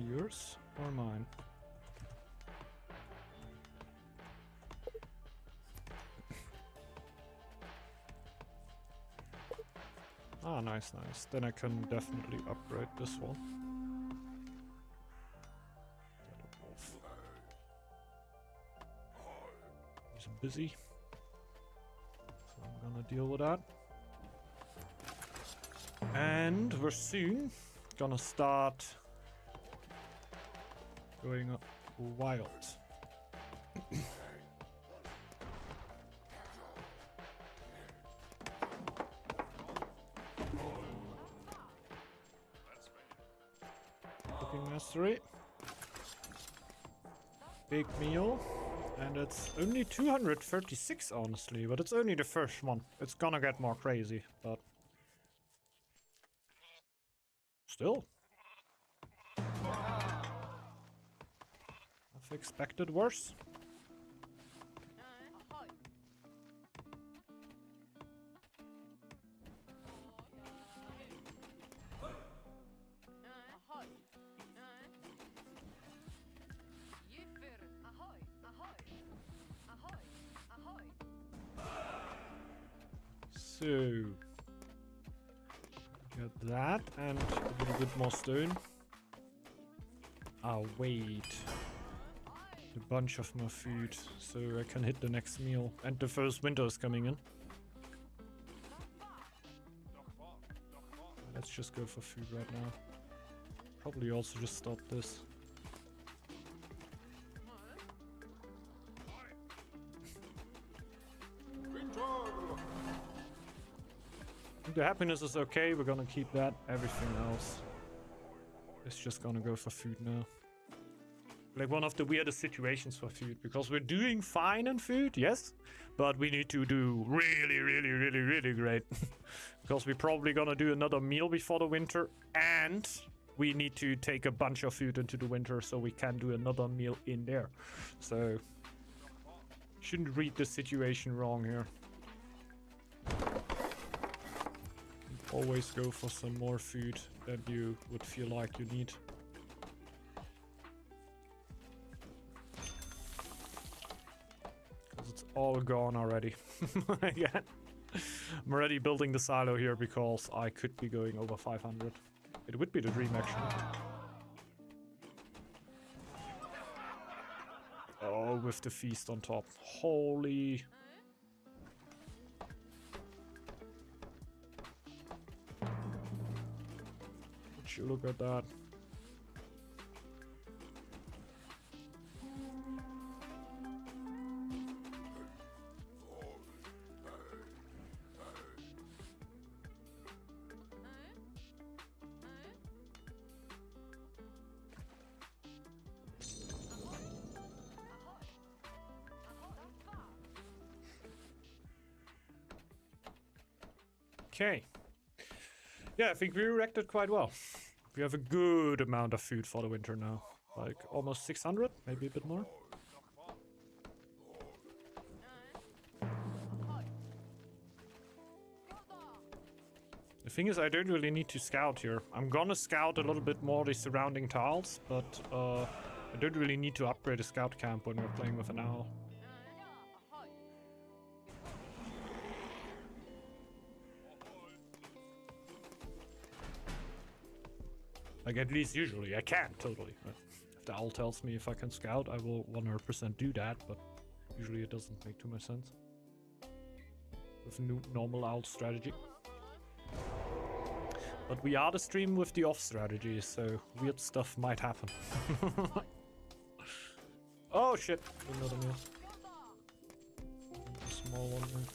Yours or mine? Ah, nice, nice. Then I can definitely upgrade this one. He's busy, so I'm gonna deal with that. And we're soon gonna start going wild. Cooking mastery. Big meal. And it's only 236, honestly, but it's only the first one. It's gonna get more crazy, but... Still. I've expected worse. So, get that and a little bit more stone. Ah, wait. A bunch of more food, so I can hit the next meal. And the first winter is coming in. Let's just go for food right now. Probably also just stop this. The happiness is okay, we're gonna keep that. Everything else is just gonna go for food now. Like one of the weirdest situations for food, because we're doing fine in food, yes, but we need to do really great. Because we're probably gonna do another meal before the winter, and we need to take a bunch of food into the winter so we can do another meal in there. So, shouldn't read the situation wrong here. Always go for some more food than you would feel like you need. Because it's all gone already. Again. I'm already building the silo here because I could be going over 500. It would be the dream, actually. Oh, with the feast on top. Holy... Look at that. Okay. Yeah, I think we reacted quite well. We have a good amount of food for the winter now. Like almost 600, maybe a bit more. The thing is, I don't really need to scout here. I'm gonna scout a little bit more the surrounding tiles, but I don't really need to upgrade a scout camp when we're playing with an owl. Like, at least usually. I can, totally. If the owl tells me if I can scout, I will 100% do that, but usually it doesn't make too much sense. With a new normal owl strategy. But we are the stream with the off strategy, so weird stuff might happen. Oh shit! Another miss. A small one there.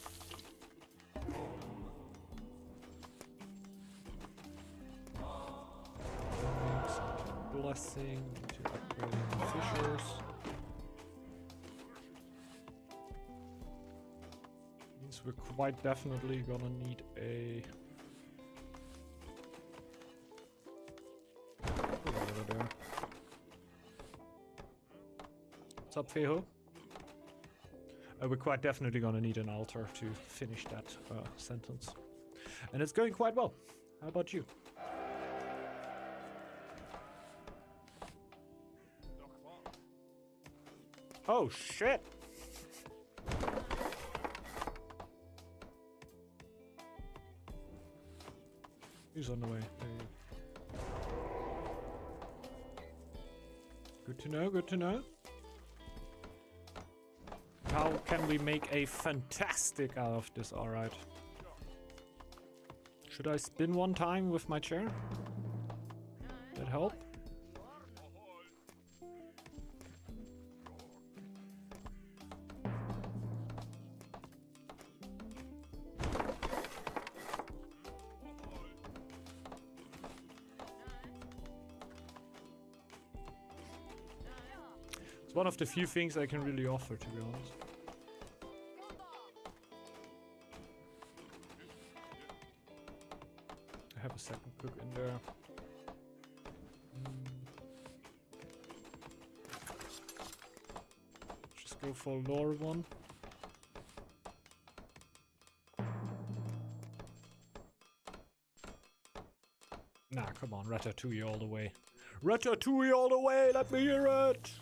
Blessing to upgrade the fissures. Means we're quite definitely gonna need a... There. What's up, Feho? We're quite definitely gonna need an altar to finish that sentence. And it's going quite well. How about you? Oh, shit! He's on the way. There you go. Good to know, good to know. How can we make a fantastic out of this? Alright. Should I spin one time with my chair? That help? One of the few things I can really offer, to be honest. I have a second cook in there. Just go for a lore one. Nah, come on, Ratatouille all the way. Ratatouille all the way, let me hear it!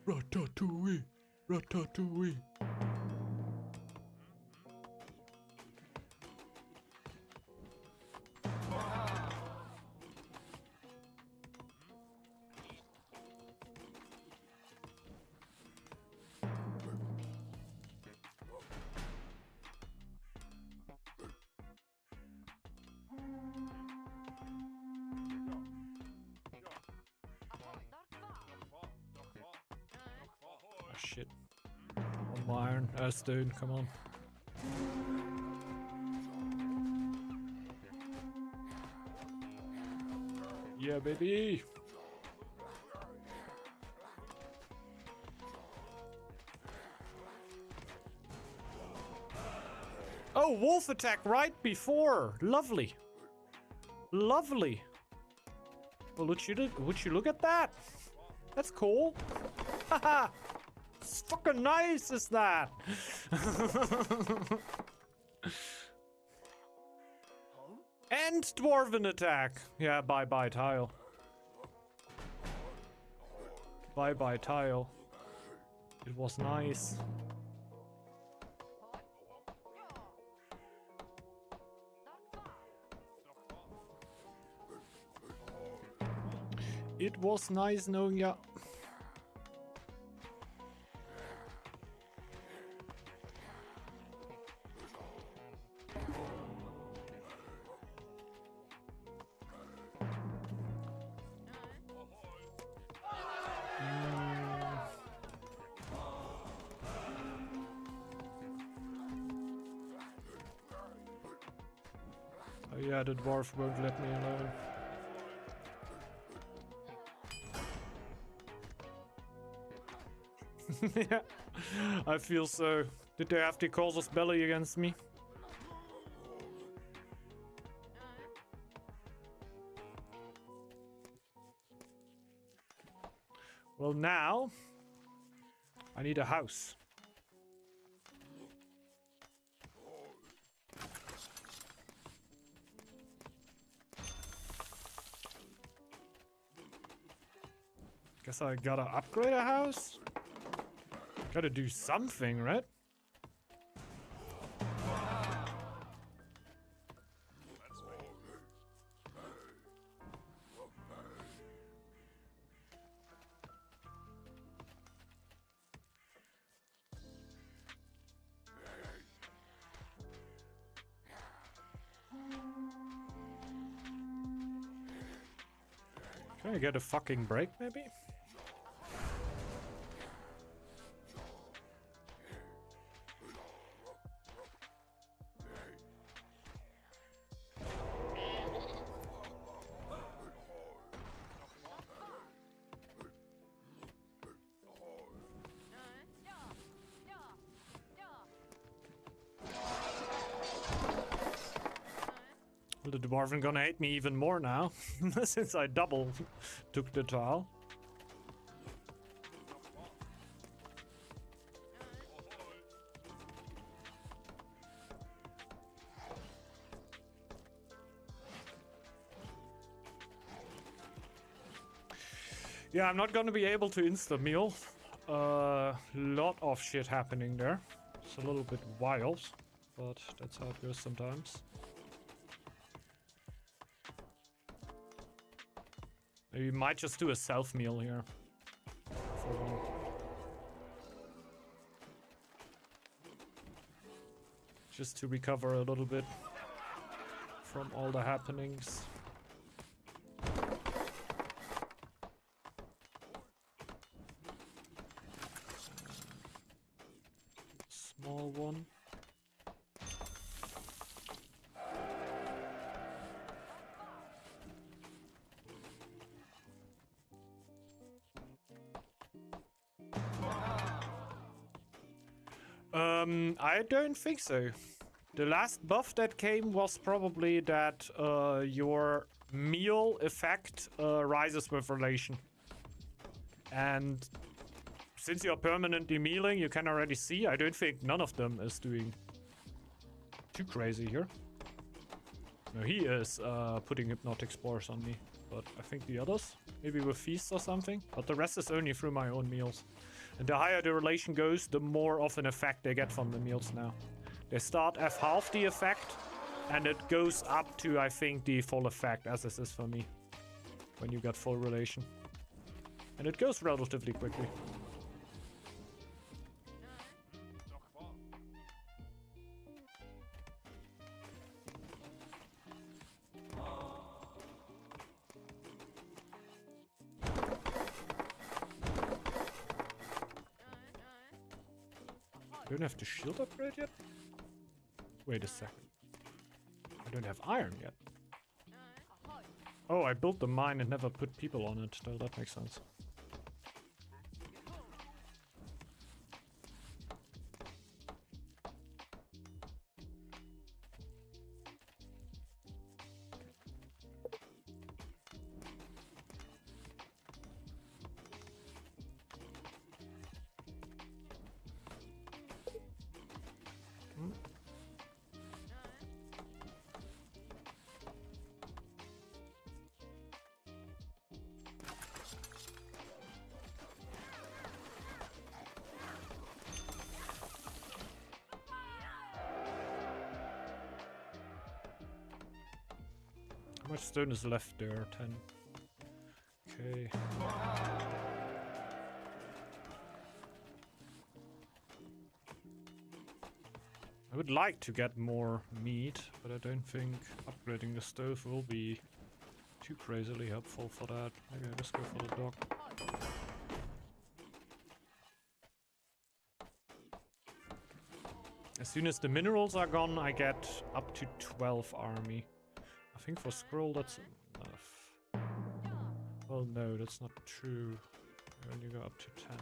Ratatouille, ratatouille. Shit. One more iron. Stone, come on. Yeah, baby. Oh, wolf attack right before. Lovely. Lovely. Well, would you look at that? That's cool. Haha. It's fucking nice, is that? And dwarven attack. Yeah, bye-bye tile. Bye-bye tile. It was nice. It was nice knowing ya. Oh yeah, the dwarf won't let me alone. Yeah, I feel so. Did they have the casus belli against me? Well, now I need a house. Guess I gotta upgrade a house? Gotta do something, right? Can I get a fucking break, maybe? Well, the dwarven gonna hate me even more now, since I double took the tile. Yeah, I'm not gonna be able to insta-meal. Lot of shit happening there. It's a little bit wild, but that's how it goes sometimes. Maybe we might just do a self-meal here. For one. Just to recover a little bit from all the happenings. Small one. I don't think so. The last buff that came was probably that your meal effect rises with relation. And since you're permanently mealing, you can already see, I don't think none of them is doing too crazy here. No, he is putting hypnotic spores on me. But I think the others, maybe with feasts or something. But the rest is only through my own meals. And the higher the relation goes, the more of an effect they get from the meals now. They start at half the effect, and it goes up to, I think, the full effect, as this is for me, when you get full relation. And it goes relatively quickly. I don't have the shield upgrade yet? Wait a second. I don't have iron yet. Oh, I built the mine and never put people on it, though that makes sense. How much stone is left there? 10. Okay. I would like to get more meat, but I don't think upgrading the stove will be too crazily helpful for that. Maybe I'll just go for the dog. As soon as the minerals are gone, I get up to 12 army. I think for scroll that's enough. Well, no, that's not true. I only go up to 10.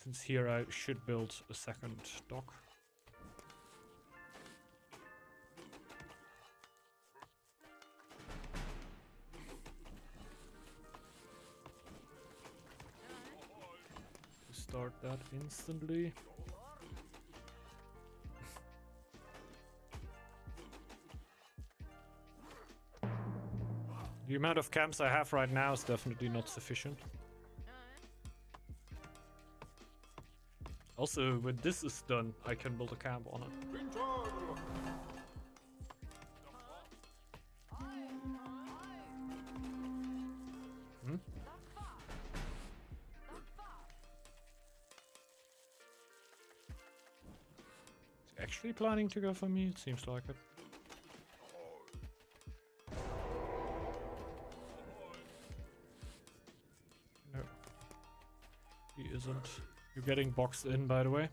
Since here I should build a second dock. start that instantly. The amount of camps I have right now is definitely not sufficient. Also, when this is done, I can build a camp on it. Hmm? Is he actually planning to go for me? It seems like it. No. He isn't. You're getting boxed in, by the way.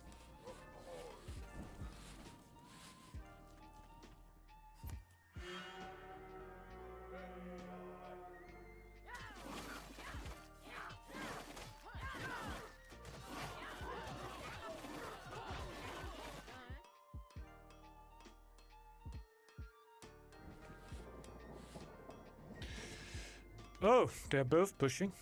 Oh, they're both pushing.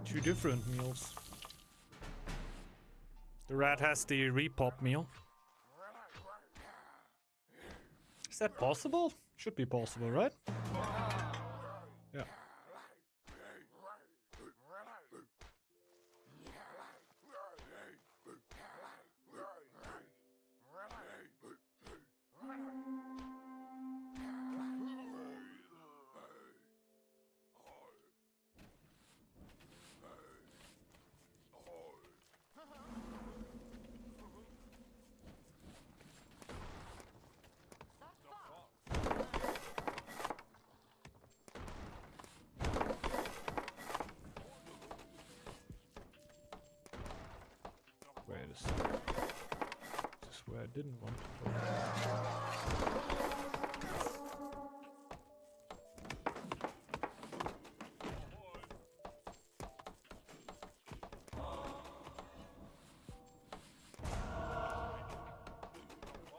Two different meals. The rat has the repop meal. Is that possible? Should be possible, right? Yeah. Wait a second. This is where I didn't want to go.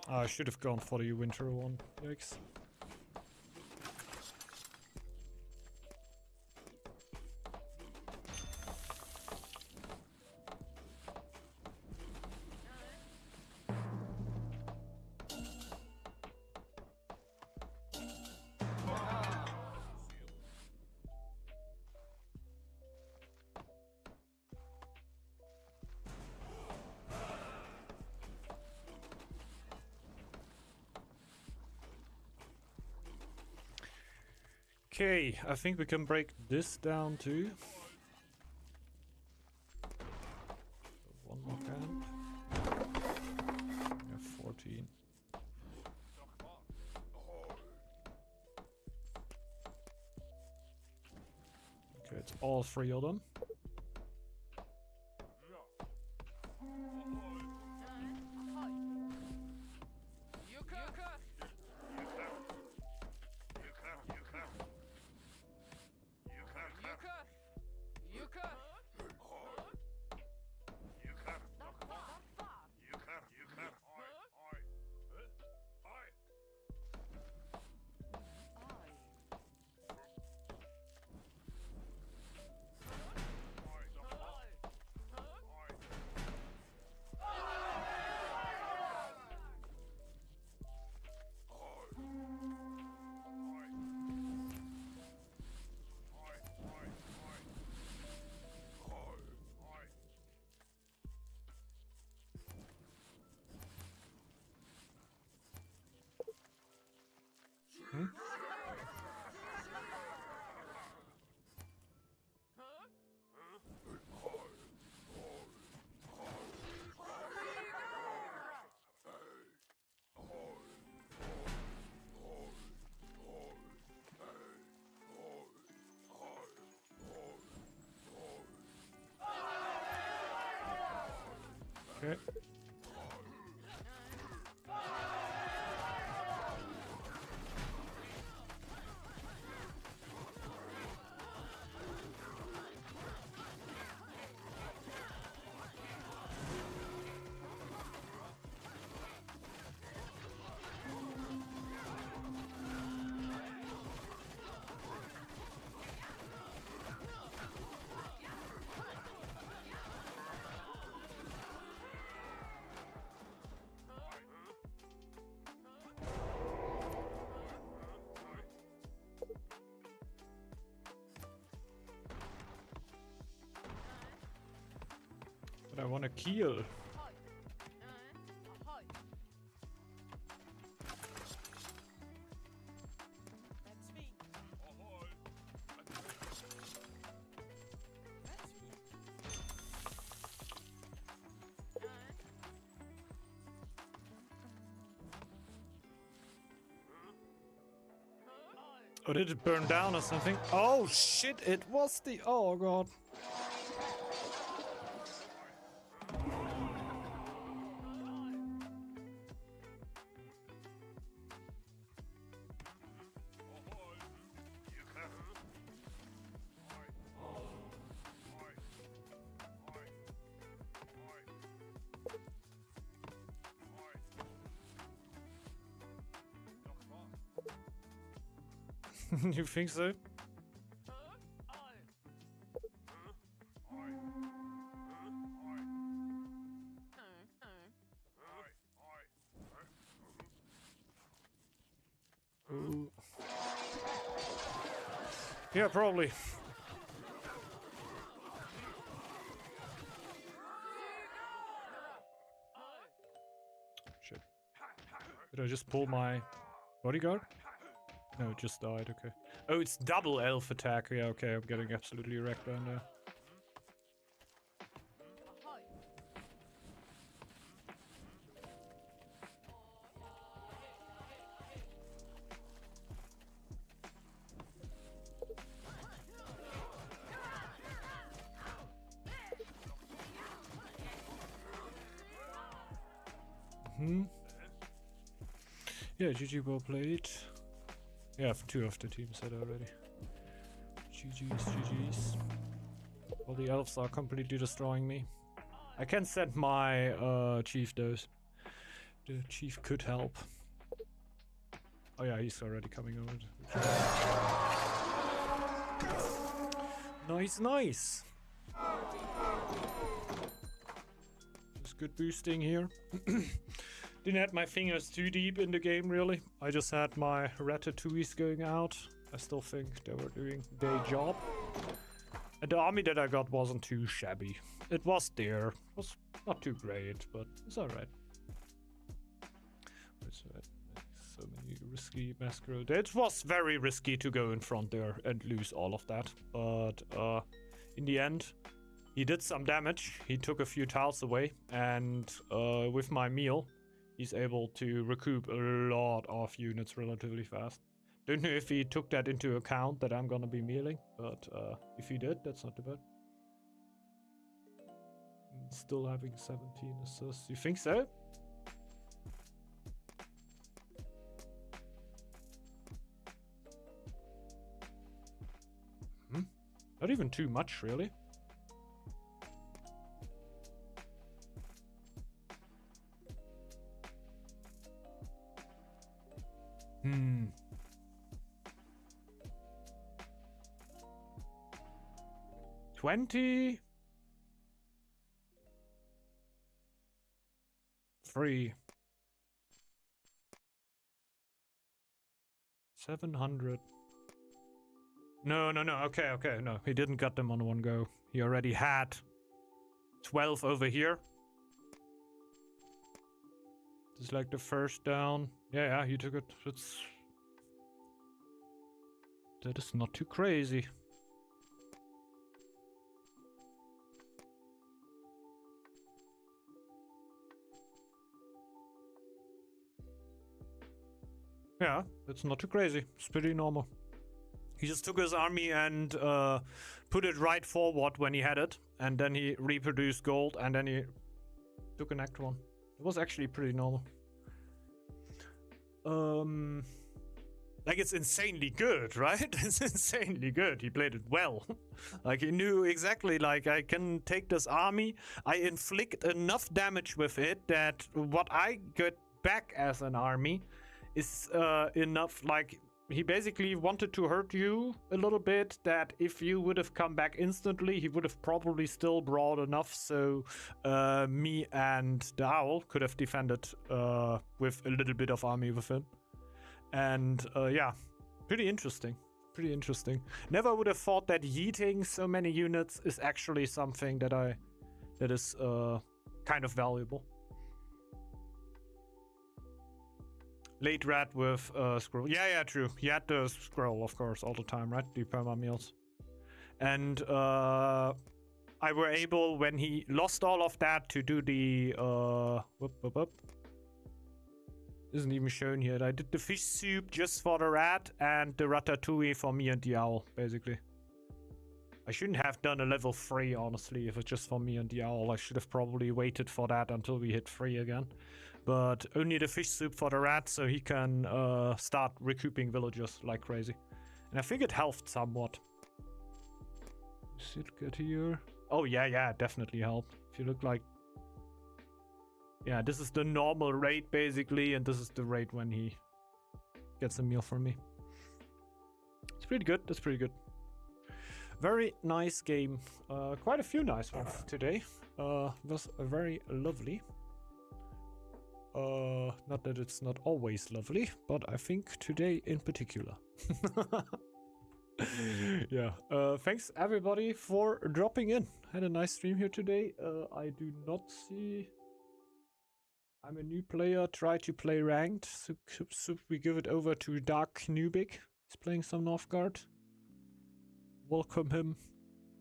I should have gone for the winter one. Yikes. Okay, I think we can break this down too. One more camp. We have 14. Okay, it's all three of them. Okay. But I want to kill. Oh, did it burn down or something? Oh shit, it was the... Oh god. You think so? Ooh. Yeah, probably. Shit. Did I just pull my bodyguard? No, it just died, okay. Oh, it's double elf attack. Yeah, okay, I'm getting absolutely wrecked right now. Yeah, GG, well played. Yeah, two of the teams said already. GG's, GG's. All the elves are completely destroying me. I can send my chief though. The chief could help. Oh yeah, he's already coming over. Nice, nice. Just good boosting here. Didn't have my fingers too deep in the game, really. I just had my ratatouilles going out. I still think they were doing their job. And the army that I got wasn't too shabby. It was there. It was not too great, but it's alright. So many risky masquerade. It was very risky to go in front there and lose all of that. But in the end, he did some damage. He took a few tiles away. And with my meal, he's able to recoup a lot of units relatively fast. Don't know if he took that into account that I'm gonna be mealing, but if he did, that's not too bad. Still having 17 assists. You think so? Not even too much, really. Hmm. $23. 700. No. Okay. No, he didn't get them on one go. He already had 12 over here. This is like the first down. Yeah, he took it. That is not too crazy. Yeah, it's not too crazy. It's pretty normal. He just took his army and put it right forward when he had it, and then he reproduced gold, and then he took an act 1. It was actually pretty normal. Like, it's insanely good, right? It's insanely good. He played it well. Like, he knew exactly, like, I can take this army, I inflict enough damage with it that what I get back as an army is enough. Like, he basically wanted to hurt you a little bit, that if you would have come back instantly, he would have probably still brought enough so me and the owl could have defended with a little bit of army with him. And yeah, pretty interesting. Pretty interesting. Never would have thought that yeeting so many units is actually something that is kind of valuable. Late rat with scroll. Yeah, true. He had the scroll, of course, all the time, right? The perma meals. And I were able, when he lost all of that, to do the isn't even shown here. I did the fish soup just for the rat and the ratatouille for me and the owl, basically. I shouldn't have done a level 3, honestly, if it's just for me and the owl. I should have probably waited for that until we hit 3 again. But only the fish soup for the rat, so he can start recouping villagers like crazy. And I think it helped somewhat. Should get here. Oh yeah, definitely helped. If you look like... Yeah, this is the normal rate, basically, and this is the rate when he gets a meal from me. It's pretty good. That's pretty good. Very nice game. Quite a few nice ones today. Was very lovely. Not that it's not always lovely, but I think today in particular. Yeah. Thanks everybody for dropping in. Had a nice stream here today. I do not see... I'm a new player, try to play ranked, so we give it over to Dark Nubik. He's playing some Northgard. Welcome him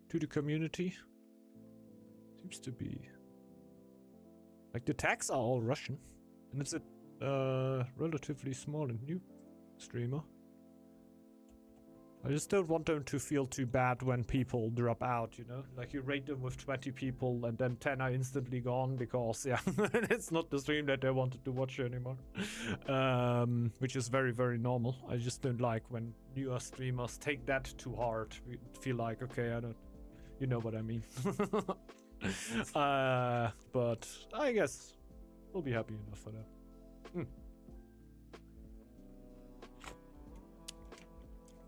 to the community. Seems to be... Like, the tags are all Russian. And it's a relatively small and new streamer. I just don't want them to feel too bad when people drop out, you know? Like, you rate them with 20 people and then 10 are instantly gone because, yeah, it's not the stream that they wanted to watch anymore. Which is very, very normal. I just don't like when newer streamers take that too hard. We feel like, okay, I don't... You know what I mean. But I guess we'll be happy enough for that.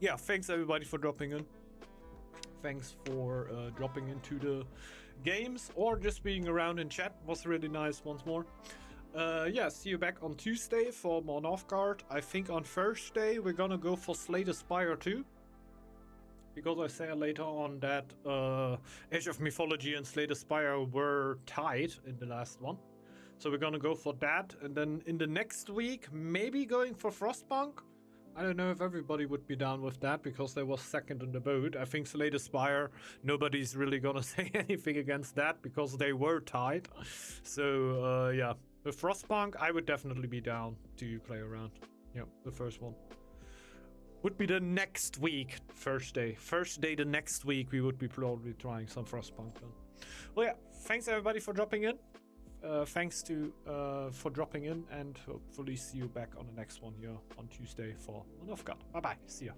Yeah, thanks everybody for dropping in. Thanks for dropping into the games or just being around in chat. Was really nice once more. Yeah, see you back on Tuesday for more Northgard. I think on Thursday we're gonna go for Slay the Spire 2. Because I say later on that Age of Mythology and Slay the Spire were tied in the last one. So we're gonna go for that. And then in the next week, maybe going for Frostpunk. I don't know if everybody would be down with that because they was second in the vote. I think Slay the Spire, nobody's really gonna say anything against that because they were tied. So yeah, with Frostpunk, I would definitely be down to play around. Yeah, the first one. Would be the next week, Thursday. First day the next week, we would be probably trying some Frostpunk then. Well, yeah, thanks everybody for dropping in. Thanks for dropping in, and hopefully see you back on the next one here on Tuesday for Northgard. Bye bye. See ya.